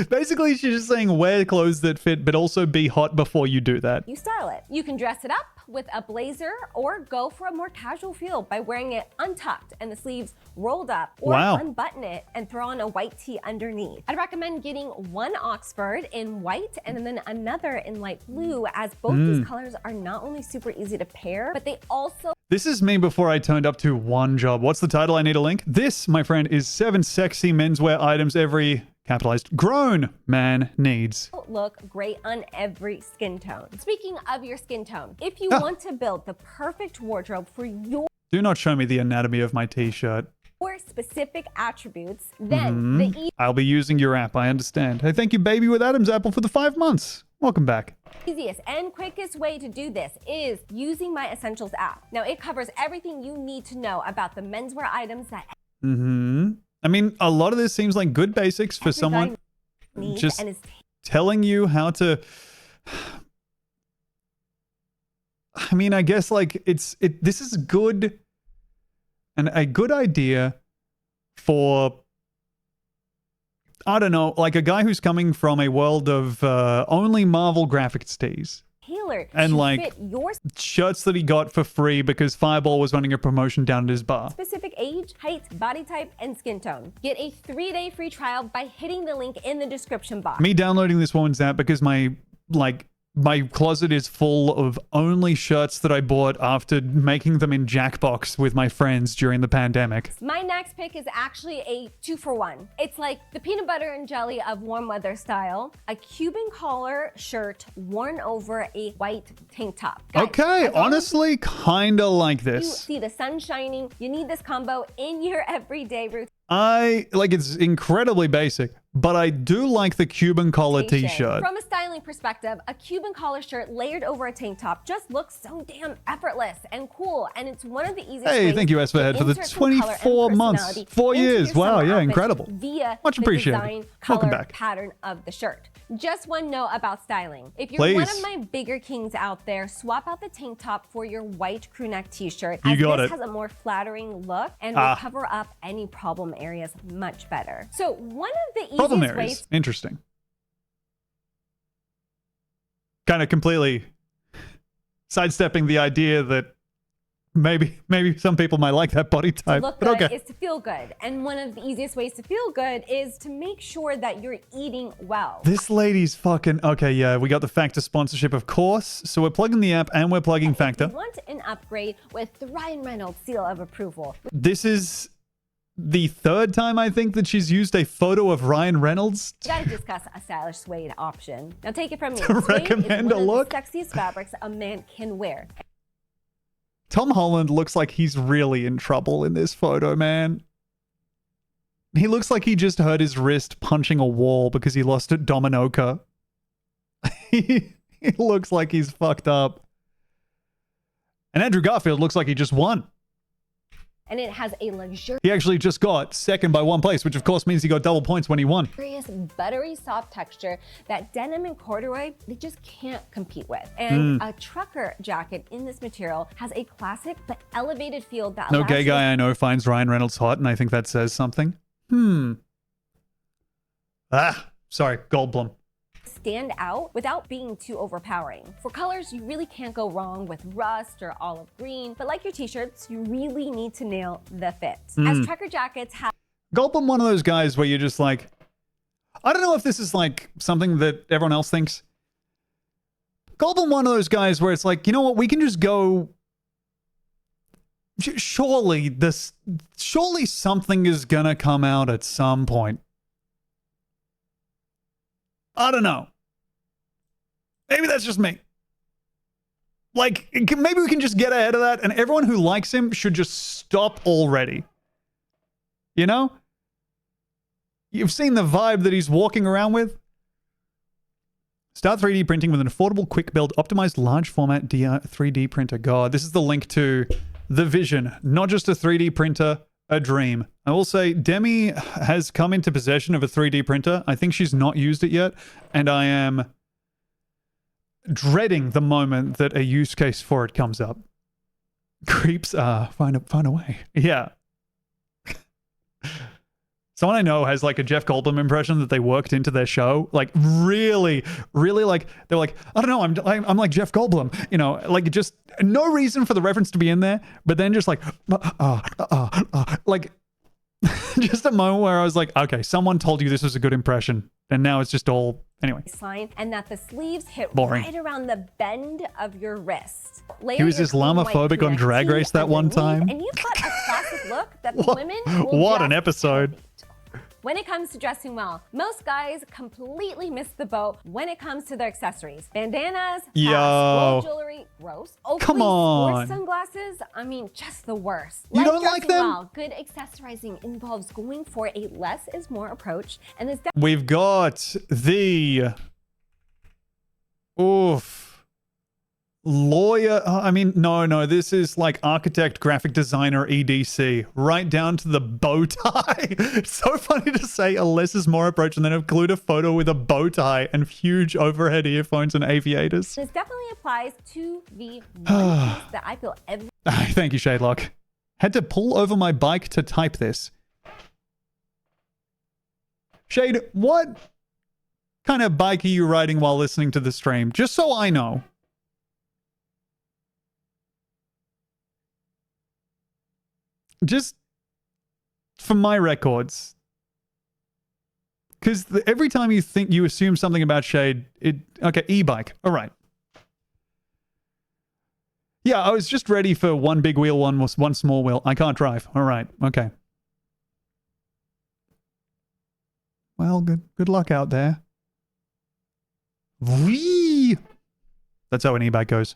Basically, she's just saying wear clothes that fit, but also be hot before you do that. You style it. You can dress it up with a blazer or go for a more casual feel by wearing it untucked and the sleeves rolled up, or unbutton it and throw on a white tee underneath. I'd recommend getting one Oxford in white and then another in light blue, as both these colors are not only super easy to pair, but they also... This is me before I turned up to one job. What's the title? I need a link. This, my friend, is 7 sexy menswear items every... capitalized grown man needs. Look great on every skin tone. Speaking of your skin tone, if you want to build the perfect wardrobe for your Do not show me the anatomy of my t-shirt. specific attributes, then I'll be using your app, I understand. Hey, thank you, Baby with Adam's Apple, for the 5 months. Welcome back. easiest and quickest way to do this is using my Essentials app. Now, it covers everything you need to know about the menswear items that I mean, a lot of this seems like good basics for someone just telling you how to... I mean, I guess like this is good and a good idea for, I don't know, like a guy who's coming from a world of only Marvel graphics tees. And like shirts that he got for free because Fireball was running a promotion down at his bar. Specific age, height, body type, and skin tone. Get a 3-day free trial by hitting the link in the description box. Me downloading this woman's app because my closet is full of only shirts that I bought after making them in Jackbox with my friends during the pandemic. My next pick is actually a 2-for-1. It's like the peanut butter and jelly of warm weather style, a Cuban collar shirt worn over a white tank top. Guys, okay, honestly, kinda like you this. see the sun shining, you need this combo in your everyday routine. It's incredibly basic, but I do like the Cuban collar t-shirt. From a styling perspective, a Cuban collar shirt layered over a tank top just looks so damn effortless and cool, and it's one of the easiest Hey, ways thank you, S for to Head, for the insert some color and 24 months, personality 4 into years. your Wow, summer yeah, outfits incredible. Via Much the appreciated. design, Welcome color, back. pattern of the shirt. Just one note about styling. If you're one Please. of my bigger kings out there, swap out the tank top for your white crew neck t-shirt. You as got this it. has a more flattering look and will cover up any problem areas much better. So one of the Problem easiest areas. ways Interesting. Kind of completely sidestepping the idea that Maybe some people might like that body type. To look but good okay. is to feel good. And one of the easiest ways to feel good is to make sure that you're eating well. This lady's fucking... Okay, yeah, we got the Factor sponsorship, of course. So we're plugging the app and we're plugging Factor. If you want an upgrade with the Ryan Reynolds seal of approval. This is the third time, I think, that she's used a photo of Ryan Reynolds. We gotta discuss a stylish suede option. Now take it from me. To Suede recommend is a one look? of the sexiest fabrics a man can wear. Tom Holland looks like he's really in trouble in this photo, man. He looks like he just hurt his wrist punching a wall because he lost at Dominoa. He looks like he's fucked up. And Andrew Garfield looks like he just won. And it has a luxurious, He actually just got second by 1 place, which of course means he got double points when he won. buttery soft texture that denim and corduroy, they just can't compete with. And a trucker jacket in this material has a classic but elevated feel that No allows gay you guy I know finds Ryan Reynolds hot, and I think that says something. Sorry, Goldblum. stand out without being too overpowering. For colors, you really can't go wrong with rust or olive green, but like your t-shirts, you really need to nail the fit. As trucker jackets have Goldblum, one of those guys where you're just like, I don't know if this is like something that everyone else thinks. Goldblum, one of those guys where it's like, you know what, we can just go. Surely something is gonna come out at some point. I don't know. Maybe that's just me. Like, maybe we can just get ahead of that, and everyone who likes him should just stop already. You know? You've seen the vibe that he's walking around with? Start 3D printing with an affordable, quick build, optimized large format 3D printer. God, this is the link to the vision. Not just a 3D printer, a dream. I will say Demi has come into possession of a 3D printer. I think she's not used it yet, and I am dreading the moment that a use case for it comes up. Creeps, find a way. Yeah. Someone I know has like a Jeff Goldblum impression that they worked into their show. Like really like, they're like, I don't know, I'm like Jeff Goldblum. You know, like just no reason for the reference to be in there, but then just like, like just a moment where I was like, okay, someone told you this was a good impression. And now it's just all, anyway. And that the sleeves hit Boring. right around the bend of your wrist. He was Islamophobic on Drag Race that one time. And you've got a classic look that the women will What an just episode. When it comes to dressing well, most guys completely miss the boat when it comes to their accessories. Bandanas, hats, gold jewelry, gross. Come on. Sports sunglasses, I mean, just the worst. You don't like dressing them? well, good accessorizing involves going for a less is more approach, and is We've got the lawyer. No, this is like architect, graphic designer, EDC, right down to the bow tie. It's so funny to say a less is more approach and then include a photo with a bow tie and huge overhead earphones and aviators. This definitely applies to the one piece that I feel every Thank you, Shadelock. Had to pull over my bike to type this. Shade, what kind of bike are you riding while listening to the stream? Just so I know. Just for my records. Because every time you assume something about Shade, okay, e-bike. All right. Yeah, I was just ready for one big wheel, one small wheel. I can't drive. All right. Okay. Well, good luck out there. Whee! That's how an e-bike goes.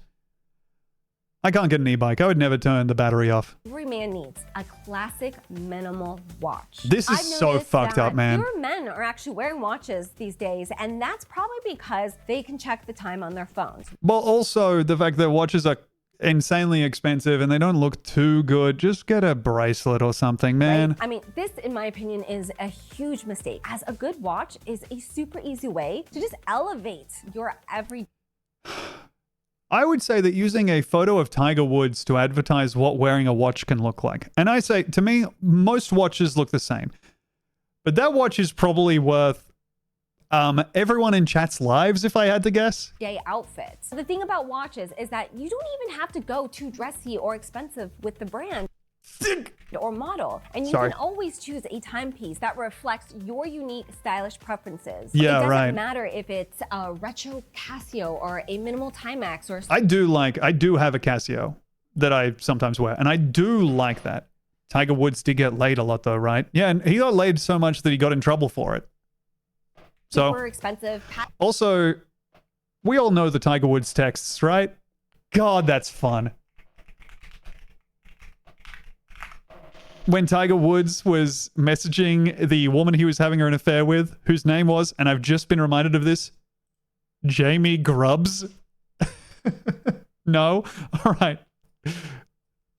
I can't get an e-bike. I would never turn the battery off. Every man needs a classic minimal watch. This is so fucked up, man. Fewer men are actually wearing watches these days, and that's probably because they can check the time on their phones. Well, also the fact that watches are insanely expensive and they don't look too good. Just get a bracelet or something, man. Right? I mean, this, in my opinion, is a huge mistake, as a good watch is a super easy way to just elevate your every... I would say that using a photo of Tiger Woods to advertise what wearing a watch can look like. And I say, to me, most watches look the same. But that watch is probably worth everyone in chat's lives, if I had to guess. Gay outfits. The thing about watches is that you don't even have to go too dressy or expensive with the brand or model, and you can always choose a timepiece that reflects your unique stylish preferences. Yeah, it doesn't right. matter if it's a retro Casio or a minimal Timex or I do have a Casio that I sometimes wear, and I do like that. Tiger Woods did get laid a lot though, right? Yeah, and he got laid so much that he got in trouble for it. So super expensive. Also, we all know the Tiger Woods texts, right? God, that's fun. When Tiger Woods was messaging the woman he was having an affair with, whose name was, and I've just been reminded of this, Jamie Grubbs. No? All right.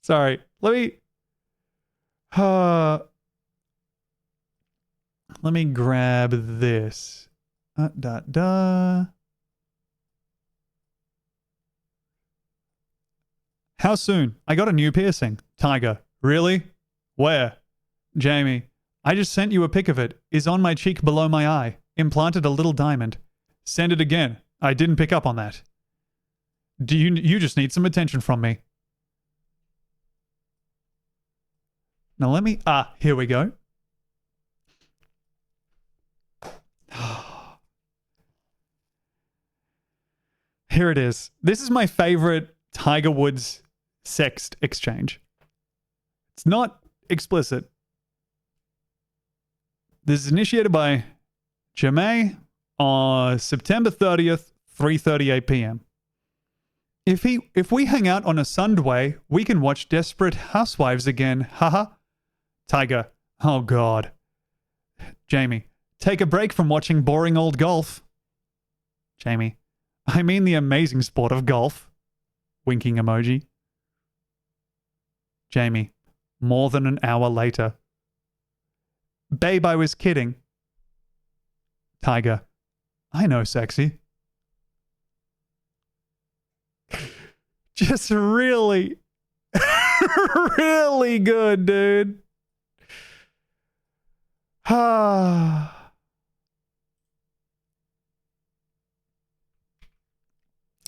Sorry. Let me grab this. How soon? I got a new piercing. Tiger. Really? Where? Jamie. I just sent you a pic of it. Is on my cheek below my eye. Implanted a little diamond. Send it again. I didn't pick up on that. You just need some attention from me. Now let me... here we go. Here it is. This is my favorite Tiger Woods sext exchange. It's not explicit. This is initiated by Jamie on September 30th, 3:38 p.m. If we hang out on a Sunday, we can watch Desperate Housewives again. Haha. Tiger. Oh God. Jamie. Take a break from watching boring old golf. Jamie. I mean the amazing sport of golf. Winking emoji. Jamie. More than an hour later. Babe, I was kidding. Tiger. I know, sexy. Just really, really good, dude.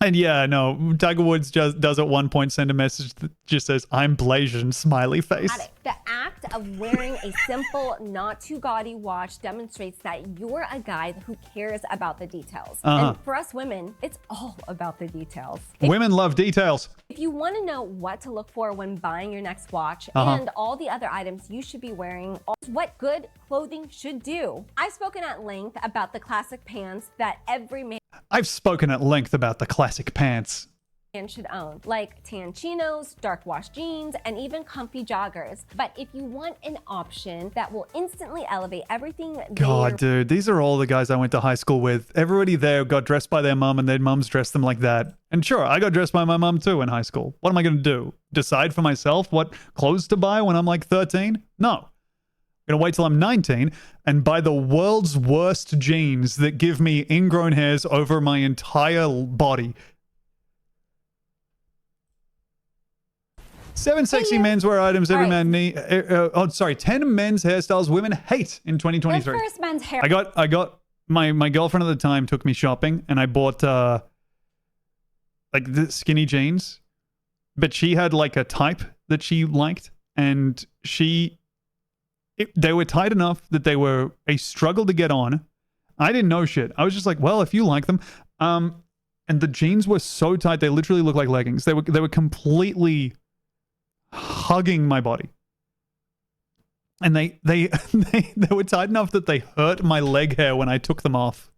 And yeah, no, Tiger Woods just does at one point send a message that just says, I'm Blasian, smiley face. The act of wearing a simple, not too gaudy watch demonstrates that you're a guy who cares about the details. And for us women, it's all about the details. Women love details. If you want to know what to look for when buying your next watch and all the other items you should be wearing, what good clothing should do. I've spoken at length about the classic pants that every man I've spoken at length about the classic pants should own, like tan chinos, dark wash jeans, and even comfy joggers. But if you want an option that will instantly elevate everything, God, dude, these are all the guys I went to high school with. Everybody there got dressed by their mum and their mums dressed them like that. And sure, I got dressed by my mum too in high school. What am I going to do? Decide for myself what clothes to buy when I'm like 13? No. I'm going to wait till I'm 19 and buy the world's worst jeans that give me ingrown hairs over my entire body. 7 sexy menswear items every man need. 10 men's hairstyles women hate in 2023. The first men's hair. I got my girlfriend at the time took me shopping and I bought like the skinny jeans, but she had like a type that she liked and they were tight enough that they were a struggle to get on. I didn't know shit. I was just like, well, if you like them, and the jeans were so tight they literally looked like leggings. They were completely hugging my body, and they were tight enough that they hurt my leg hair when I took them off.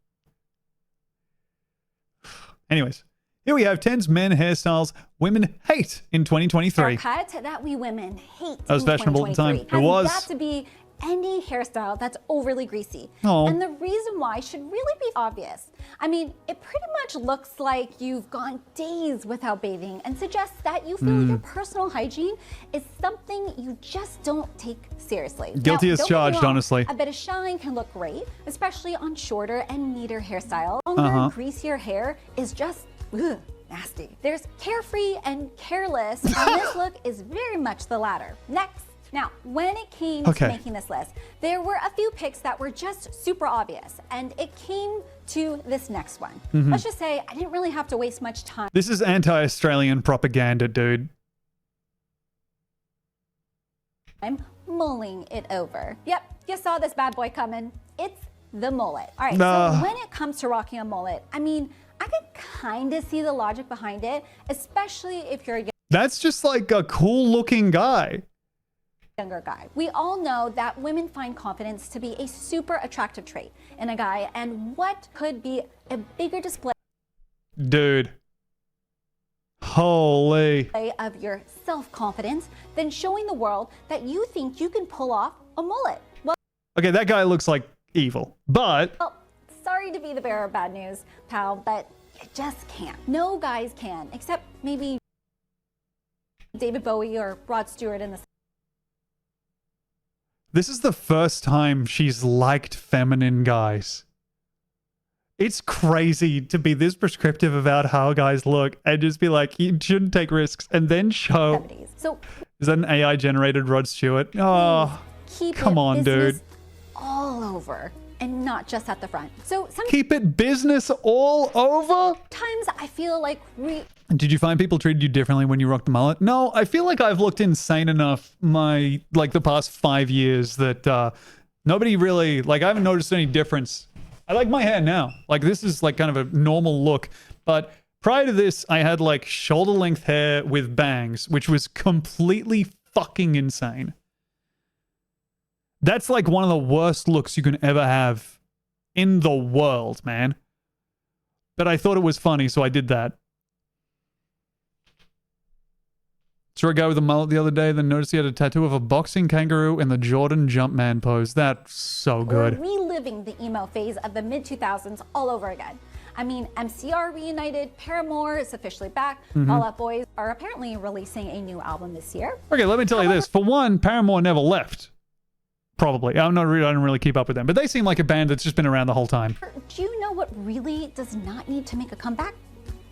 Anyways, here we have 10 men hairstyles women hate in 2023. Haircut that we women hate. That was fashionable at the time. It was. Has got to be any hairstyle that's overly greasy. Oh. And the reason why should really be obvious. I mean, it pretty much looks like you've gone days without bathing and suggests that you feel your personal hygiene is something you just don't take seriously. Guilty as Don't get me charged, wrong, honestly. A bit of shine can look great, especially on shorter and neater hairstyles. Longer, greasier hair is just nasty. There's carefree and careless, and this look is very much the latter. Next. Now, when it came to making this list, there were a few picks that were just super obvious, and it came to this next one. Let's just say I didn't really have to waste much time. This is anti-Australian propaganda, dude. I'm mulling it over. Yep, you saw this bad boy coming. It's the mullet. All right, so when it comes to rocking a mullet, I mean, I can kind of see the logic behind it, especially if you're a That's just like a cool-looking guy. Younger guy. We all know that women find confidence to be a super attractive trait in a guy, and what could be a bigger display Dude. Holy. of your self-confidence than showing the world that you think you can pull off a mullet? Well, Okay, that guy looks like evil, but sorry to be the bearer of bad news, pal, but you just can't. No guys can, except maybe David Bowie or Rod Stewart in the this is the first time she's liked feminine guys. It's crazy to be this prescriptive about how guys look and just be like, you shouldn't take risks, and then show. 70s. So Is that an AI generated Rod Stewart? Oh, keep come it on, business dude. all over and not just at the front. So sometimes Keep it business all over? I feel like Did you find people treated you differently when you rocked the mullet? No, I feel like I've looked insane enough the past 5 years that nobody really, I haven't noticed any difference. I like my hair now. This is kind of a normal look. But prior to this, I had shoulder length hair with bangs, which was completely fucking insane. That's one of the worst looks you can ever have in the world, man. But I thought it was funny, so I did that. Saw a guy with a mullet the other day, then noticed he had a tattoo of a boxing kangaroo in the Jordan Jumpman pose. That's so good. We're reliving the emo phase of the mid-2000s all over again. I mean, MCR reunited, Paramore is officially back, Fall Out Boys are apparently releasing a new album this year. Okay, let me tell you this. For one, Paramore never left. Probably. I don't really keep up with them, but they seem like a band that's just been around the whole time. Do you know what really does not need to make a comeback?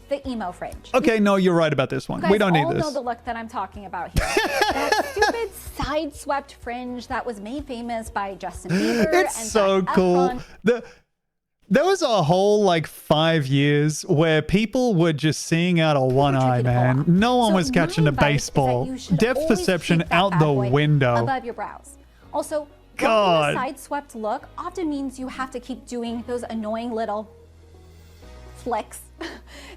The emo fringe. Okay, no, you're right about this one. We don't need You this. all know the look that I'm talking about here. That stupid side-swept fringe that was made famous by Justin Bieber It's and so Zac cool. Efron. There was a whole 5 years where people were just seeing out of one eye, man. No one was catching a baseball. Depth perception out the window. Above your brows. Also, God. rocking a side-swept look often means you have to keep doing those annoying little flicks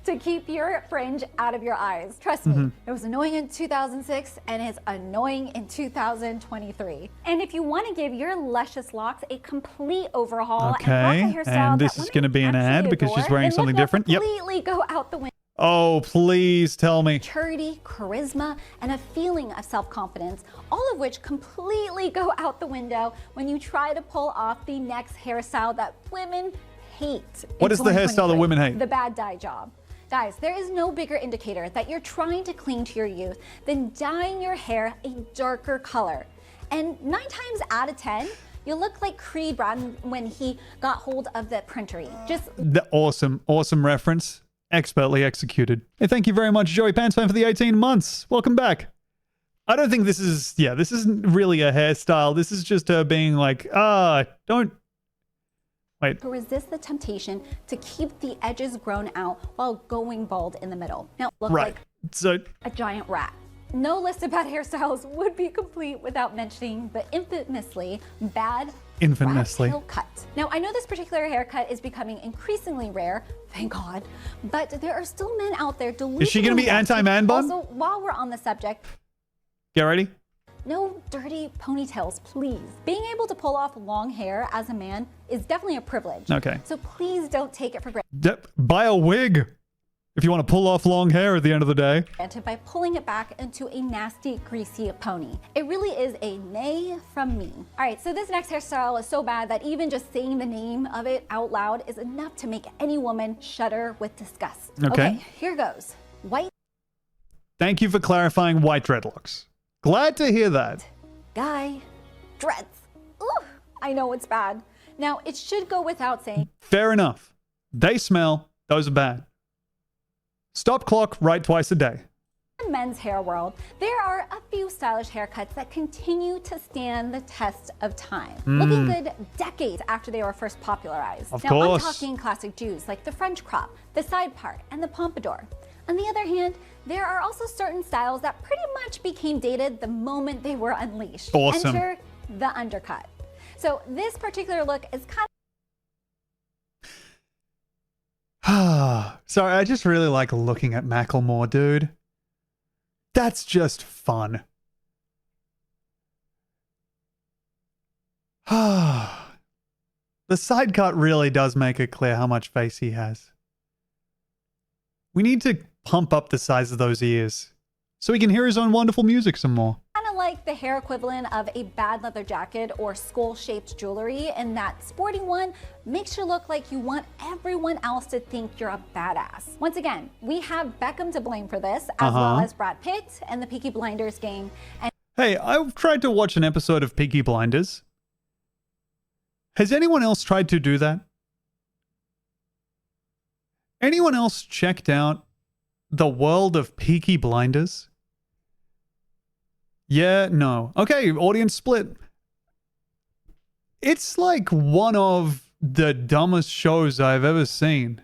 to keep your fringe out of your eyes. Trust me, it was annoying in 2006 and it's annoying in 2023. And if you want to give your luscious locks a complete overhaul and rock a hairstyle and this that is going to be an ad absolutely because she's adore, wearing then something look different. Yep. completely go out the window. Oh, please tell me. Maturity, charisma, and a feeling of self-confidence, all of which completely go out the window when you try to pull off the next hairstyle that women hate. What is the hairstyle that women hate? The bad dye job. Guys, there is no bigger indicator that you're trying to cling to your youth than dyeing your hair a darker color. And 9 times out of 10, you look like Creed Bratton when he got hold of the printery. Just The awesome reference. Expertly executed. Hey, thank you very much, Joey Pantsman, for the 18 months. Welcome back. I don't think this isn't really a hairstyle. This is just her being don't. Wait. to resist the temptation to keep the edges grown out while going bald in the middle. Now, look like a giant rat. No list of bad hairstyles would be complete without mentioning the infamously bad rat tail cut. Now, I know this particular haircut is becoming increasingly rare, thank God, but there are still men out there delusional. Is she going to be anti-man bun? Also, while we're on the subject, Get ready. no dirty ponytails, please. Being able to pull off long hair as a man is definitely a privilege. Okay. So please don't take it for granted. Buy a wig if you want to pull off long hair at the end of the day. By pulling it back into a nasty, greasy pony. It really is a nay from me. All right, so this next hairstyle is so bad that even just saying the name of it out loud is enough to make any woman shudder with disgust. Okay. Here goes. White Thank you for clarifying white dreadlocks. Glad to hear that. guy dreads. Ooh, I know it's bad. Now, it should go without saying. Fair enough. They smell. Those are bad. Stop clock, write twice a day. In men's hair world, there are a few stylish haircuts that continue to stand the test of time, Mm. looking good decades after they were first popularized. Of now, course. I'm talking classic Jews like the French crop, the side part, and the pompadour. On the other hand, there are also certain styles that pretty much became dated the moment they were unleashed. Awesome. Enter the undercut. So this particular look is kind Sorry, I just really like looking at Macklemore, dude. That's just fun. The side cut really does make it clear how much face he has. We need to pump up the size of those ears so he can hear his own wonderful music some more. of like the hair equivalent of a bad leather jacket or skull-shaped jewelry, and that sporty one makes you look like you want everyone else to think you're a badass. Once again, we have Beckham to blame for this, as well as Brad Pitt and the Peaky Blinders gang. And hey, I've tried to watch an episode of Peaky Blinders. Has anyone else tried to do that? Anyone else checked out the world of Peaky Blinders? Yeah, no. Okay, audience split. It's like one of the dumbest shows I've ever seen.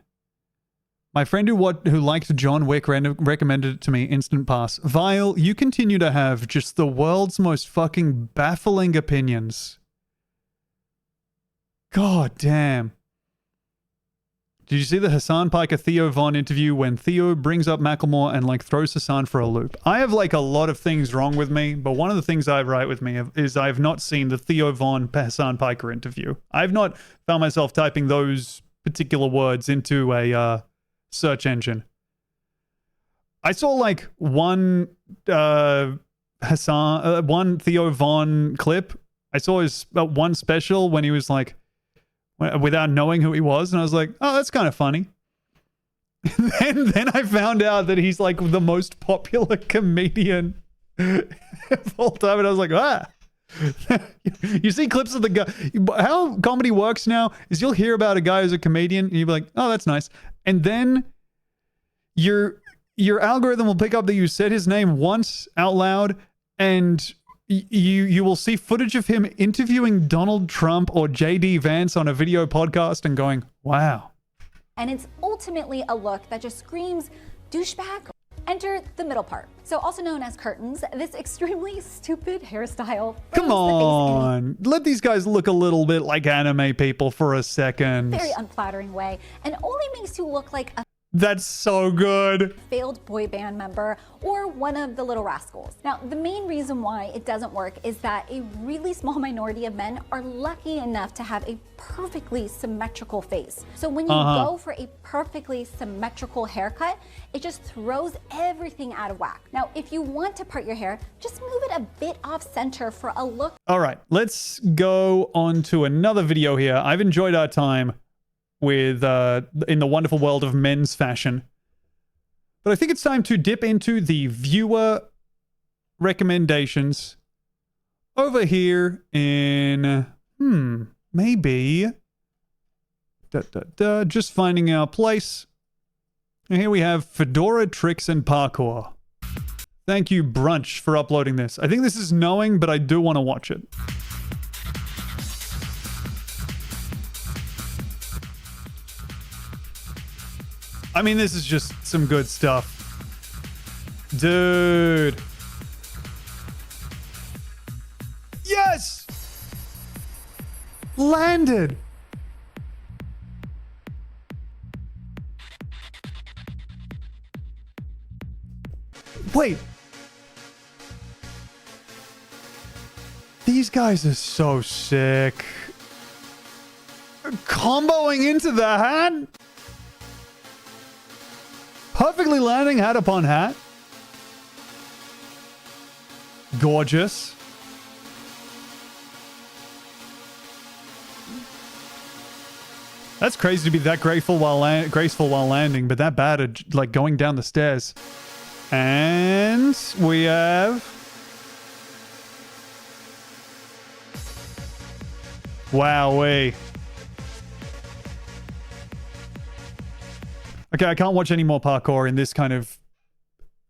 My friend who liked John Wick recommended it to me, instant pass. Vile, you continue to have just the world's most fucking baffling opinions. God damn. Did you see the Hassan Piker Theo Von interview when Theo brings up Macklemore and like throws Hassan for a loop? I have like a lot of things wrong with me, but one of the things I have right with me is I have not seen the Theo Von Hassan Piker interview. I've not found myself typing those particular words into a search engine. I saw like one Theo Von clip. I saw his one special when he was like, without knowing who he was, and I was like, oh, that's kind of funny. And then I found out that he's like the most popular comedian of all time, and I was like, ah. You see clips of the guy. How comedy works now is you'll hear about a guy who's a comedian, and you'll be like, oh, that's nice. And then your algorithm will pick up that you said his name once out loud, and you will see footage of him interviewing Donald Trump or JD Vance on a video podcast and going, wow. And it's ultimately a look that just screams douchebag. Enter the middle part. So also known as curtains, this extremely stupid hairstyle. Come on. Let these guys look a little bit like anime people for a second. Very unflattering way, and only makes you look like a That's so good. failed boy band member or one of the Little Rascals. Now, the main reason why it doesn't work is that a really small minority of men are lucky enough to have a perfectly symmetrical face. So when you go for a perfectly symmetrical haircut, it just throws everything out of whack. Now, if you want to part your hair, just move it a bit off center for a look. All right, let's go on to another video here. I've enjoyed our time with in the wonderful world of men's fashion. But I think it's time to dip into the viewer recommendations over here in, maybe, just finding our place. And here we have Fedora Tricks and Parkour. Thank you, Brunch, for uploading this. I think this is knowing, but I do want to watch it. I mean, this is just some good stuff. Dude. Yes! Landed! Wait. These guys are so sick. Comboing into the hat? Perfectly landing hat upon hat. Gorgeous. That's crazy to be that graceful while landing, but that bad at like going down the stairs. And we have wowee. Okay, I can't watch any more parkour in this kind of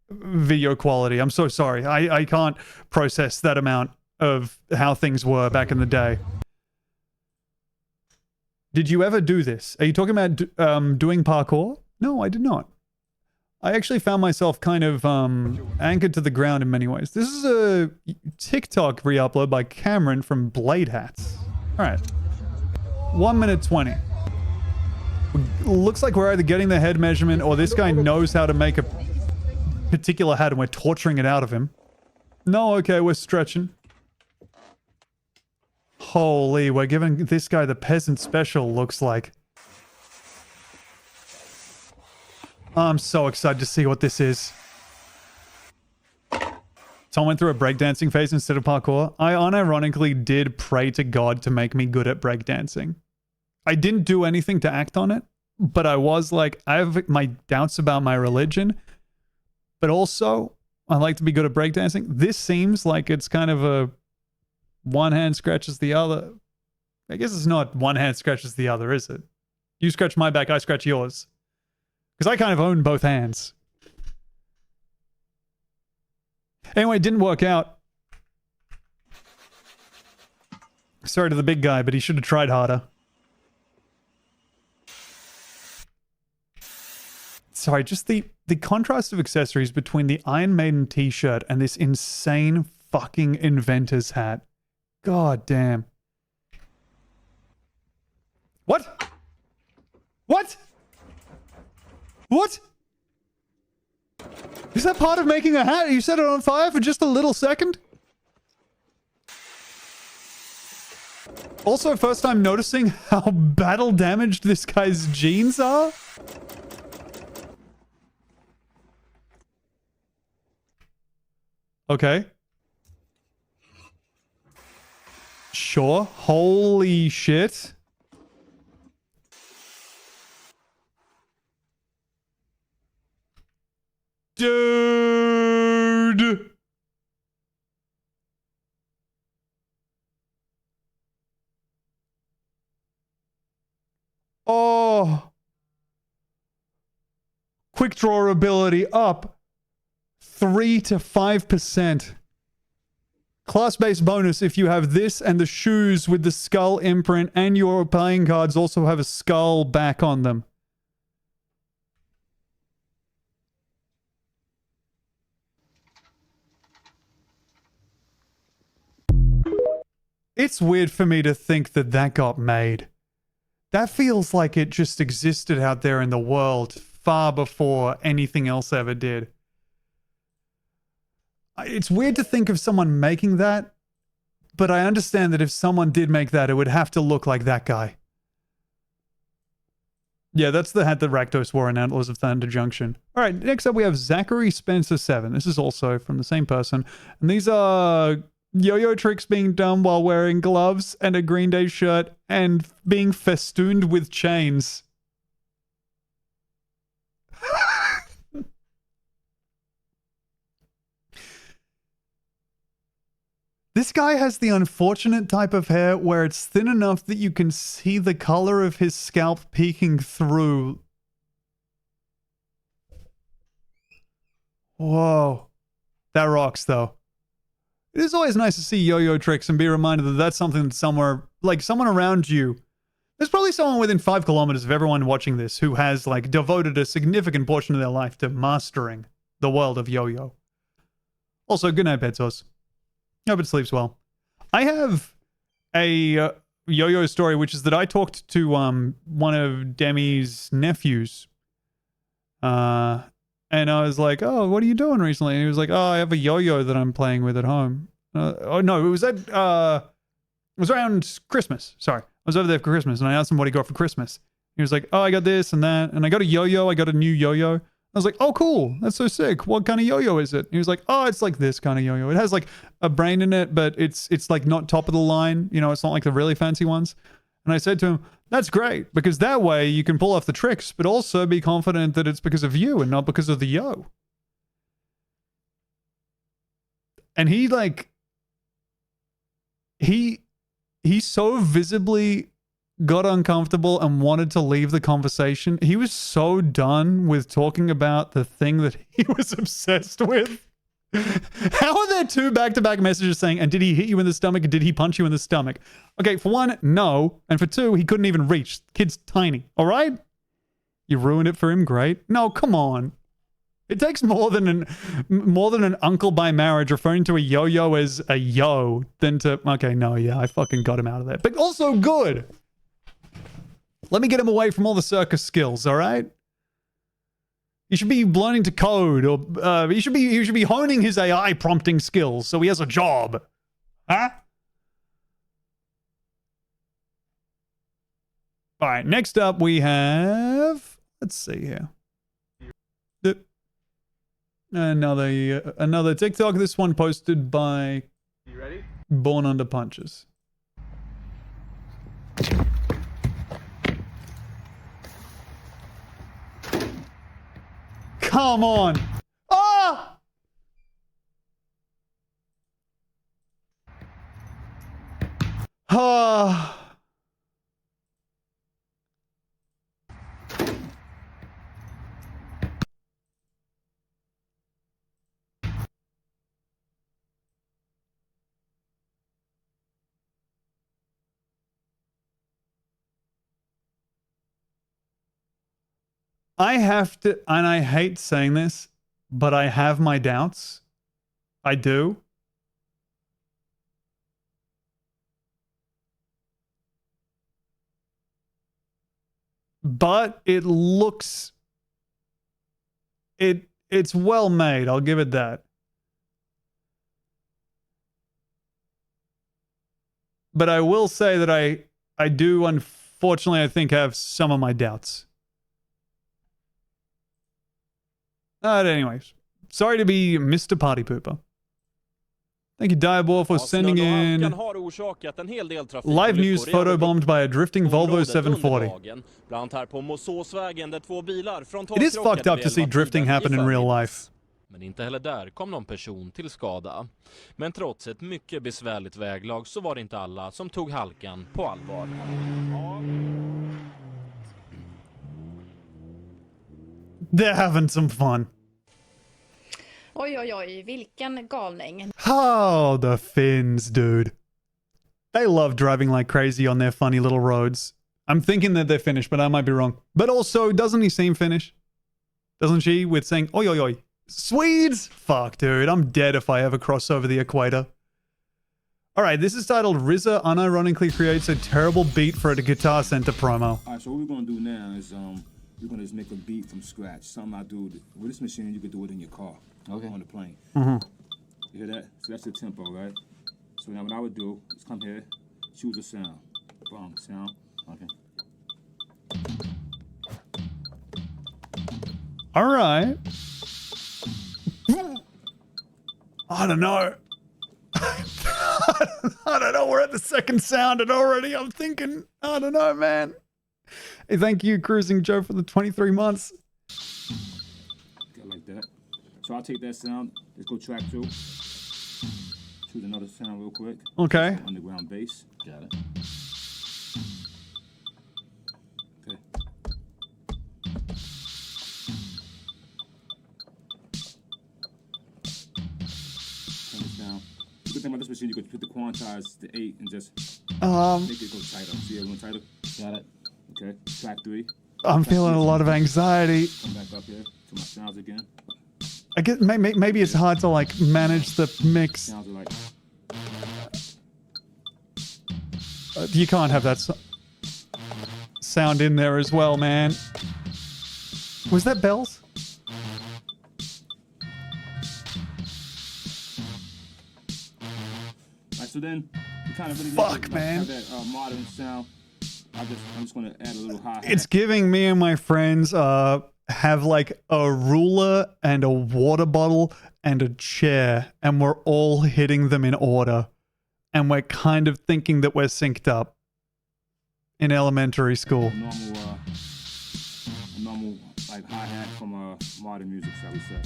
video quality. I'm so sorry. I can't process that amount of how things were back in the day. Did you ever do this? Are you talking about doing parkour? No, I did not. I actually found myself kind of anchored to the ground in many ways. This is a TikTok re-upload by Cameron from Blade Hats. All right. 1 minute 20. Looks like we're either getting the head measurement or this guy knows how to make a particular hat and we're torturing it out of him. No, okay, we're stretching. Holy, we're giving this guy the peasant special, looks like. I'm so excited to see what this is. Tom went through a breakdancing phase instead of parkour. I unironically did pray to God to make me good at breakdancing. I didn't do anything to act on it, but I was like, I have my doubts about my religion, but also I like to be good at breakdancing. This seems like it's kind of a one hand scratches the other. I guess it's not one hand scratches the other, is it? You scratch my back, I scratch yours. Because I kind of own both hands. Anyway, it didn't work out. Sorry to the big guy, but he should have tried harder. Sorry, just the contrast of accessories between the Iron Maiden t-shirt and this insane fucking inventor's hat. God damn. What? What? What? Is that part of making a hat? You set it on fire for just a little second? Also, first time noticing how battle damaged this guy's jeans are. Okay. Sure. Holy shit. Dude. Oh. Quick draw ability up 3 to 5%. Class-based bonus if you have this and the shoes with the skull imprint and your playing cards also have a skull back on them. It's weird for me to think that that got made. That feels like it just existed out there in the world far before anything else ever did. It's weird to think of someone making that, but I understand that if someone did make that, it would have to look like that guy. Yeah, that's the hat that Rakdos wore in Antlers of Thunder Junction. All right, next up we have Zachary Spencer 7. This is also from the same person. And these are yo-yo tricks being done while wearing gloves and a Green Day shirt and being festooned with chains. This guy has the unfortunate type of hair where it's thin enough that you can see the color of his scalp peeking through. Whoa. That rocks, though. It is always nice to see yo-yo tricks and be reminded that that's something that somewhere, like someone around you, there's probably someone within 5 kilometers of everyone watching this who has like devoted a significant portion of their life to mastering the world of yo-yo. Also, good night, Petsos. Hope it sleeps well. I have a yo-yo story, which is that I talked to one of Demi's nephews. And I was like, oh, what are you doing recently? And he was like, oh, I have a yo-yo that I'm playing with at home. Oh, no, it was it was around Christmas. Sorry. I was over there for Christmas, and I asked him what he got for Christmas. He was like, oh, I got this and that. And I got a yo-yo. I got a new yo-yo. I was like, oh, cool. That's so sick. What kind of yo-yo is it? He was like, oh, it's like this kind of yo-yo. It has like a brain in it, but it's like not top of the line. You know, it's not like the really fancy ones. And I said to him, that's great, because that way you can pull off the tricks, but also be confident that it's because of you and not because of the yo. And he like, he so visibly got uncomfortable and wanted to leave the conversation. He was so done with talking about the thing that he was obsessed with. How are there 2 back-to-back messages saying, and did he hit you in the stomach? And did he punch you in the stomach? Okay, for 1, no. And for 2, he couldn't even reach. Kid's tiny. All right? You ruined it for him? Great. No, come on. It takes more than an uncle by marriage referring to a yo-yo as a yo than to... Okay, no, yeah, I fucking got him out of there. But also good. Let me get him away from all the circus skills, all right? He should be learning to code, or he should be honing his AI prompting skills so he has a job. Huh? All right, next up we have... Let's see here. Another TikTok. This one posted by... You ready? Born Under Punches. Come on. Ah! Ah. I have to, and I hate saying this, but I have my doubts. I do. But it looks... It's well made, I'll give it that. But I will say that I do, unfortunately, I think have some of my doubts. Anyways, sorry to be Mr. Party Pooper. Thank you, Diabor, for sending in live news photobombed by a drifting Volvo 740. It is fucked up to see drifting happen in real life. Men inte heller där kom någon person till skada. Men trots ett mycket besvärligt väglag så var det inte alla som tog halkan på allvar. They're having some fun. Oj, oj, oj, vilken galning. Oh, the Finns, dude. They love driving like crazy on their funny little roads. I'm thinking that they're Finnish, but I might be wrong. But also, doesn't he seem Finnish? Doesn't she? With saying, oi, oi, oi. Swedes? Fuck, dude. I'm dead if I ever cross over the equator. Alright, this is titled RZA unironically creates a terrible beat for a Guitar Center promo. Alright, so what we're going to do now is we're going to just make a beat from scratch. Something I do with this machine, you could do it in your car. Okay. On the plane. Mm-hmm. You hear that? So that's the tempo, right? So now what I would do is come here, choose a sound. Boom, sound. Okay. Alright. I don't know. I don't know. We're at the second sound and already I'm thinking, I don't know, man. Hey, thank you, Cruising Joe, for the 23 months. Got like that. So I'll take that sound. Let's go track 2. Choose another sound real quick. Okay. Underground bass. Got it. Okay. Turn this down. The good thing about this machine, you could put the quantize to 8 and just make it go tighter. See everyone tighter? Got it. Okay. Track 3. I'm feeling a lot of anxiety. Come back up here to my sounds again. I guess maybe it's hard to like manage the mix. Sounds like you can't have that sound in there as well, man. Was that bells? Alright, so then you kind of really Fuck, man. have that modern sound. I'm just going to add a little hi-hat. It's giving me and my friends have like a ruler and a water bottle and a chair, and we're all hitting them in order, and we're kind of thinking that we're synced up in elementary school. A normal like hi-hat from modern music, shall we say.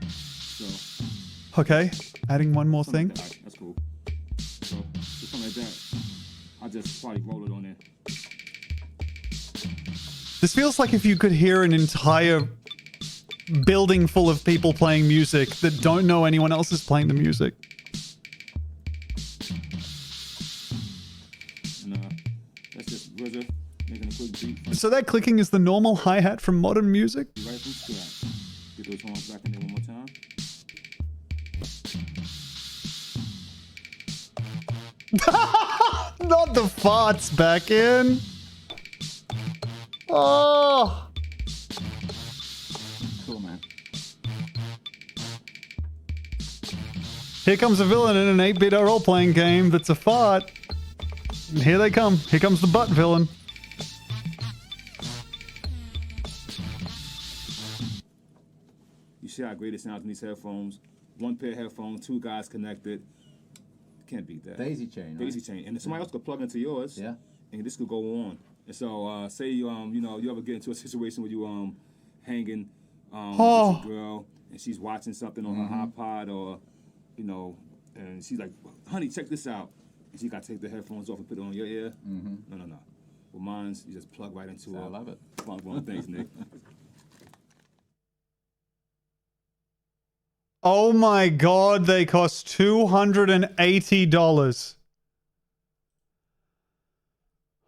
So, Okay, adding one more thing. like that. Alright, that's cool. So something like that, I just probably roll it on there. This feels like if you could hear an entire building full of people playing music that don't know anyone else is playing the music. That's just RZA making a quick beat. So that clicking is the normal hi-hat from modern music? Right from scratch. Get those horns back in there one more time. Not the farts back in. Oh. Cool, man. Here comes a villain in an 8-bit role-playing game that's a fart. And here they come. Here comes the butt villain. You see how great it sounds in these headphones? One pair of headphones, two guys connected. Can't beat that. Daisy chain, right? Daisy chain. And somebody else could plug into yours. Yeah. And this could go on. And so, say you know, you ever get into a situation where you hanging with your girl and she's watching something on her iPod or, you know, and she's like, honey, check this out. And she got to take the headphones off and put it on your ear. No. Well, mine's, you just plug right into it. I love it. One things, Nick. Oh my god, they cost $280.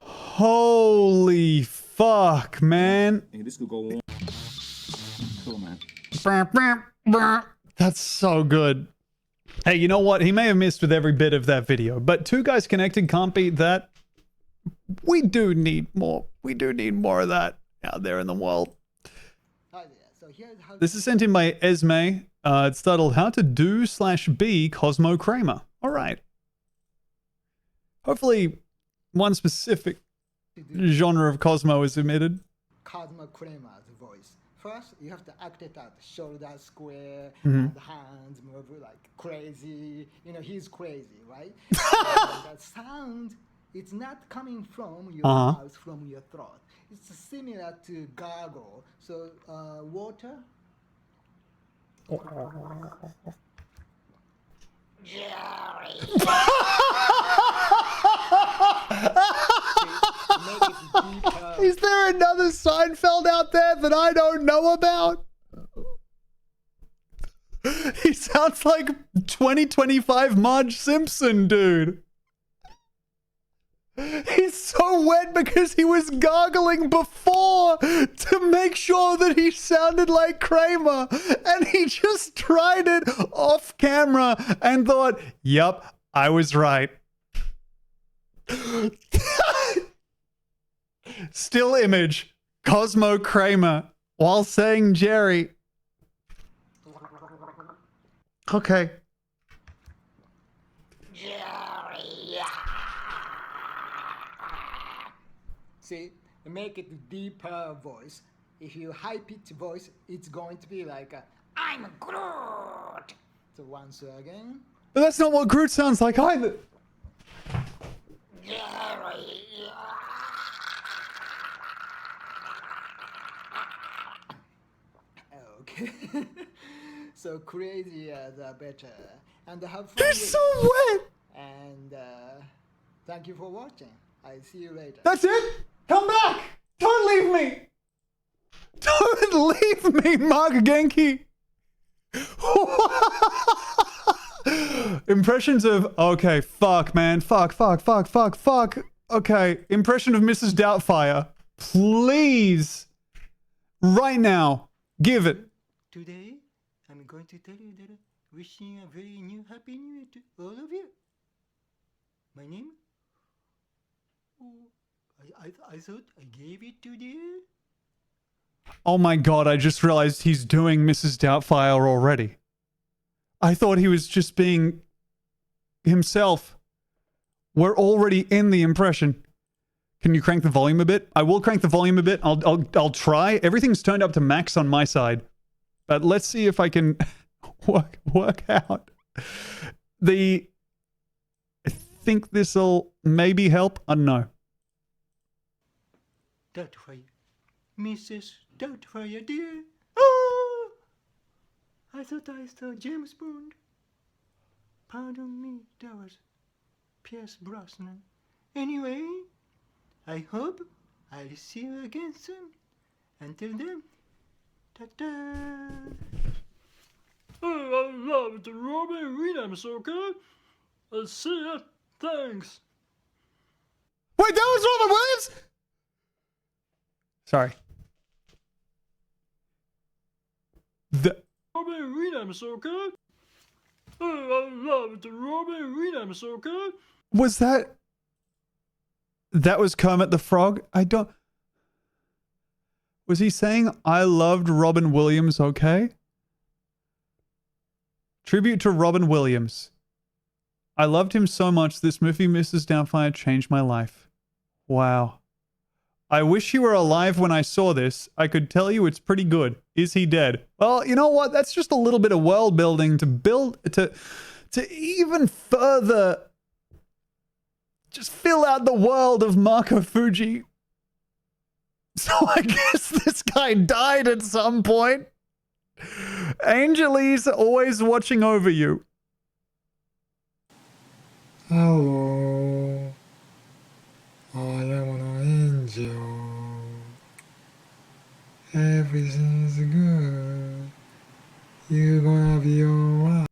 Holy fuck, man. And this could go on. Cool, man. That's so good. Hey, you know what? He may have missed with every bit of that video, but two guys connected can't beat that. We do need more. We do need more of that out there in the world. This is sent in by Esme. It's titled How to Do/Be Cosmo Kramer. All right. Hopefully one specific genre of Cosmo is omitted. Cosmo Kramer's voice. First, you have to act it out. Shoulders square, Mhm. and the hands move like crazy. You know, he's crazy, right? And that sound, it's not coming from your mouth, from your throat. It's similar to gargle. So, water. Jerry. Is there another Seinfeld out there that I don't know about? He sounds like 2025 Marge Simpson, dude. He's so wet because he was gargling before to make sure that he sounded like Kramer. And he just tried it off camera and thought, yup, I was right. Still image, Cosmo Kramer while saying Jerry. Okay. See, make it deeper voice. If you high pitch voice, it's going to be like I'm Groot. So once again. But that's not what Groot sounds like either. Okay. So crazy the better. And have fun. He's with so it. wet. And thank you for watching. I'll see you later. That's it? Come back! Don't leave me! Don't leave me, Mark Genki! Impressions of... Okay, fuck, man. Fuck. Okay, impression of Mrs. Doubtfire. Please. Right now. Give it. Today, I'm going to tell you that wishing a very new happy new year to all of you. My name? Oh, I thought I gave it to you. Oh my god, I just realized he's doing Mrs. Doubtfire already. I thought he was just being himself. We're already in the impression. Can you crank the volume a bit? I will crank the volume a bit. I'll try. Everything's turned up to max on my side. But let's see if I can work out. I think this'll maybe help. I don't know. Doubtfire. Mrs. Doubtfire, dear. Oh! I thought I saw James Bond. Pardon me, that was Pierce Brosnan. Anyway, I hope I'll see you again soon. Until then, ta-ta. I love the Robin Williams, okay? I'll see ya. Thanks. Wait, that was Robin Williams? Sorry. Robin Williams, okay? I love the Robin Williams, okay? Was that... That was Kermit the Frog? I don't... Was he saying, I loved Robin Williams, okay? Tribute to Robin Williams. I loved him so much, this movie, Mrs. Doubtfire, changed my life. Wow. I wish you were alive when I saw this. I could tell you it's pretty good. Is he dead? Well, you know what? That's just a little bit of world building to even further just fill out the world of Marco Fuji. So I guess this guy died at some point. Angelie's always watching over you. Hello, I am an angel. Everything's good. You're gonna be alright.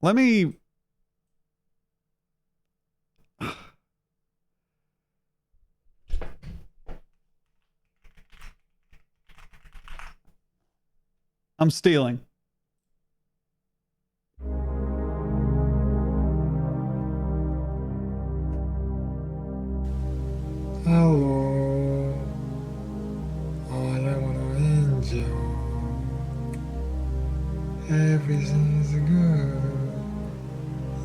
Let me... I'm stealing. Hello, I am an angel. Everything's good.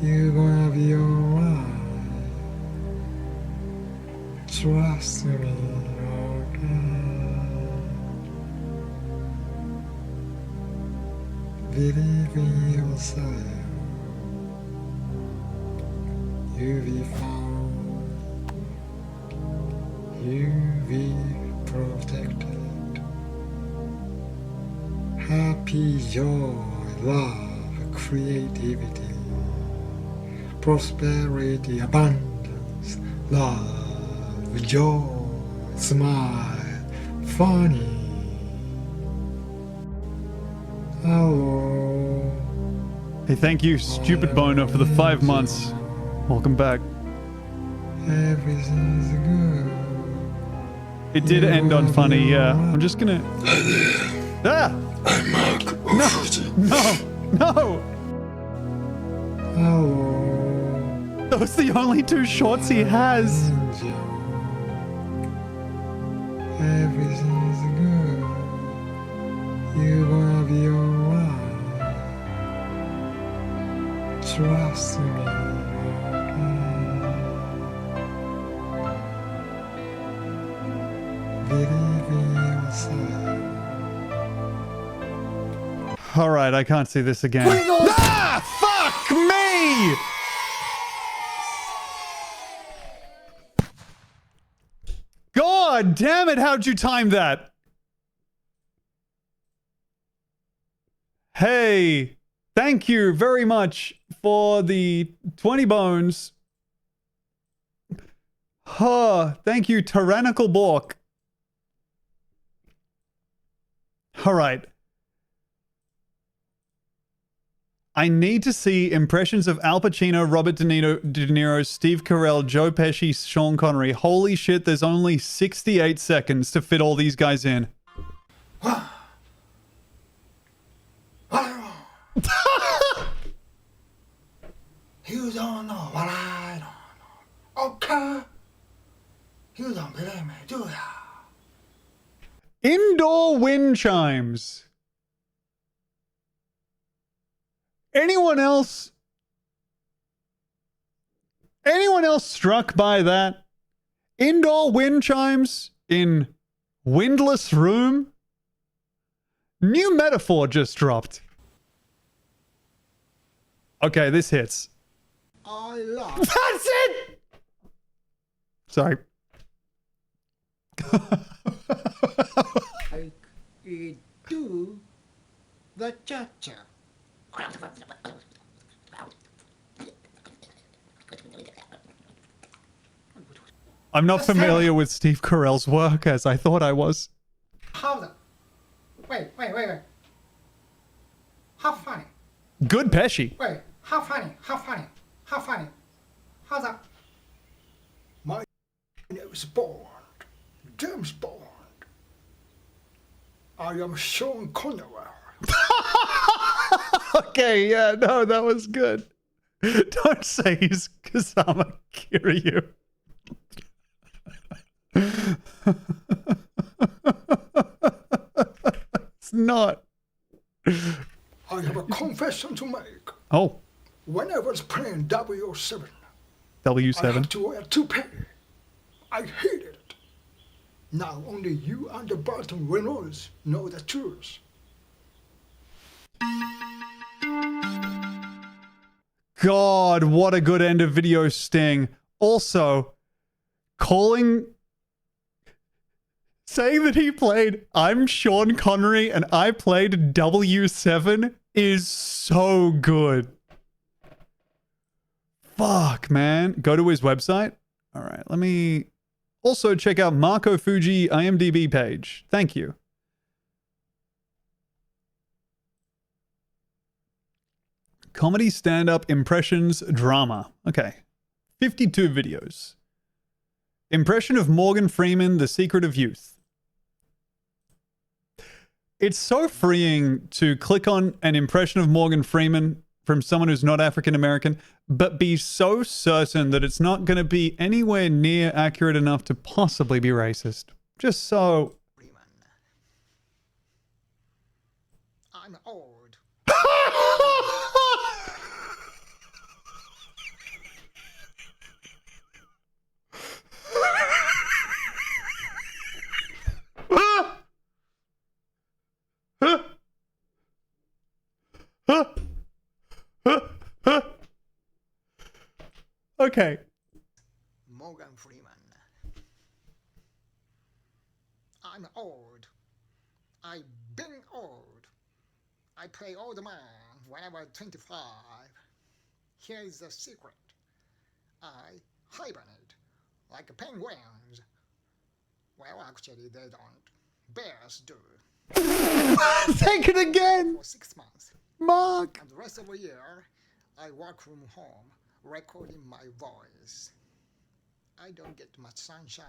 You're gonna be alright. Trust me, okay? Believe in yourself. You'll be fine. You'll be protected. Happy, joy, love, creativity, prosperity, abundance, love, joy, smile, funny. Hello. Hey, thank you, Stupid Boner, for the 5 months. Welcome back. Everything's good. It did end on funny, yeah. I'm just gonna... Ah! I'm Mark. No! Hello. Those are the only 2 shorts he has. Everything's good. You're gonna be alright. Trust me, okay? Believe in yourself. Alright, I can't see this again. Ah! Fuck me! God damn it, how'd you time that? Hey, thank you very much for the 20 bones. Thank you, Tyrannical Bork. Alright. I need to see impressions of Al Pacino, Robert De Niro, Steve Carell, Joe Pesci, Sean Connery. Holy shit, there's only 68 seconds to fit all these guys in. You don't know what I don't know. Okay? You don't believe me, do ya? Indoor wind chimes. Anyone else struck by that? Indoor wind chimes in windless room? New metaphor just dropped. Okay, this hits. I love. That's it! Sorry. I do the cha-cha. I'm not familiar with Steve Carell's work as I thought I was. How Good Pesci. Wait, how funny? How funny? How funny? How's that? My name is Bond. James Bond. I am Sean Connery. Okay, yeah, no, that was good. Don't say he's Kasama Kiryu. It's not. I have a confession to make. Oh. When I was playing W7, I W7. had to wear toupee. I hated it. Now only you and the Barton Reynolds know the truth. God, what a good end of video sting. Also, saying that he played I'm Sean Connery and I played W7 is so good. Fuck, man. Go to his website. All right, let me also check out Marco Fuji IMDb page. Thank you. Comedy, stand-up, impressions, drama. Okay. 52 videos. Impression of Morgan Freeman, The Secret of Youth. It's so freeing to click on an impression of Morgan Freeman from someone who's not African American, but be so certain that it's not going to be anywhere near accurate enough to possibly be racist. Just so... I'm old. Okay. Morgan Freeman. I'm old. I've been old. I play old man when I was 25. Here is the secret. I hibernate like penguins. Well, actually, they don't. Bears do. Take it again! For 6 months. Mark! And the rest of the year, I work from home, recording my voice. I don't get much sunshine.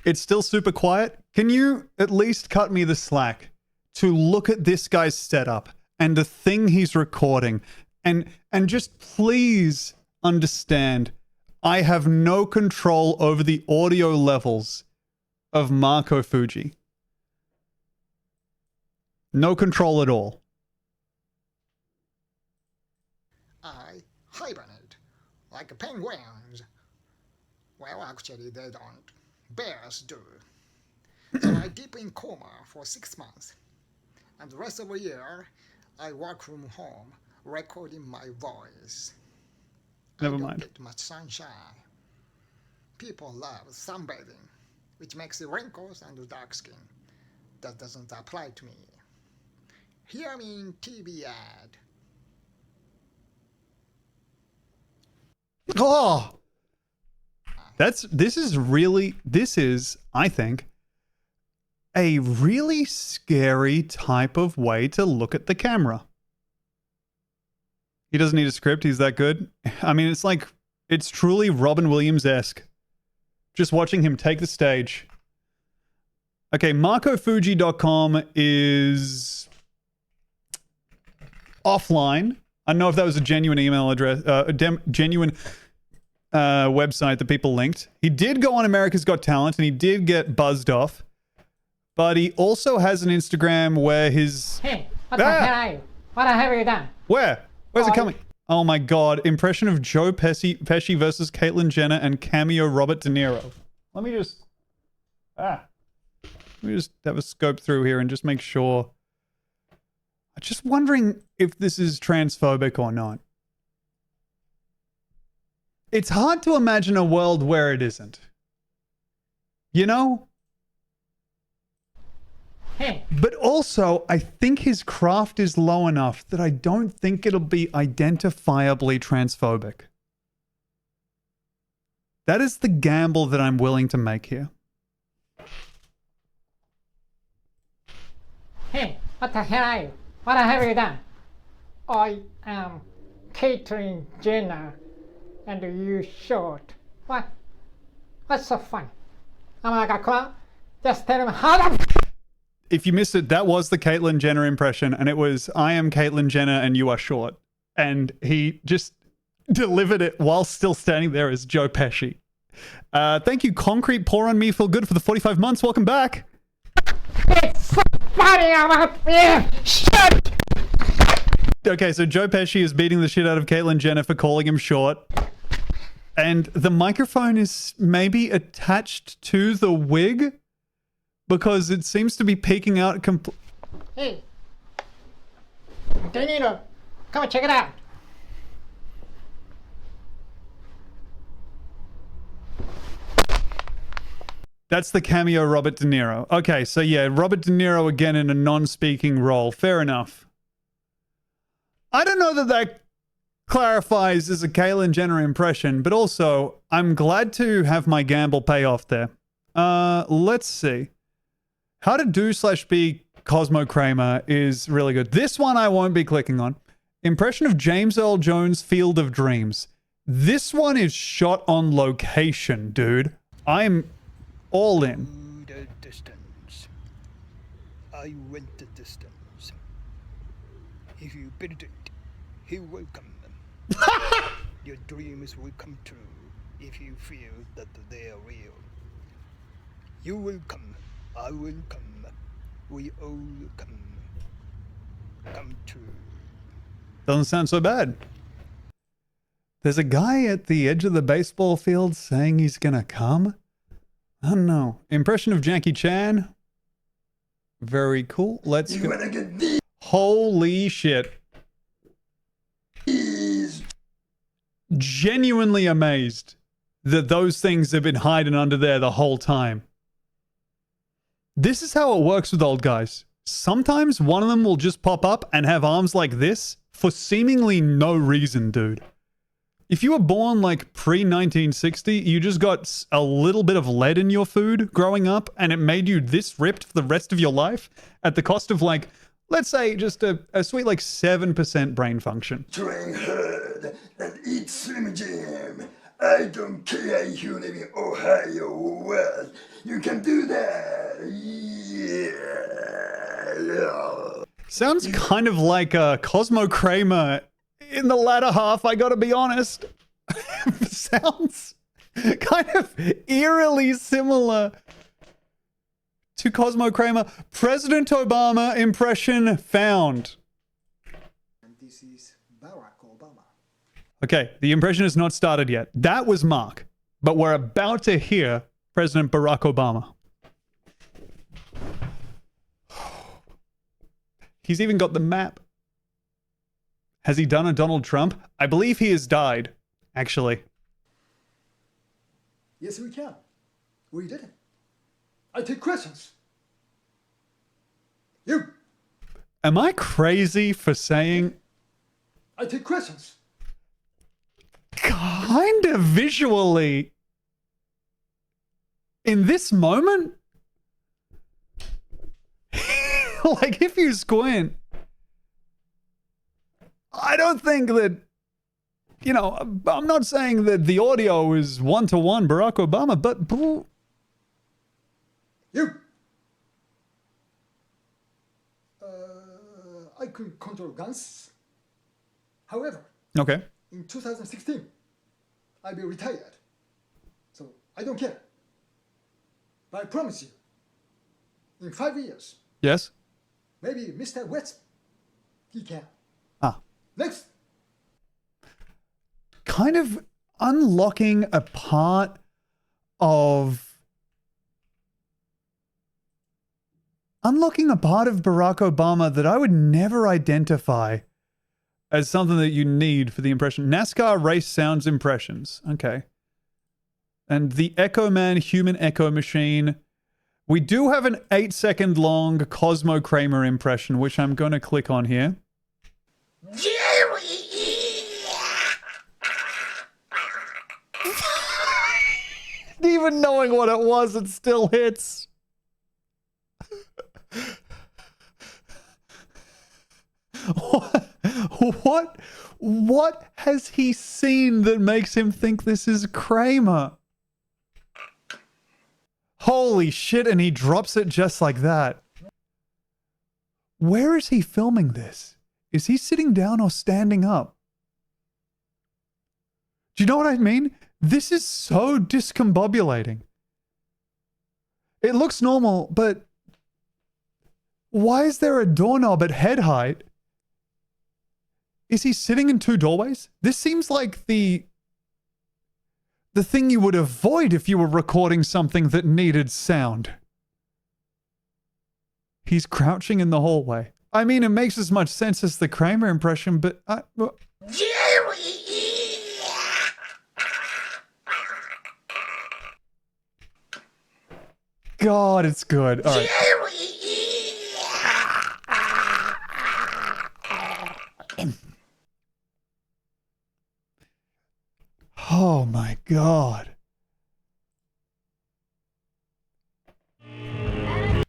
It's still super quiet. Can you at least cut me the slack to look at this guy's setup and the thing he's recording and just please understand I have no control over the audio levels of Marco Fuji. No control at all. I hibernate like penguins. Well, actually, they don't. Bears do. So I deep in coma for 6 months. And the rest of the year, I work from home, recording my voice. Never I mind. don't get much sunshine. People love sunbathing, which makes the wrinkles and the dark skin. That doesn't apply to me. Hear me in TV ad. Oh! This is, I think, a really scary type of way to look at the camera. He doesn't need a script, he's that good. I mean, it's truly Robin Williams-esque. Just watching him take the stage. Okay, MarcoFuji.com is offline. I don't know if that was a genuine email address, genuine website that people linked. He did go on America's Got Talent and he did get buzzed off. But he also has an Instagram where his... Hey, what the hell are you? What have you done? Where? Where's it coming? Oh my god. Impression of Joe Pesci versus Caitlyn Jenner and cameo Robert De Niro. Let me just have a scope through here and just make sure. I'm just wondering if this is transphobic or not. It's hard to imagine a world where it isn't. You know? Hey. But also, I think his craft is low enough that I don't think it'll be identifiably transphobic. That is the gamble that I'm willing to make here. Hey, what the hell are you? What have you done? I am Caitlyn Jenner, and you short. What? What's so funny? I'm like a clown. Just tell him how the. If you missed it, that was the Caitlyn Jenner impression, and it was, I am Caitlyn Jenner and you are short. And he just delivered it while still standing there as Joe Pesci. Thank you, Concrete Pour on Me Feel Good for the 45 months. Welcome back. It's so funny about me. Shut. Okay, so Joe Pesci is beating the shit out of Caitlyn Jenner for calling him short. And the microphone is maybe attached to the wig because it seems to be peeking out. Hey, Dominoa, come and check it out. That's the cameo Robert De Niro. Okay, so yeah, Robert De Niro again in a non-speaking role. Fair enough. I don't know that clarifies as a Caitlyn Jenner impression, but also I'm glad to have my gamble pay off there. Let's see. How to do /be Cosmo Kramer is really good. This one I won't be clicking on. Impression of James Earl Jones' Field of Dreams. This one is shot on location, dude. I'm all in. The distance. I went the distance. If you build it, he will come. Your dreams will come true if you feel that they are real. You will come. I will come. We all come. Come true. Doesn't sound so bad. There's a guy at the edge of the baseball field saying he's gonna come. I don't know. Impression of Jackie Chan. Very cool. Let's go. Holy shit. Genuinely amazed that those things have been hiding under there the whole time. This is how it works with old guys. Sometimes one of them will just pop up and have arms like this for seemingly no reason, dude. If you were born like pre-1960, you just got a little bit of lead in your food growing up and it made you this ripped for the rest of your life at the cost of like, let's say just a sweet like 7% brain function. Train hard and eat Slim Jim. I don't care if you live in Ohio or what. You can do that. Yeah. Sounds kind of like Cosmo Kramer in the latter half, I gotta be honest. Sounds kind of eerily similar to Cosmo Kramer. President Obama impression found. And this is Barack Obama. Okay, the impression has not started yet. That was Mark, but we're about to hear President Barack Obama. He's even got the map. Has he done a Donald Trump? I believe he has died, actually. Yes, we can. We did it. I take questions. You. Am I crazy for saying... I take questions. Kind of visually. In this moment? Like, if you squint... I don't think that, you know, I'm not saying that the audio is one-to-one Barack Obama, but... You! I could control guns. However, okay. In 2016, I'll be retired. So I don't care. But I promise you, in 5 years... Yes? Maybe Mr. West, he can. Ah. Next. Kind of unlocking a part of Barack Obama that I would never identify as something that you need for the impression. NASCAR race sounds impressions. Okay. And the Echo Man human echo machine. We do have an 8-second long Cosmo Kramer impression, which I'm going to click on here. Even knowing what it was, it still hits. What has he seen that makes him think this is Kramer? Holy shit, and he drops it just like that. Where is he filming this? Is he sitting down or standing up? Do you know what I mean? This is so discombobulating. It looks normal, but why is there a doorknob at head height? Is he sitting in two doorways? This seems like the thing you would avoid if you were recording something that needed sound. He's crouching in the hallway. I mean, it makes as much sense as the Kramer impression, but God, it's good. All right. Oh my God.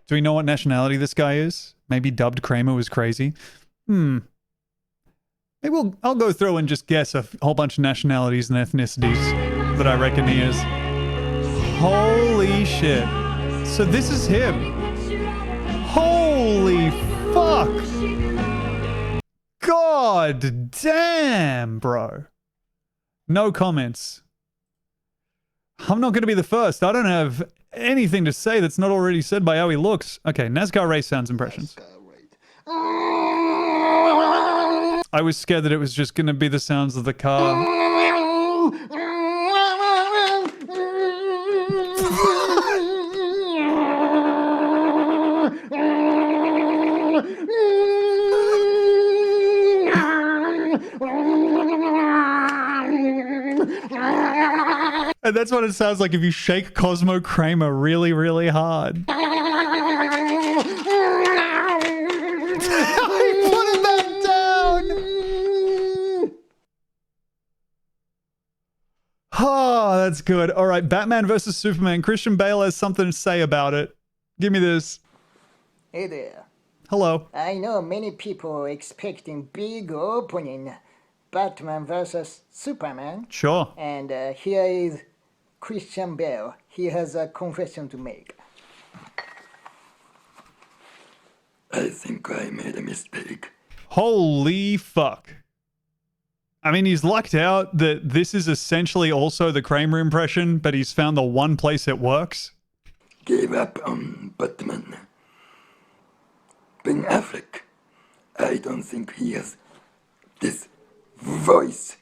Do we know what nationality this guy is? Maybe dubbed Kramer was crazy. Maybe I'll go through and just guess a whole bunch of nationalities and ethnicities that I reckon he is. Holy shit. So this is him. Holy fuck. God damn, bro. No comments. I'm not going to be the first. I don't have anything to say that's not already said by how he looks. Okay, NASCAR race sounds impressions. I was scared that it was just going to be the sounds of the car. And that's what it sounds like if you shake Cosmo Kramer really, really hard. He put it back down! Oh, that's good. All right, Batman versus Superman. Christian Bale has something to say about it. Give me this. Hey there. Hello. I know many people expecting big opening. Batman versus Superman. Sure. And here is Christian Bale. He has a confession to make. I think I made a mistake. Holy fuck. I mean, he's lucked out that this is essentially also the Kramer impression, but he's found the one place it works. Gave up on Batman. Ben Affleck. I don't think he has this voice.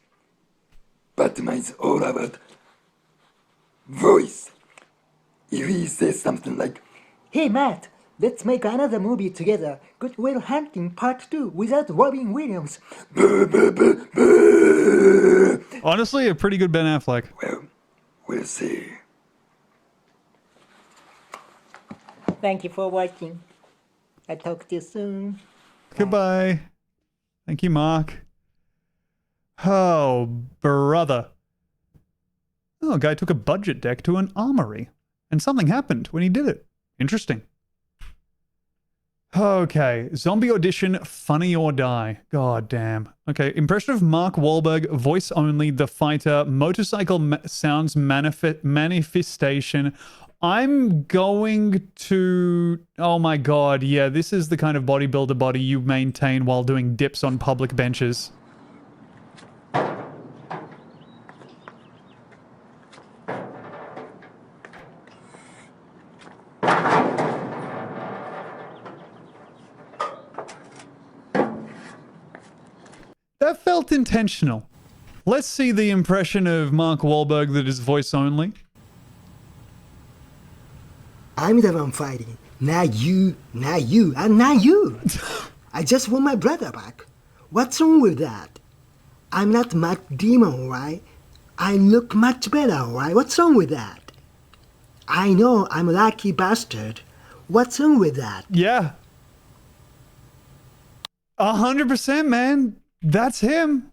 Batman is all about voice. If he says something like, Hey Matt, let's make another movie together. Good Will Hunting Part 2 without Robin Williams. Honestly, a pretty good Ben Affleck. Well, we'll see. Thank you for watching. I'll talk to you soon. Goodbye. Thank you, Mark. Oh, brother. Oh, a guy took a budget deck to an armory. And something happened when he did it. Interesting. Okay. Zombie audition, funny or die. God damn. Okay. Impression of Mark Wahlberg, voice only, the fighter, motorcycle sounds manifestation. I'm going to... Oh my god, yeah, this is the kind of bodybuilder body you maintain while doing dips on public benches. That felt intentional. Let's see the impression of Mark Wahlberg that is voice only. I'm the one fighting. Not you, and not you. I just want my brother back. What's wrong with that? I'm not Matt Damon, alright? I look much better, alright? What's wrong with that? I know I'm a lucky bastard. What's wrong with that? Yeah. 100%, man. That's him.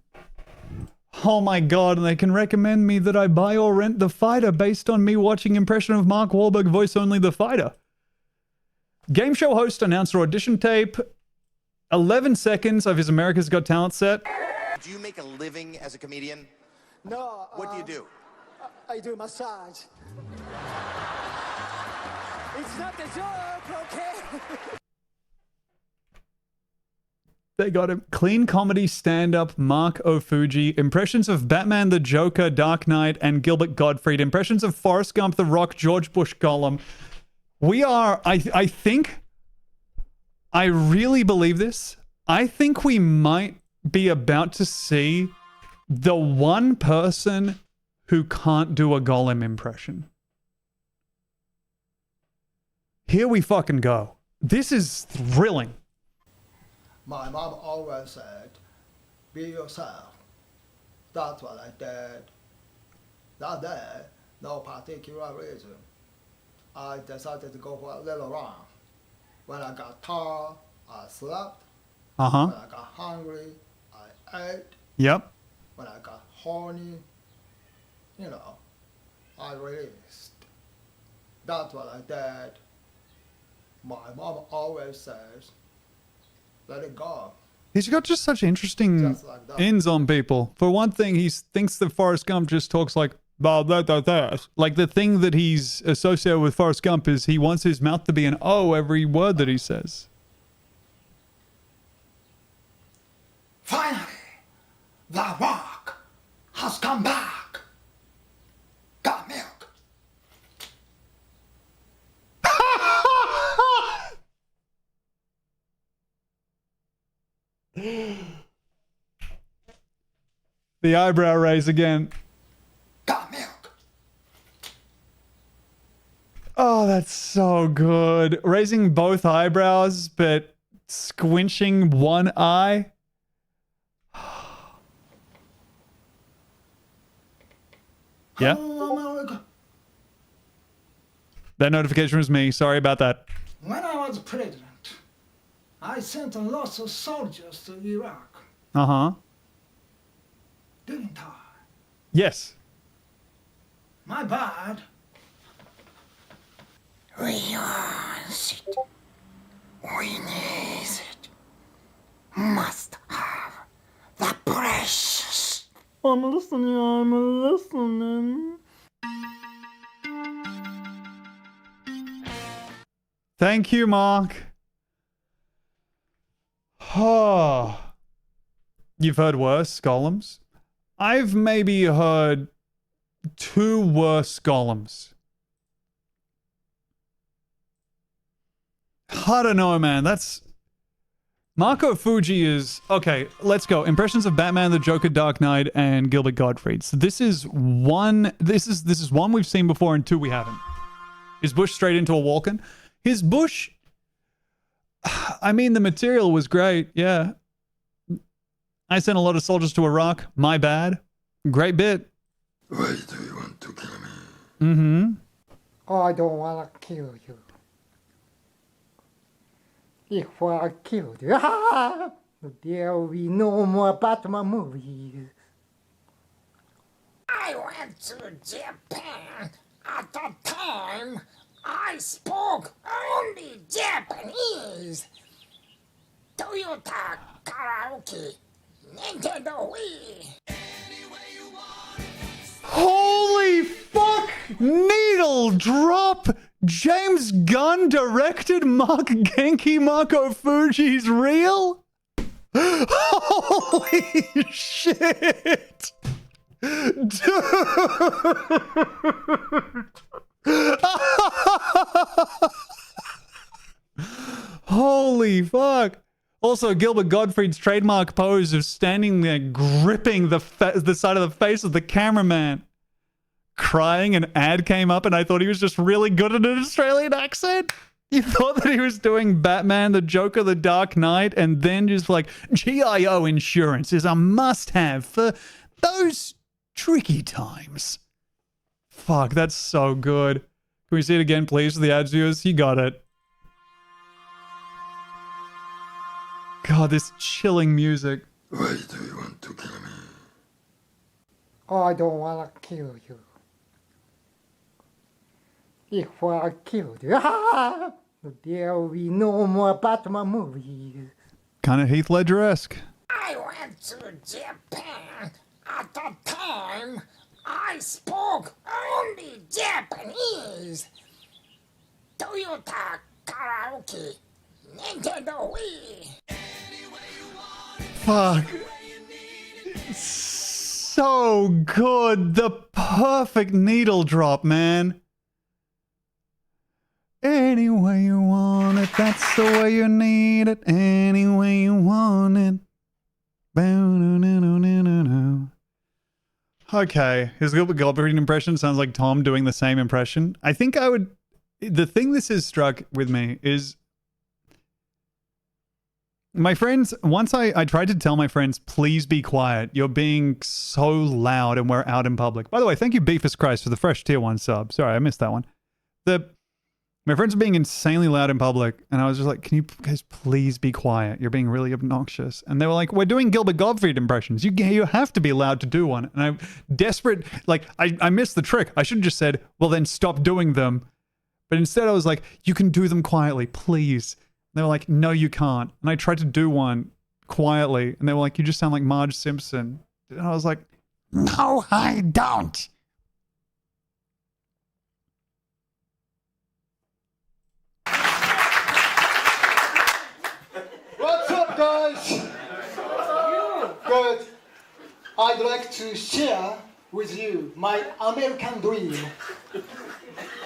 Oh my god, and they can recommend me that I buy or rent The Fighter based on me watching impression of Mark Wahlberg voice only The Fighter. Game show host, announcer, audition tape. 11 seconds of his America's Got Talent set. Do you make a living as a comedian? No. What do you do? I do massage. It's not a joke, okay? They got him. Clean comedy stand-up, Mark O. Fuji. Impressions of Batman, the Joker, Dark Knight, and Gilbert Gottfried. Impressions of Forrest Gump, The Rock, George Bush, Gollum. We are, I think, I really believe this. I think we might be about to see the one person who can't do a Gollum impression. Here we fucking go. This is thrilling. My mom always said, be yourself. That's what I did. That day, no particular reason. I decided to go for a little run. When I got tired, I slept. Uh-huh. When I got hungry, I ate. Yep. When I got horny, I released. That's what I did. My mom always says, let it go. He's got just such interesting ends on people. For one thing, he thinks that Forrest Gump just talks like, like the thing that he's associated with Forrest Gump is he wants his mouth to be an O every word that he says. Finally, the Rock has come back. Got milk. The eyebrow raise again. Got milk. Oh, that's so good. Raising both eyebrows, but squinching one eye. Yeah. That notification was me. Sorry about that. When I was president, I sent lots of soldiers to Iraq, Uh-huh. didn't I? Yes. My bad. We want it. We need it. Must have the precious. I'm listening. Thank you, Mark. Oh. You've heard worse golems? I've maybe heard 2 worse golems. I don't know, man. That's... Marco Fuji is... Okay, let's go. Impressions of Batman, the Joker, Dark Knight, and Gilbert Gottfried. So this is one... This is one we've seen before and 2 we haven't. Is Bush straight into a Walken? His Bush... I mean, the material was great, yeah. I sent a lot of soldiers to Iraq. My bad. Great bit. Why do you want to kill me? Mm-hmm. Oh, I don't want to kill you. If I killed you, there will be no more Batman movies. I went to Japan. At the time, I spoke only Japanese. Toyota Karaoke, Nintendo Wii. Holy fuck! Needle drop! James Gunn directed Mark Genki Marco Fuji's reel? Holy shit! Dude! Holy fuck! Also, Gilbert Gottfried's trademark pose of standing there gripping the side of the face of the cameraman. Crying, an ad came up and I thought he was just really good at an Australian accent. You thought that he was doing Batman, the Joker, the Dark Knight, and then just like, GIO insurance is a must-have for those tricky times. Fuck, that's so good. Can we see it again, please, for the ads viewers? You got it. God, this chilling music. Why do you want to kill me? Oh, I don't want to kill you. If I killed you, there will be no more Batman movies. kind of Heath Ledger-esque. I went to Japan. At the time, I spoke only Japanese. Toyota Karaoke, Nintendo Wii. Fuck. So good. The perfect needle drop, man. Any way you want it, that's the way you need it. Any way you want it. Okay, his Gilbert Gottfried impression sounds like Tom doing the same impression. I think I would... The thing this has struck with me is... My friends, once I tried to tell my friends, please be quiet. You're being so loud and we're out in public. By the way, thank you, Beefus Christ, for the fresh tier 1 sub. Sorry, I missed that one. My friends are being insanely loud in public, and I was just like, can you guys please be quiet? You're being really obnoxious. And they were like, we're doing Gilbert Gottfried impressions. You have to be allowed to do one. And I'm desperate, like, I missed the trick. I should have just said, well, then stop doing them. But instead I was like, you can do them quietly, please. And they were like, no, you can't. And I tried to do one quietly, and they were like, you just sound like Marge Simpson. And I was like, no, I don't. What's up, guys? Good. I'd like to share with you my American dream.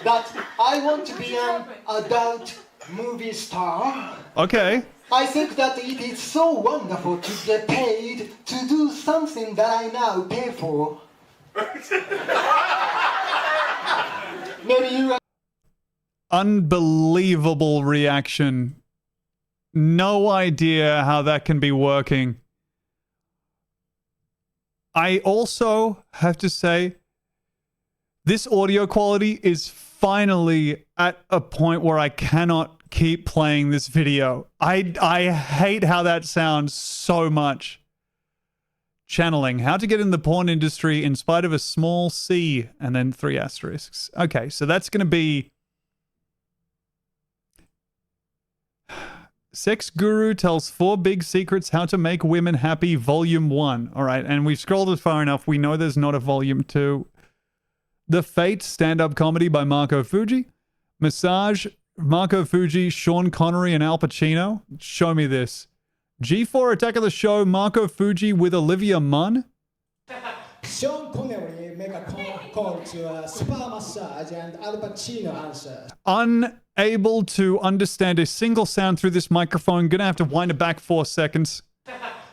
That I want to be an adult movie star. Okay. I think that it is so wonderful to get paid to do something that I now pay for. Maybe you... Unbelievable reaction. No idea how that can be working. I also have to say, this audio quality is finally at a point where I cannot keep playing this video. I hate how that sounds so much. Channeling. How to get in the porn industry in spite of a small C and then 3 asterisks. Okay, so that's going to be... Sex Guru tells 4 big secrets how to make women happy, volume 1. All right, and we've scrolled it far enough. We know there's not a volume 2. The Fate stand-up comedy by Marco Fuji. Massage, Marco Fuji, Sean Connery, and Al Pacino. Show me this. G4 Attack of the Show, Marco Fuji with Olivia Munn. Sean Connery make a call to a spa massage and Al Pacino answers. Unable to understand a single sound through this microphone. Gonna have to wind it back 4 seconds.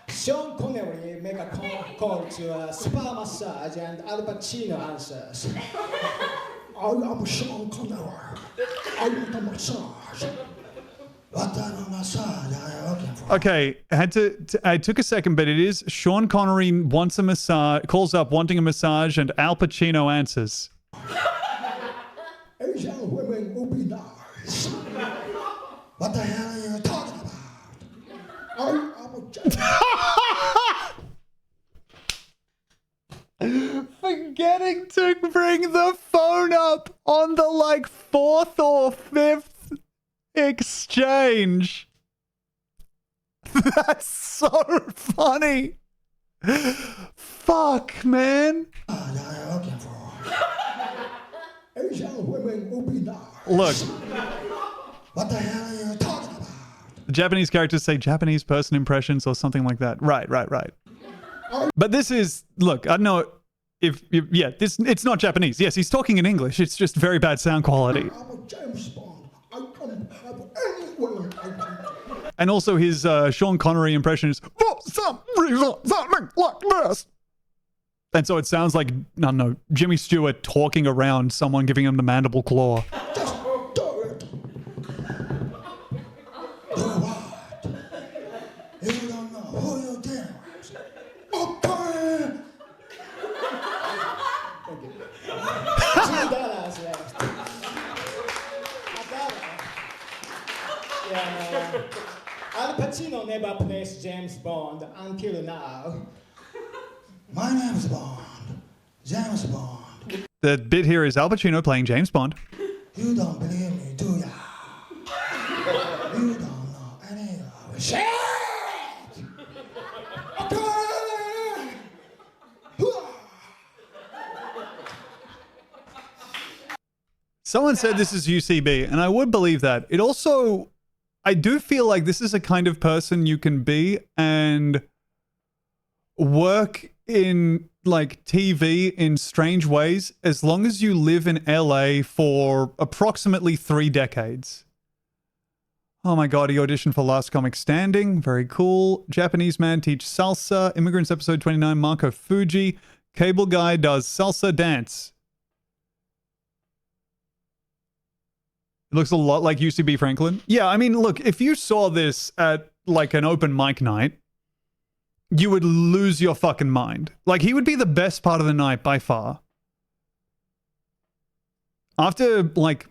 Sean Connery make a call to a spa massage and Al Pacino answers. I am Sean Connery. I want a massage. What type of massage are you looking for? Okay, I took a second, but it is Sean Connery wants a massage, calls up wanting a massage, and Al Pacino answers. Asian women will be nice. What the hell are you talking about? Forgetting to bring the phone up on the like 4th or 5th exchange. That's so funny. Fuck, man. Asian women will be nice. Look. What the hell are you talking about? The Japanese characters say Japanese person impressions or something like that. Right. But this is, look, I don't know if it's not Japanese. Yes, he's talking in English. It's just very bad sound quality. I'm a James Bond. I can have any woman I want. And also his Sean Connery impression is, for some reason, something like this. And so it sounds like, I don't know, Jimmy Stewart talking around someone giving him the mandible claw. Just do it. Do what? You don't know who you're dealing with. Okay. Thank you. $2 left. Yeah. Al Pacino never plays James Bond until now. My name's Bond. James Bond. The bit here is Al Pacino playing James Bond. You don't believe me, do ya? You don't know any of shit. Someone said this is UCB, and I would believe that. It also, I do feel like this is a kind of person you can be and work in like TV in strange ways as long as you live in LA for approximately 3 decades. Oh my god, he auditioned for Last Comic Standing. Very cool. Japanese man teach salsa. Immigrants episode 29, Marco Fuji. Cable guy does salsa dance. It looks a lot like UCB Franklin. Yeah, I mean, look, if you saw this at like an open mic night, you would lose your fucking mind. Like, he would be the best part of the night by far. After like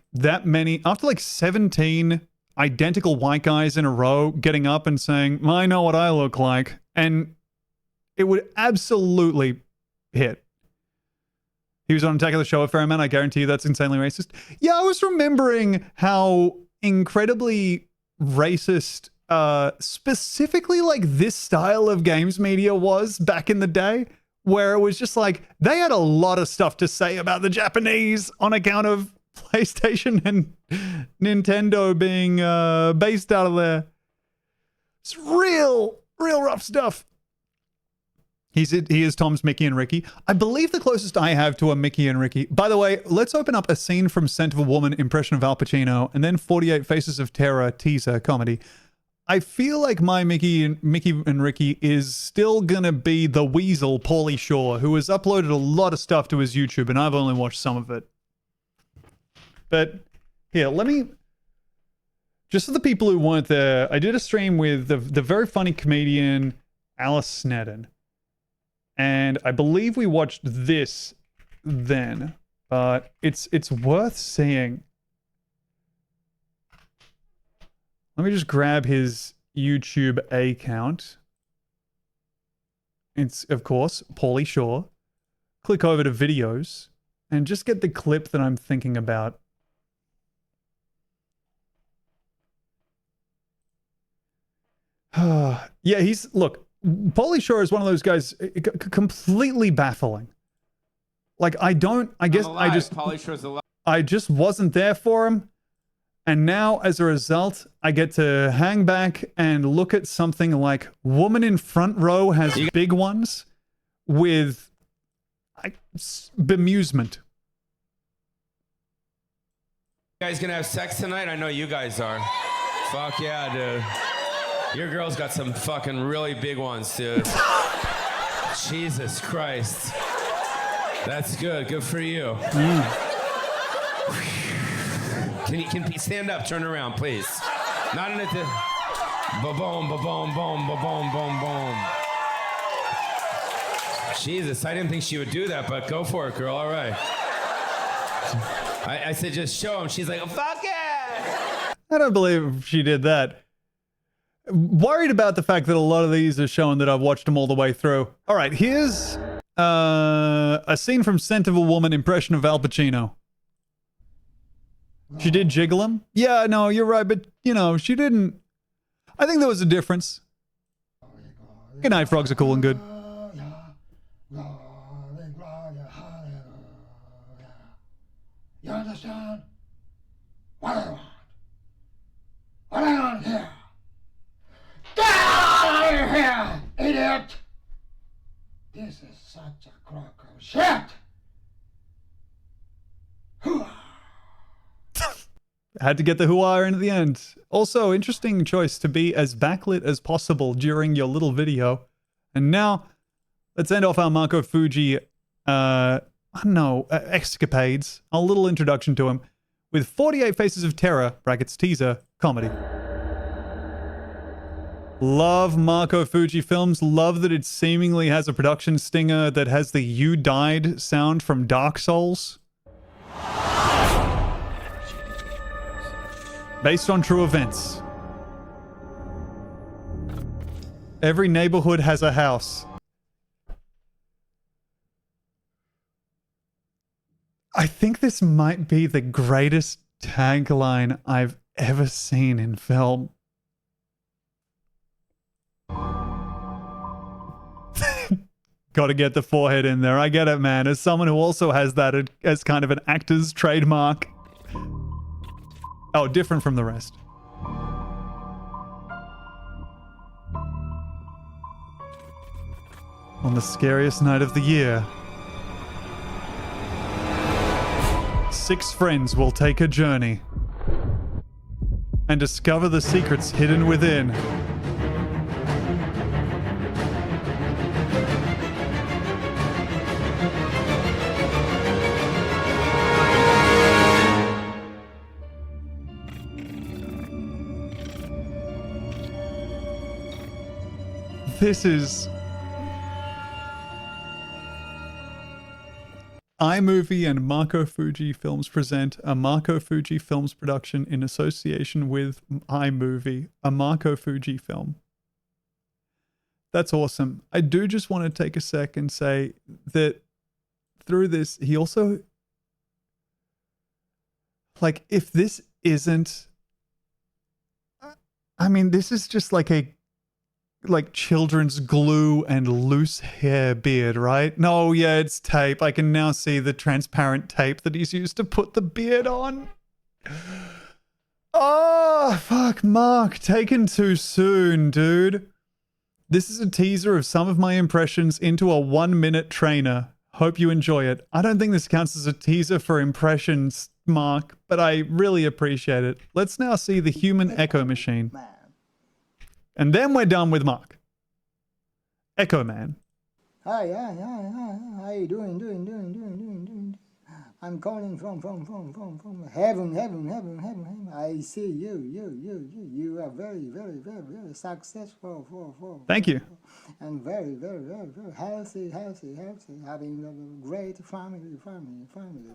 17 identical white guys in a row getting up and saying, I know what I look like, and it would absolutely hit. He was on Attack of the Show a fair amount. I guarantee you that's insanely racist. Yeah, I was remembering how incredibly racist specifically like this style of games media was back in the day, where it was just like they had a lot of stuff to say about the Japanese on account of PlayStation and Nintendo being based out of there. It's real rough stuff. He is Tom's Mickey and Ricky. I believe the closest I have to a Mickey and Ricky. By the way, let's open up a scene from Scent of a Woman impression of Al Pacino and then 48 Faces of Terror teaser comedy. I feel like my Mickey and Ricky is still gonna be the weasel Pauly Shore, who has uploaded a lot of stuff to his YouTube, and I've only watched some of it. But here, let me... Just for the people who weren't there, I did a stream with the very funny comedian Alice Snedden. And I believe we watched this then. But it's worth seeing. Let me just grab his YouTube account. It's, of course, Pauly Shore. Click over to videos and just get the clip that I'm thinking about. Yeah, look, Pauly Shore is one of those guys, completely baffling. Like, I just wasn't there for him. And now, as a result, I get to hang back and look at something like Woman in Front Row Has Big Ones with bemusement. You guys gonna have sex tonight? I know you guys are. Fuck yeah, dude. Your girl's got some fucking really big ones, dude. Jesus Christ. That's good. Good for you. Can you stand up, turn around, please? Not in it. Ba-boom, ba-boom, boom, ba-boom, boom, boom. Jesus, I didn't think she would do that, but go for it, girl. All right. I said just show him. She's like, oh, fuck it. I don't believe she did that. Worried about the fact that a lot of these are showing that I've watched them all the way through. All right, here's a scene from Scent of a Woman impression of Al Pacino. She did jiggle him? Yeah, no, you're right, but, you know, she didn't... I think there was a difference. Good night, frogs are cool and good. You understand? What I want? What I want here? Get out of here, idiot! This is such a crock of shit! Had to get the hoo-ah in at the end. Also, interesting choice to be as backlit as possible during your little video. And now, let's end off our Marco Fuji, escapades. A little introduction to him with 48 Faces of Terror, brackets teaser, comedy. Love Marco Fuji films. Love that it seemingly has a production stinger that has the "You Died" sound from Dark Souls. Based on true events. Every neighborhood has a house. I think this might be the greatest tagline I've ever seen in film. Gotta get the forehead in there. I get it, man. As someone who also has that as kind of an actor's trademark. Oh, different from the rest. On the scariest night of the year, 6 friends will take a journey and discover the secrets hidden within. This is iMovie and Marco Fuji Films present a Marco Fuji Films production in association with iMovie, a Marco Fuji film. That's awesome. I do just want to take a sec and say that through this, he also, like, if this isn't, I mean, this is just like a children's glue and loose hair beard, right? No, yeah, it's tape. I can now see the transparent tape that he's used to put the beard on. Oh, fuck, Mark. Taken too soon, dude. This is a teaser of some of my impressions into a 1-minute trainer. Hope you enjoy it. I don't think this counts as a teaser for impressions, Mark, but I really appreciate it. Let's now see the human echo machine. And then we're done with Mark. Echo Man. Hi, how you doing? I'm calling from heaven. I see you are very successful. Thank you. And very healthy, having a great family.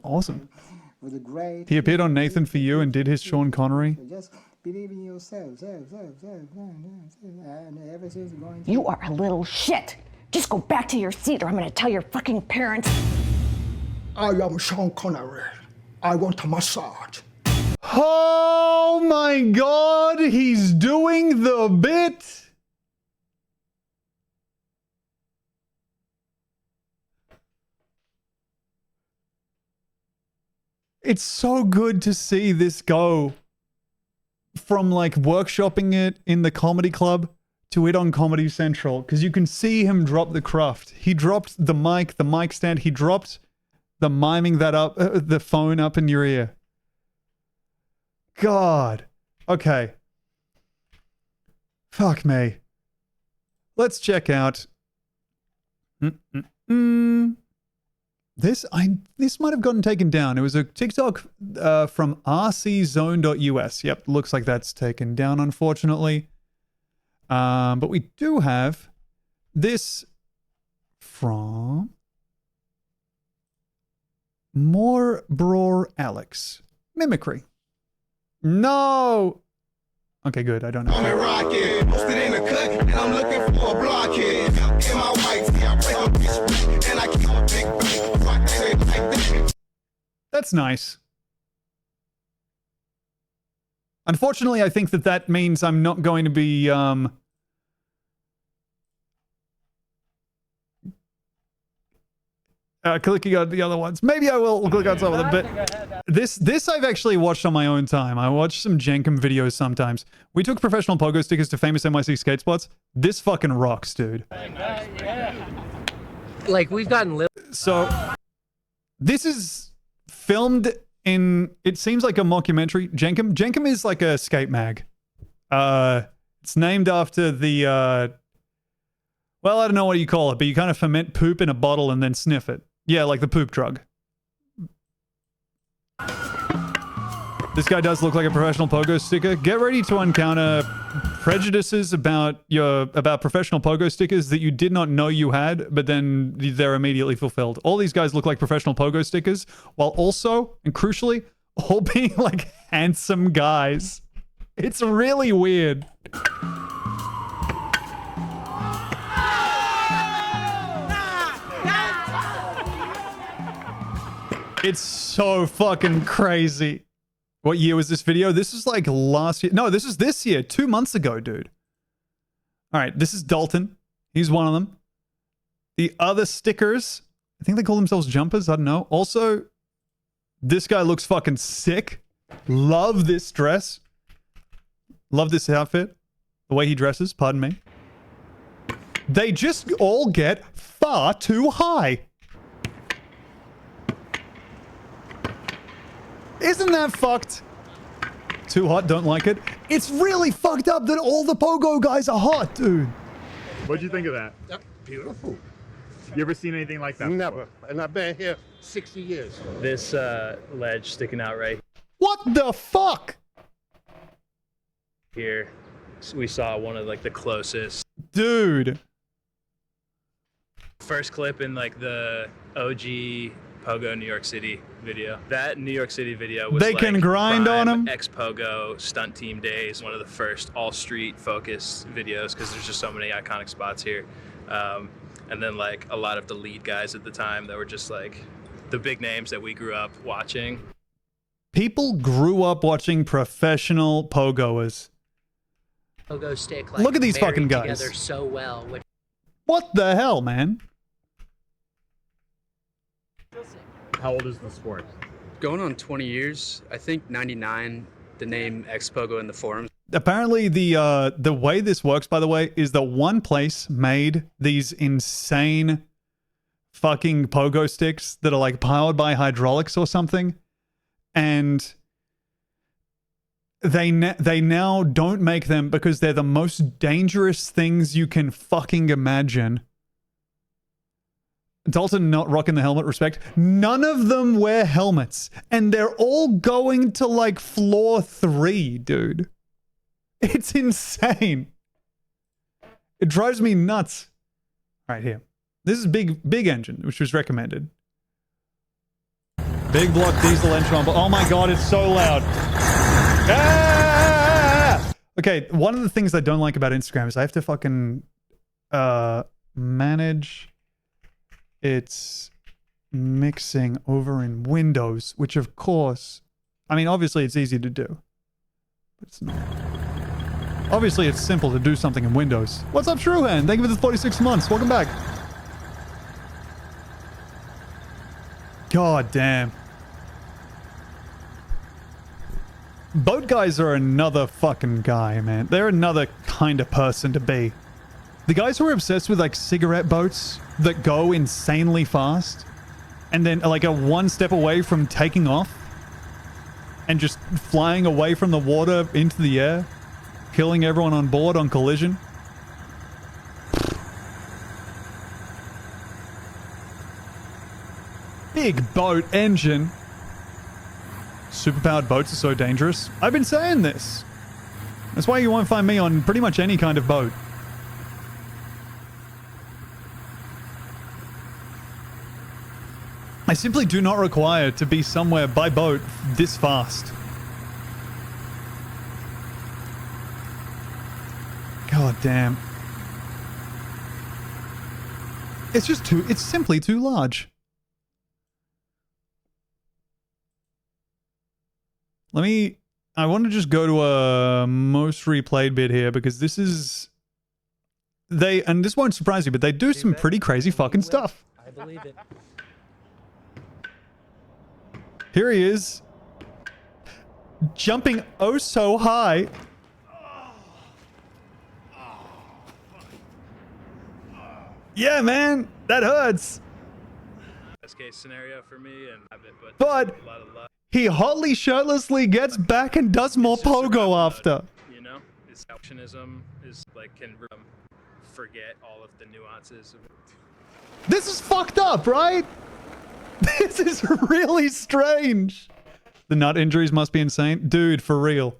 Awesome. With a great. He appeared on Nathan For You and did his Sean Connery. Just believe in yourself, and everything's going to. You are a little shit. Just go back to your seat or I'm gonna tell your fucking parents. I am Sean Connery. I want a massage. Oh my god, he's doing the bit. It's so good to see this go from like workshopping it in the comedy club to it on Comedy Central, because you can see him drop the craft. He dropped the mic stand, he dropped the miming that up, the phone up in your ear. God. Okay. Fuck me. Let's check out. This might have gotten taken down. It was a TikTok from rczone.us. Yep, looks like that's taken down, unfortunately. But we do have this from More Bror Alex. Mimicry. No! Okay, good. I don't know. I'm a rocket, posted in the cut, and I'm looking for a blockhead. In my white tee, I break a bitch, and I keep a big bank. Rock say like that. That's nice. Unfortunately, I think that means I'm not going to be, clicking on the other ones. Maybe I will click on some of them, but this I've actually watched on my own time. I watch some Jenkem videos sometimes. We took professional pogo stickers to famous NYC skate spots. This fucking rocks, dude. Like, we've gotten so this is filmed in, it seems like a mockumentary. Jenkem is like a skate mag. It's named after the well, I don't know what you call it, but you kind of ferment poop in a bottle and then sniff it. Yeah, like the poop drug. This guy does look like a professional pogo sticker. Get ready to encounter prejudices about professional pogo stickers that you did not know you had, but then they're immediately fulfilled. All these guys look like professional pogo stickers, while also, and crucially, all being like handsome guys. It's really weird. It's so fucking crazy. What year was this video? This is like last year. No, this is this year. 2 months ago, dude. All right, this is Dalton. He's one of them. The other stickers, I think they call themselves jumpers. I don't know. Also, this guy looks fucking sick. Love this dress. Love this outfit. The way he dresses, pardon me. They just all get far too high. Isn't that fucked? Too hot, don't like it. It's really fucked up that all the Pogo guys are hot, dude. What'd you think of that? Beautiful. You ever seen anything like that? Never. And I've been here 60 years. This ledge sticking out right What the fuck? here. We saw one of like the closest. Dude. First clip in like the OG Pogo New York City video. That New York City video was They like can grind on prime 'em? Ex-Pogo stunt team days. One of the first all street focused videos because there's just so many iconic spots here. And then like a lot of the lead guys at the time that were just like the big names that we grew up watching. People grew up watching professional Pogoers. Pogo stick. Look at these fucking married guys. Together so well. Which What the hell, man? How old is the sport? Going on 20 years. I think 99, the name Ex-Pogo in the forums. Apparently the way this works, by the way, is that one place made these insane fucking pogo sticks that are like powered by hydraulics or something, and they now don't make them because they're the most dangerous things you can fucking imagine. Dalton not rocking the helmet, respect. None of them wear helmets, and they're all going to like floor 3, dude. It's insane. It drives me nuts. Right here. This is big engine, which was recommended. Big block diesel engine on. Oh my god, it's so loud. Ah! Okay, one of the things I don't like about Instagram is I have to fucking manage its mixing over in Windows, which of course, I mean, obviously it's easy to do, but it's not. Obviously, it's simple to do something in Windows. What's up, Shruhan? Thank you for the 46 months. Welcome back. God damn. Boat guys are another fucking guy, man. They're another kind of person to be. The guys who are obsessed with, like, cigarette boats that go insanely fast and then, like, are one step away from taking off and just flying away from the water into the air, killing everyone on board on collision. Big boat engine. Superpowered boats are so dangerous. I've been saying this. That's why you won't find me on pretty much any kind of boat. I simply do not require to be somewhere by boat this fast. God damn. It's just it's simply too large. I want to just go to a most replayed bit here because this is, and this won't surprise you, but they do some pretty crazy fucking stuff. I believe it. Here he is, jumping oh so high. Yeah, man, that hurts. Best case scenario for me, and But a lot of luck. He hotly shirtlessly gets back and does more Pogo after. You know, his actionism is like can forget all of the nuances of it. This is fucked up, right? This is really strange. The nut injuries must be insane. Dude, for real.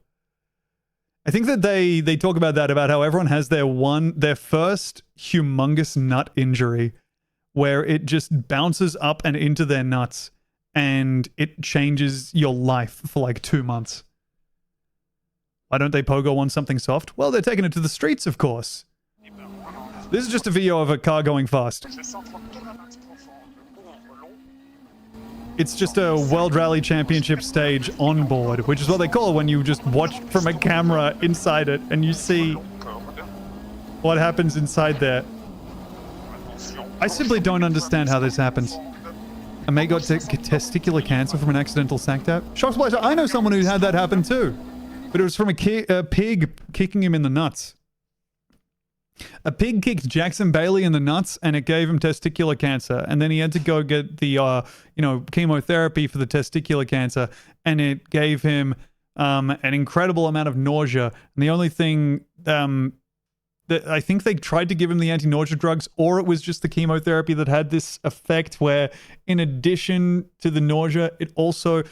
I think that they talk about that, about how everyone has their first humongous nut injury where it just bounces up and into their nuts and it changes your life for like 2 months. Why don't they Pogo on something soft? Well, they're taking it to the streets, of course. This is just a video of a car going fast. It's just a World Rally Championship stage on board, which is what they call when you just watch from a camera inside it and you see what happens inside there. I simply don't understand how this happens. A mate got testicular cancer from an accidental sack tap. Shock splash. I know someone who had that happen too. But it was from a pig kicking him in the nuts. A pig kicked Jackson Bailey in the nuts and it gave him testicular cancer. And then he had to go get the, chemotherapy for the testicular cancer. And it gave him an incredible amount of nausea. And the only thing that I think they tried to give him the anti-nausea drugs, or it was just the chemotherapy that had this effect where in addition to the nausea, it also...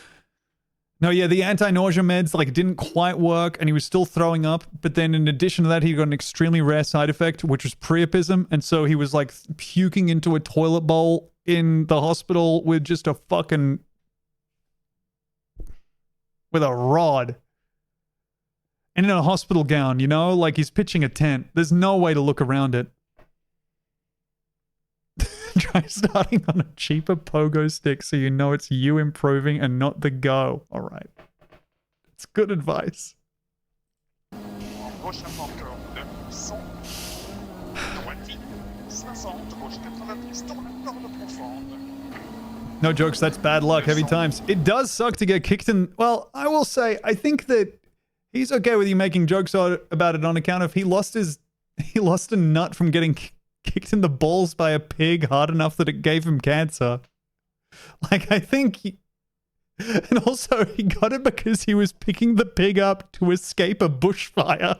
No, yeah, the anti-nausea meds didn't quite work and he was still throwing up. But then in addition to that, he got an extremely rare side effect, which was priapism. And so he was puking into a toilet bowl in the hospital with just a fucking... with a rod. And in a hospital gown, he's pitching a tent. There's no way to look around it. Try starting on a cheaper pogo stick so you know it's you improving and not the go. All right. It's good advice. No jokes, that's bad luck. Heavy times. It does suck to get kicked in. Well, I will say, I think that he's okay with you making jokes about it on account of he lost a nut from getting kicked in the balls by a pig hard enough that it gave him cancer. I think and also he got it because he was picking the pig up to escape a bushfire.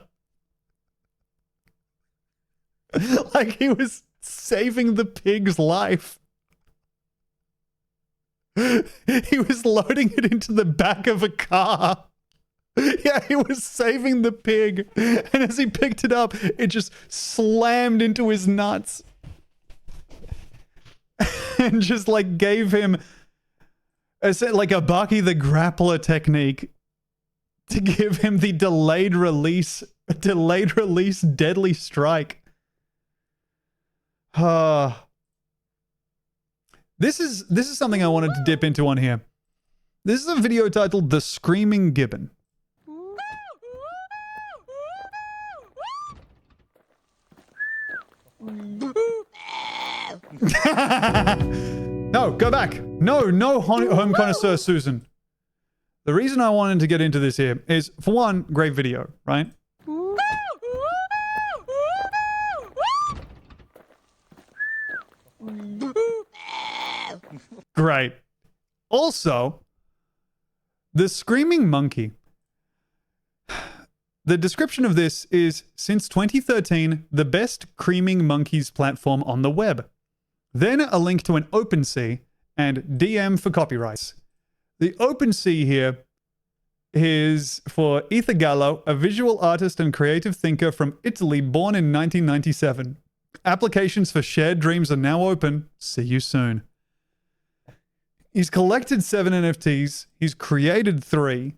He was saving the pig's life. He was loading it into the back of a car. Yeah, he was saving the pig. And as he picked it up, it just slammed into his nuts. And just gave him a Bucky the Grappler technique to give him the delayed release deadly strike. This is something I wanted to dip into on here. This is a video titled The Screaming Gibbon. No, go back. No, home connoisseur Susan. The reason I wanted to get into this here is, for one, great video, right? Great. Also, the Screaming Monkey. The description of this is, since 2013, the best creaming monkeys platform on the web. Then a link to an OpenSea and DM for copyrights. The OpenSea here is for Ether Gallo, a visual artist and creative thinker from Italy born in 1997. Applications for shared dreams are now open. See you soon. He's collected 7 NFTs. He's created 3.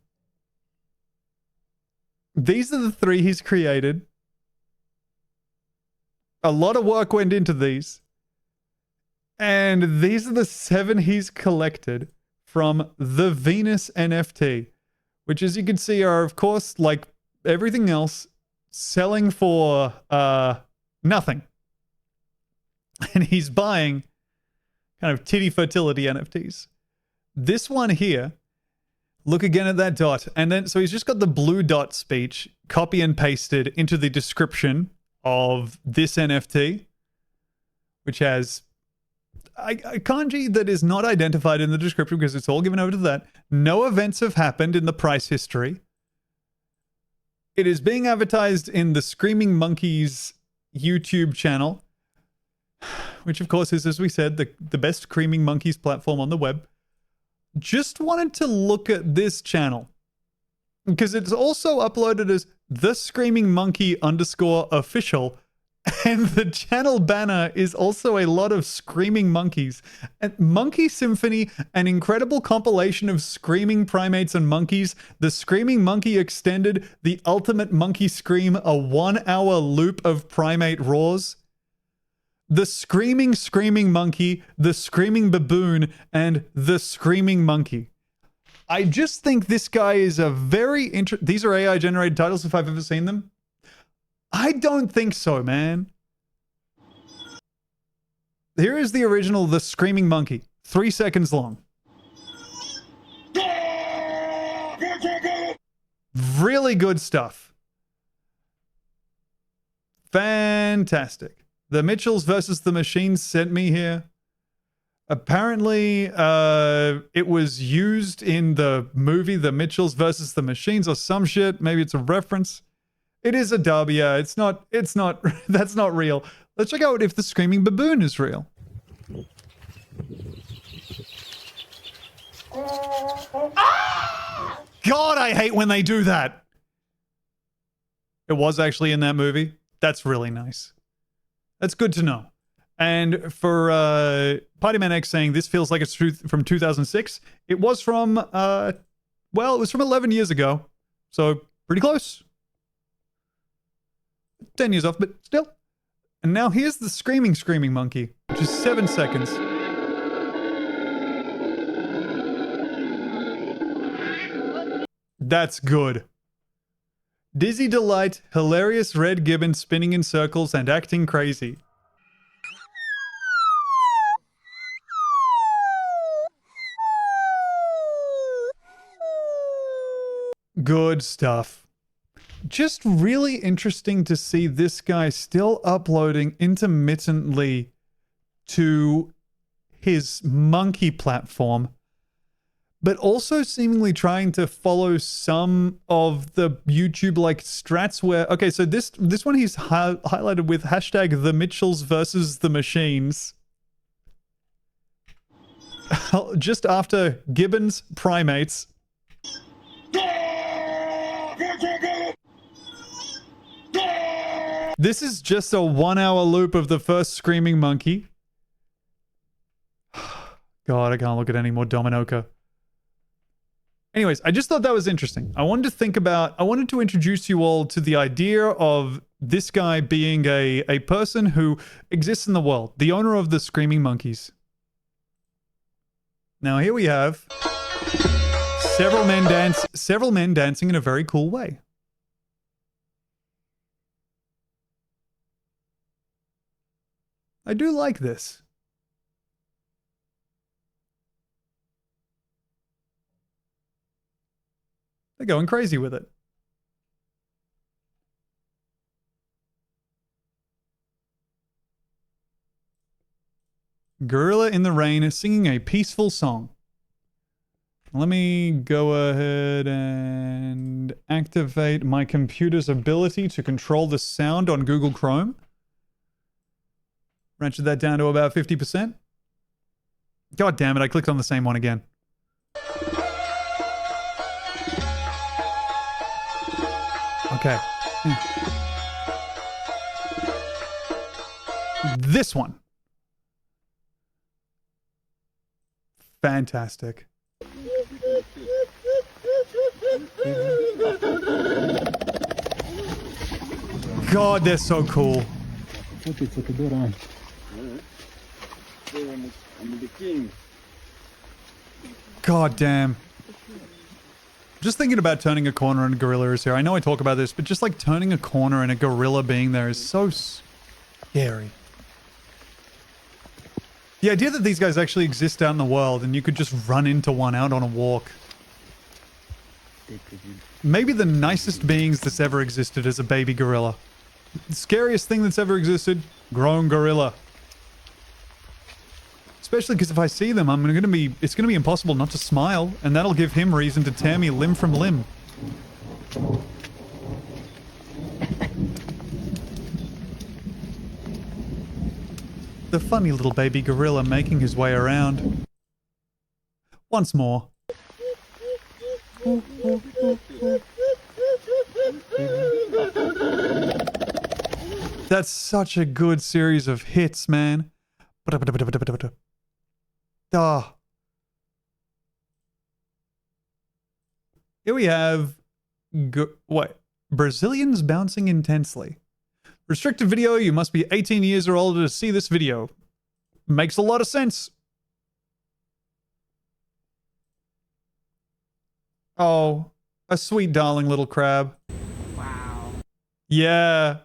These are the 3 he's created. A lot of work went into these. And these are the 7 he's collected from the Venus NFT, which, as you can see, are, of course, like everything else, selling for nothing. And he's buying kind of titty fertility NFTs. This one here, look again at that dot. And then, so he's just got the blue dot speech copy and pasted into the description of this NFT, which has a kanji that is not identified in the description because it's all given over to that. No events have happened in the price history. It is being advertised in the Screaming Monkeys YouTube channel, which of course is, as we said, the best Screaming Monkeys platform on the web. Just wanted to look at this channel because it's also uploaded as the Screaming Monkey _official. And the channel banner is also a lot of screaming monkeys. And Monkey Symphony, an incredible compilation of screaming primates and monkeys. The Screaming Monkey Extended, the ultimate monkey scream, a 1-hour loop of primate roars. The Screaming Monkey, the Screaming Baboon, and the Screaming Monkey. I just think this guy is a very these are AI generated titles if I've ever seen them. I don't think so, man. Here is the original The Screaming Monkey. 3 seconds long. Really good stuff. Fantastic. The Mitchells versus the Machines sent me here. Apparently, it was used in the movie The Mitchells versus the Machines or some shit. Maybe it's a reference. It is a dub, yeah. It's not, that's not real. Let's check out if the Screaming Baboon is real. God, I hate when they do that. It was actually in that movie. That's really nice. That's good to know. And for Partyman X saying this feels like it's from 2006, it was from, well, it was from 11 years ago. So pretty close. 10 years off, but still. And now here's the Screaming Monkey, which is 7 seconds. That's good. Dizzy delight, hilarious red gibbon spinning in circles and acting crazy. Good stuff. Just really interesting to see this guy still uploading intermittently to his monkey platform, but also seemingly trying to follow some of the YouTube like strats where, okay, so this one he's highlighted with hashtag the Mitchells versus the Machines. Just after Gibbon's primates. This is just a 1 hour loop of the first Screaming Monkey. God, I can't look at any more Dominoa. Anyways, I just thought that was interesting. I wanted to introduce you all to the idea of this guy being a person who exists in the world, the owner of the Screaming Monkeys. Now here we have several men dancing in a very cool way. I do like this. They're going crazy with it. Gorilla in the rain is singing a peaceful song. Let me go ahead and activate my computer's ability to control the sound on Google Chrome. Ratchet that down to about 50%. God damn it, I clicked on the same one again. Okay. This one. Fantastic. God, they're so cool. God damn. Just thinking about turning a corner and gorillas here. I know I talk about this, but just like turning a corner and a gorilla being there is so scary. The idea that these guys actually exist out in the world and you could just run into one out on a walk. Maybe the nicest beings that's ever existed is a baby gorilla. The scariest thing that's ever existed, grown gorilla. Especially because if I see them, it's gonna be impossible not to smile, and that'll give him reason to tear me limb from limb. The funny little baby gorilla making his way around. Once more. That's such a good series of hits, man. Ah. Here we have... what? Brazilians bouncing intensely. Restricted video, you must be 18 years or older to see this video. Makes a lot of sense. Oh, a sweet darling little crab. Wow. Yeah.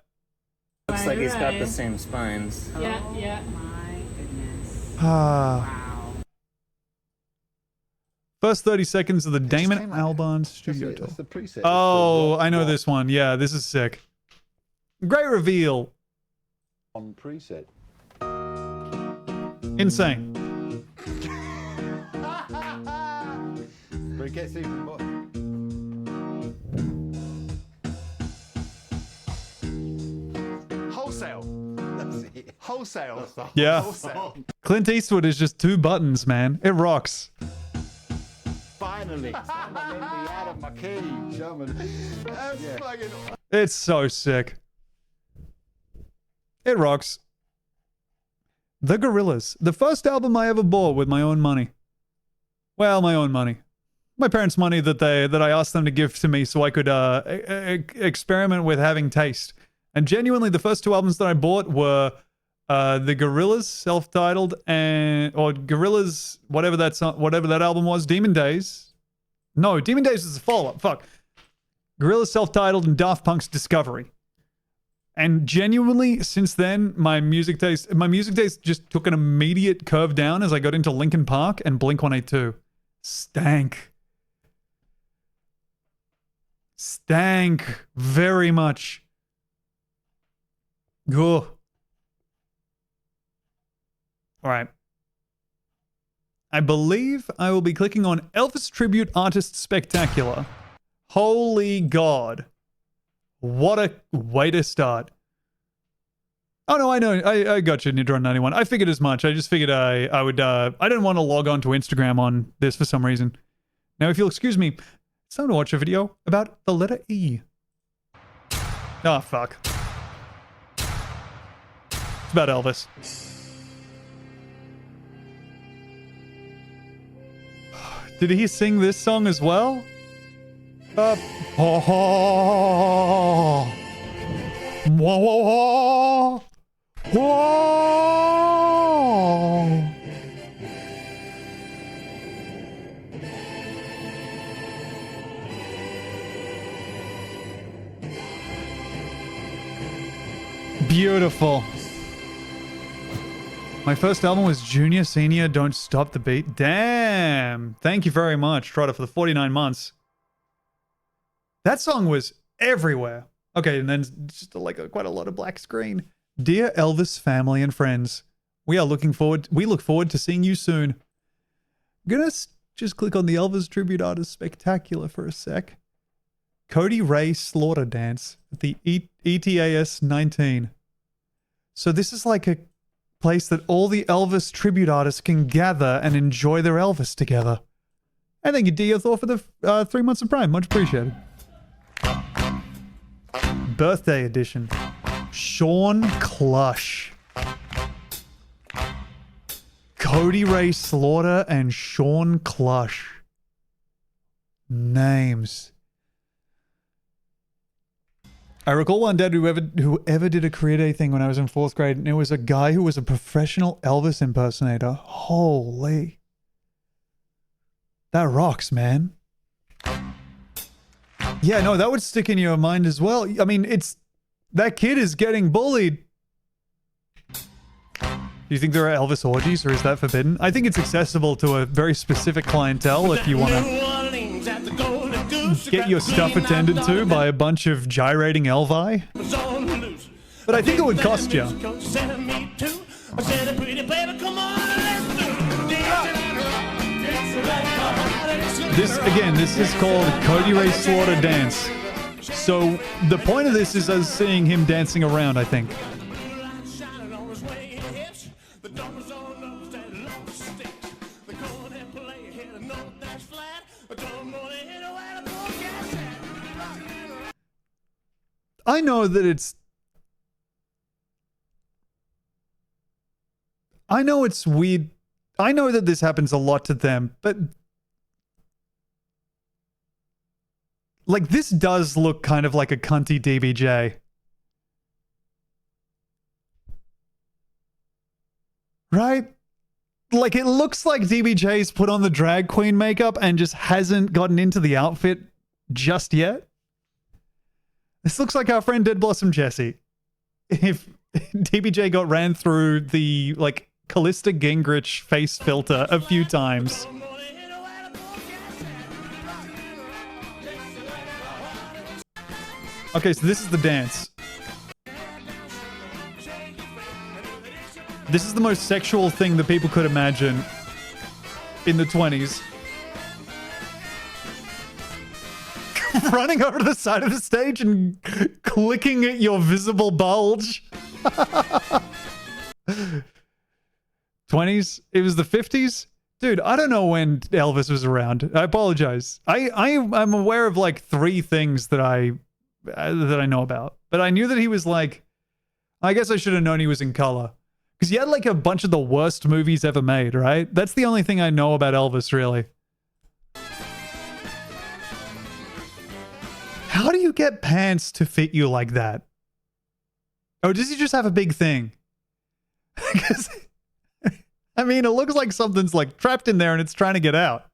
Looks like he's got the same spines. Yeah, yeah. My goodness. Ah. First 30 seconds of the Damon Albarn studio tour. That's the preset. Oh, I know this one. Yeah, this is sick. Great reveal. On preset. Insane. But it gets even more. Wholesale. That's it. Wholesale. Yeah. Wholesale. Clint Eastwood is just 2 buttons, man. It rocks. Finally. Someone let me out of my cage. That's Yeah. fucking. It's so sick. It rocks. The Gorillaz. The first album I ever bought with my own money. Well, my own money. My parents' money that I asked them to give to me so I could experiment with having taste. And genuinely, the first 2 albums that I bought were the Gorillaz, self-titled, or Gorillaz, whatever that album was, Demon Days. No, Demon Days is a follow-up. Fuck. Gorillaz, self-titled, and Daft Punk's Discovery. And genuinely, since then, my music taste just took an immediate curve down as I got into Linkin Park and Blink-182. Stank. Stank very much. Go. All right. I believe I will be clicking on Elvis Tribute Artist Spectacular. Holy God. What a way to start. Oh no, I know. I got you, Nidron91. I figured as much. I just figured I would, I didn't want to log on to Instagram on this for some reason. Now, if you'll excuse me, it's time to watch a video about the letter E. Oh, fuck. It's about Elvis. Did he sing this song as well? Oh. Whoa, whoa, whoa. Whoa. Beautiful. My first album was Junior, Senior, Don't Stop the Beat. Damn. Thank you very much, Trotter, for the 49 months. That song was everywhere. Okay, and then just like quite a lot of black screen. Dear Elvis family and friends, we look forward to seeing you soon. I'm gonna just click on the Elvis Tribute Artist Spectacular for a sec. Cody Ray Slaughter Dance at the ETAS 19. So this is like a place that all the Elvis tribute artists can gather and enjoy their Elvis together. And thank you, Dio Thor, for the 3 months of Prime. Much appreciated. Birthday edition. Sean Clush. Cody Ray Slaughter and Sean Clush. Names. I recall one dad who ever did a career day thing when I was in 4th grade, and it was a guy who was a professional Elvis impersonator. Holy. That rocks, man. Yeah, no, that would stick in your mind as well. I mean, that kid is getting bullied. Do you think there are Elvis orgies, or is that forbidden? I think it's accessible to a very specific clientele if you want to get your stuff attended to by a bunch of gyrating Elvi. But I think it would cost you. This is called Cody Ray Slaughter Dance. So the point of this is us seeing him dancing around, I think. I know that it's weird. I know that this happens a lot to them, but like this does look kind of like a cunty DBJ. Right? Like it looks like DBJ's put on the drag queen makeup and just hasn't gotten into the outfit just yet. This looks like our friend Dead Blossom Jesse. If DBJ ran through the like Callista Gingrich face filter a few times. Okay, so this is the dance. This is the most sexual thing that people could imagine in the 20s. Running over to the side of the stage and clicking at your visible bulge. 20s? It was the 50s? Dude, I don't know when Elvis was around. I apologize. I'm aware of like 3 things that I know about. But I knew that he was like... I guess I should have known he was in color. Because he had like a bunch of the worst movies ever made, right? That's the only thing I know about Elvis, really. How do you get pants to fit you like that? Or does he just have a big thing? Because, I mean, it looks like something's like trapped in there and it's trying to get out.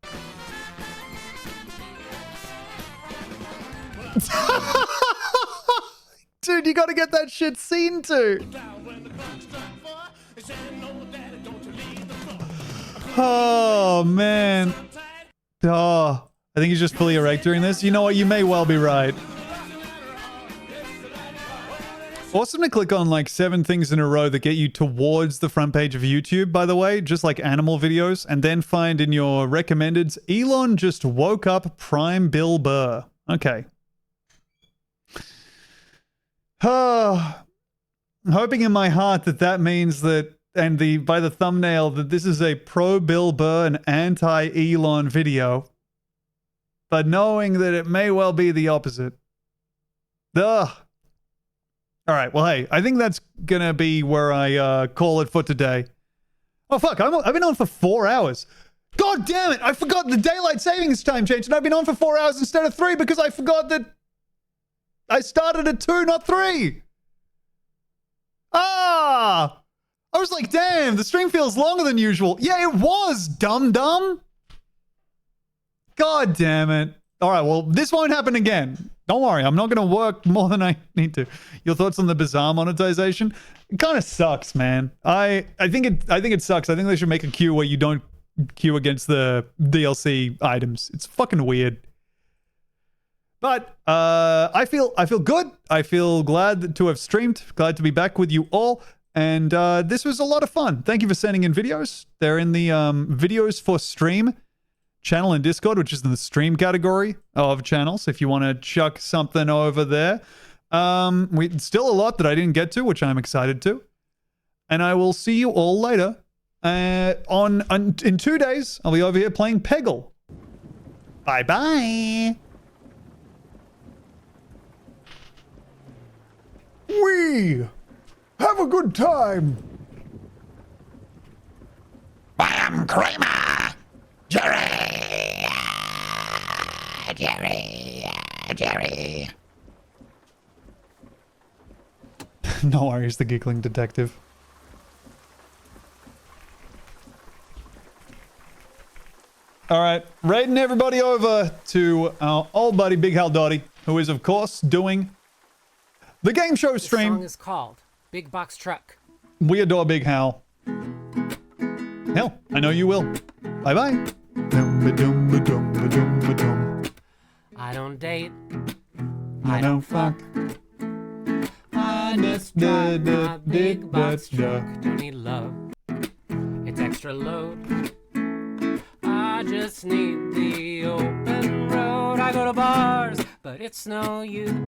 Dude, you gotta get that shit seen to. Oh, man. Oh, I think he's just fully erect during this. You know what? You may well be right. Awesome to click on like 7 things in a row that get you towards the front page of YouTube, by the way, just like animal videos, and then find in your recommendeds, Elon just woke up Prime Bill Burr. Okay. I'm hoping in my heart that that means that, and by the thumbnail, that this is a pro Bill Burr and anti Elon video, but knowing that it may well be the opposite. Ugh. All right, well, hey, I think that's gonna be where I call it for today. Oh, fuck, I've been on for 4 hours. God damn it, I forgot the daylight savings time changed, and I've been on for 4 hours instead of 3 because I forgot that I started at 2, not 3. Ah! I was like, damn, the stream feels longer than usual. Yeah, it was, dum-dum. God damn it. All right, well, this won't happen again. Don't worry, I'm not going to work more than I need to. Your thoughts on the bizarre monetization? It kind of sucks, man. I think it sucks. I think they should make a queue where you don't queue against the DLC items. It's fucking weird. But I feel good. I feel glad to have streamed. Glad to be back with you all. And this was a lot of fun. Thank you for sending in videos. They're in the videos for stream channel in Discord, which is in the stream category of channels. If you want to chuck something over there. Still a lot that I didn't get to, which I'm excited to. And I will see you all later. In 2 days, I'll be over here playing Peggle. Bye-bye. We have a good time. Bam, Kramer! Jerry. No worries, the giggling detective. All right, raiding everybody over to our old buddy Big Hal Dotty, who is, of course, doing the game show stream. The song is called Big Box Truck. We adore Big Hal. Hell, I know you will. Bye-bye. I don't date. I don't fuck. I just drive my big box truck. Don't need love. It's extra load. I just need the open road. I go to bars, but it's no use.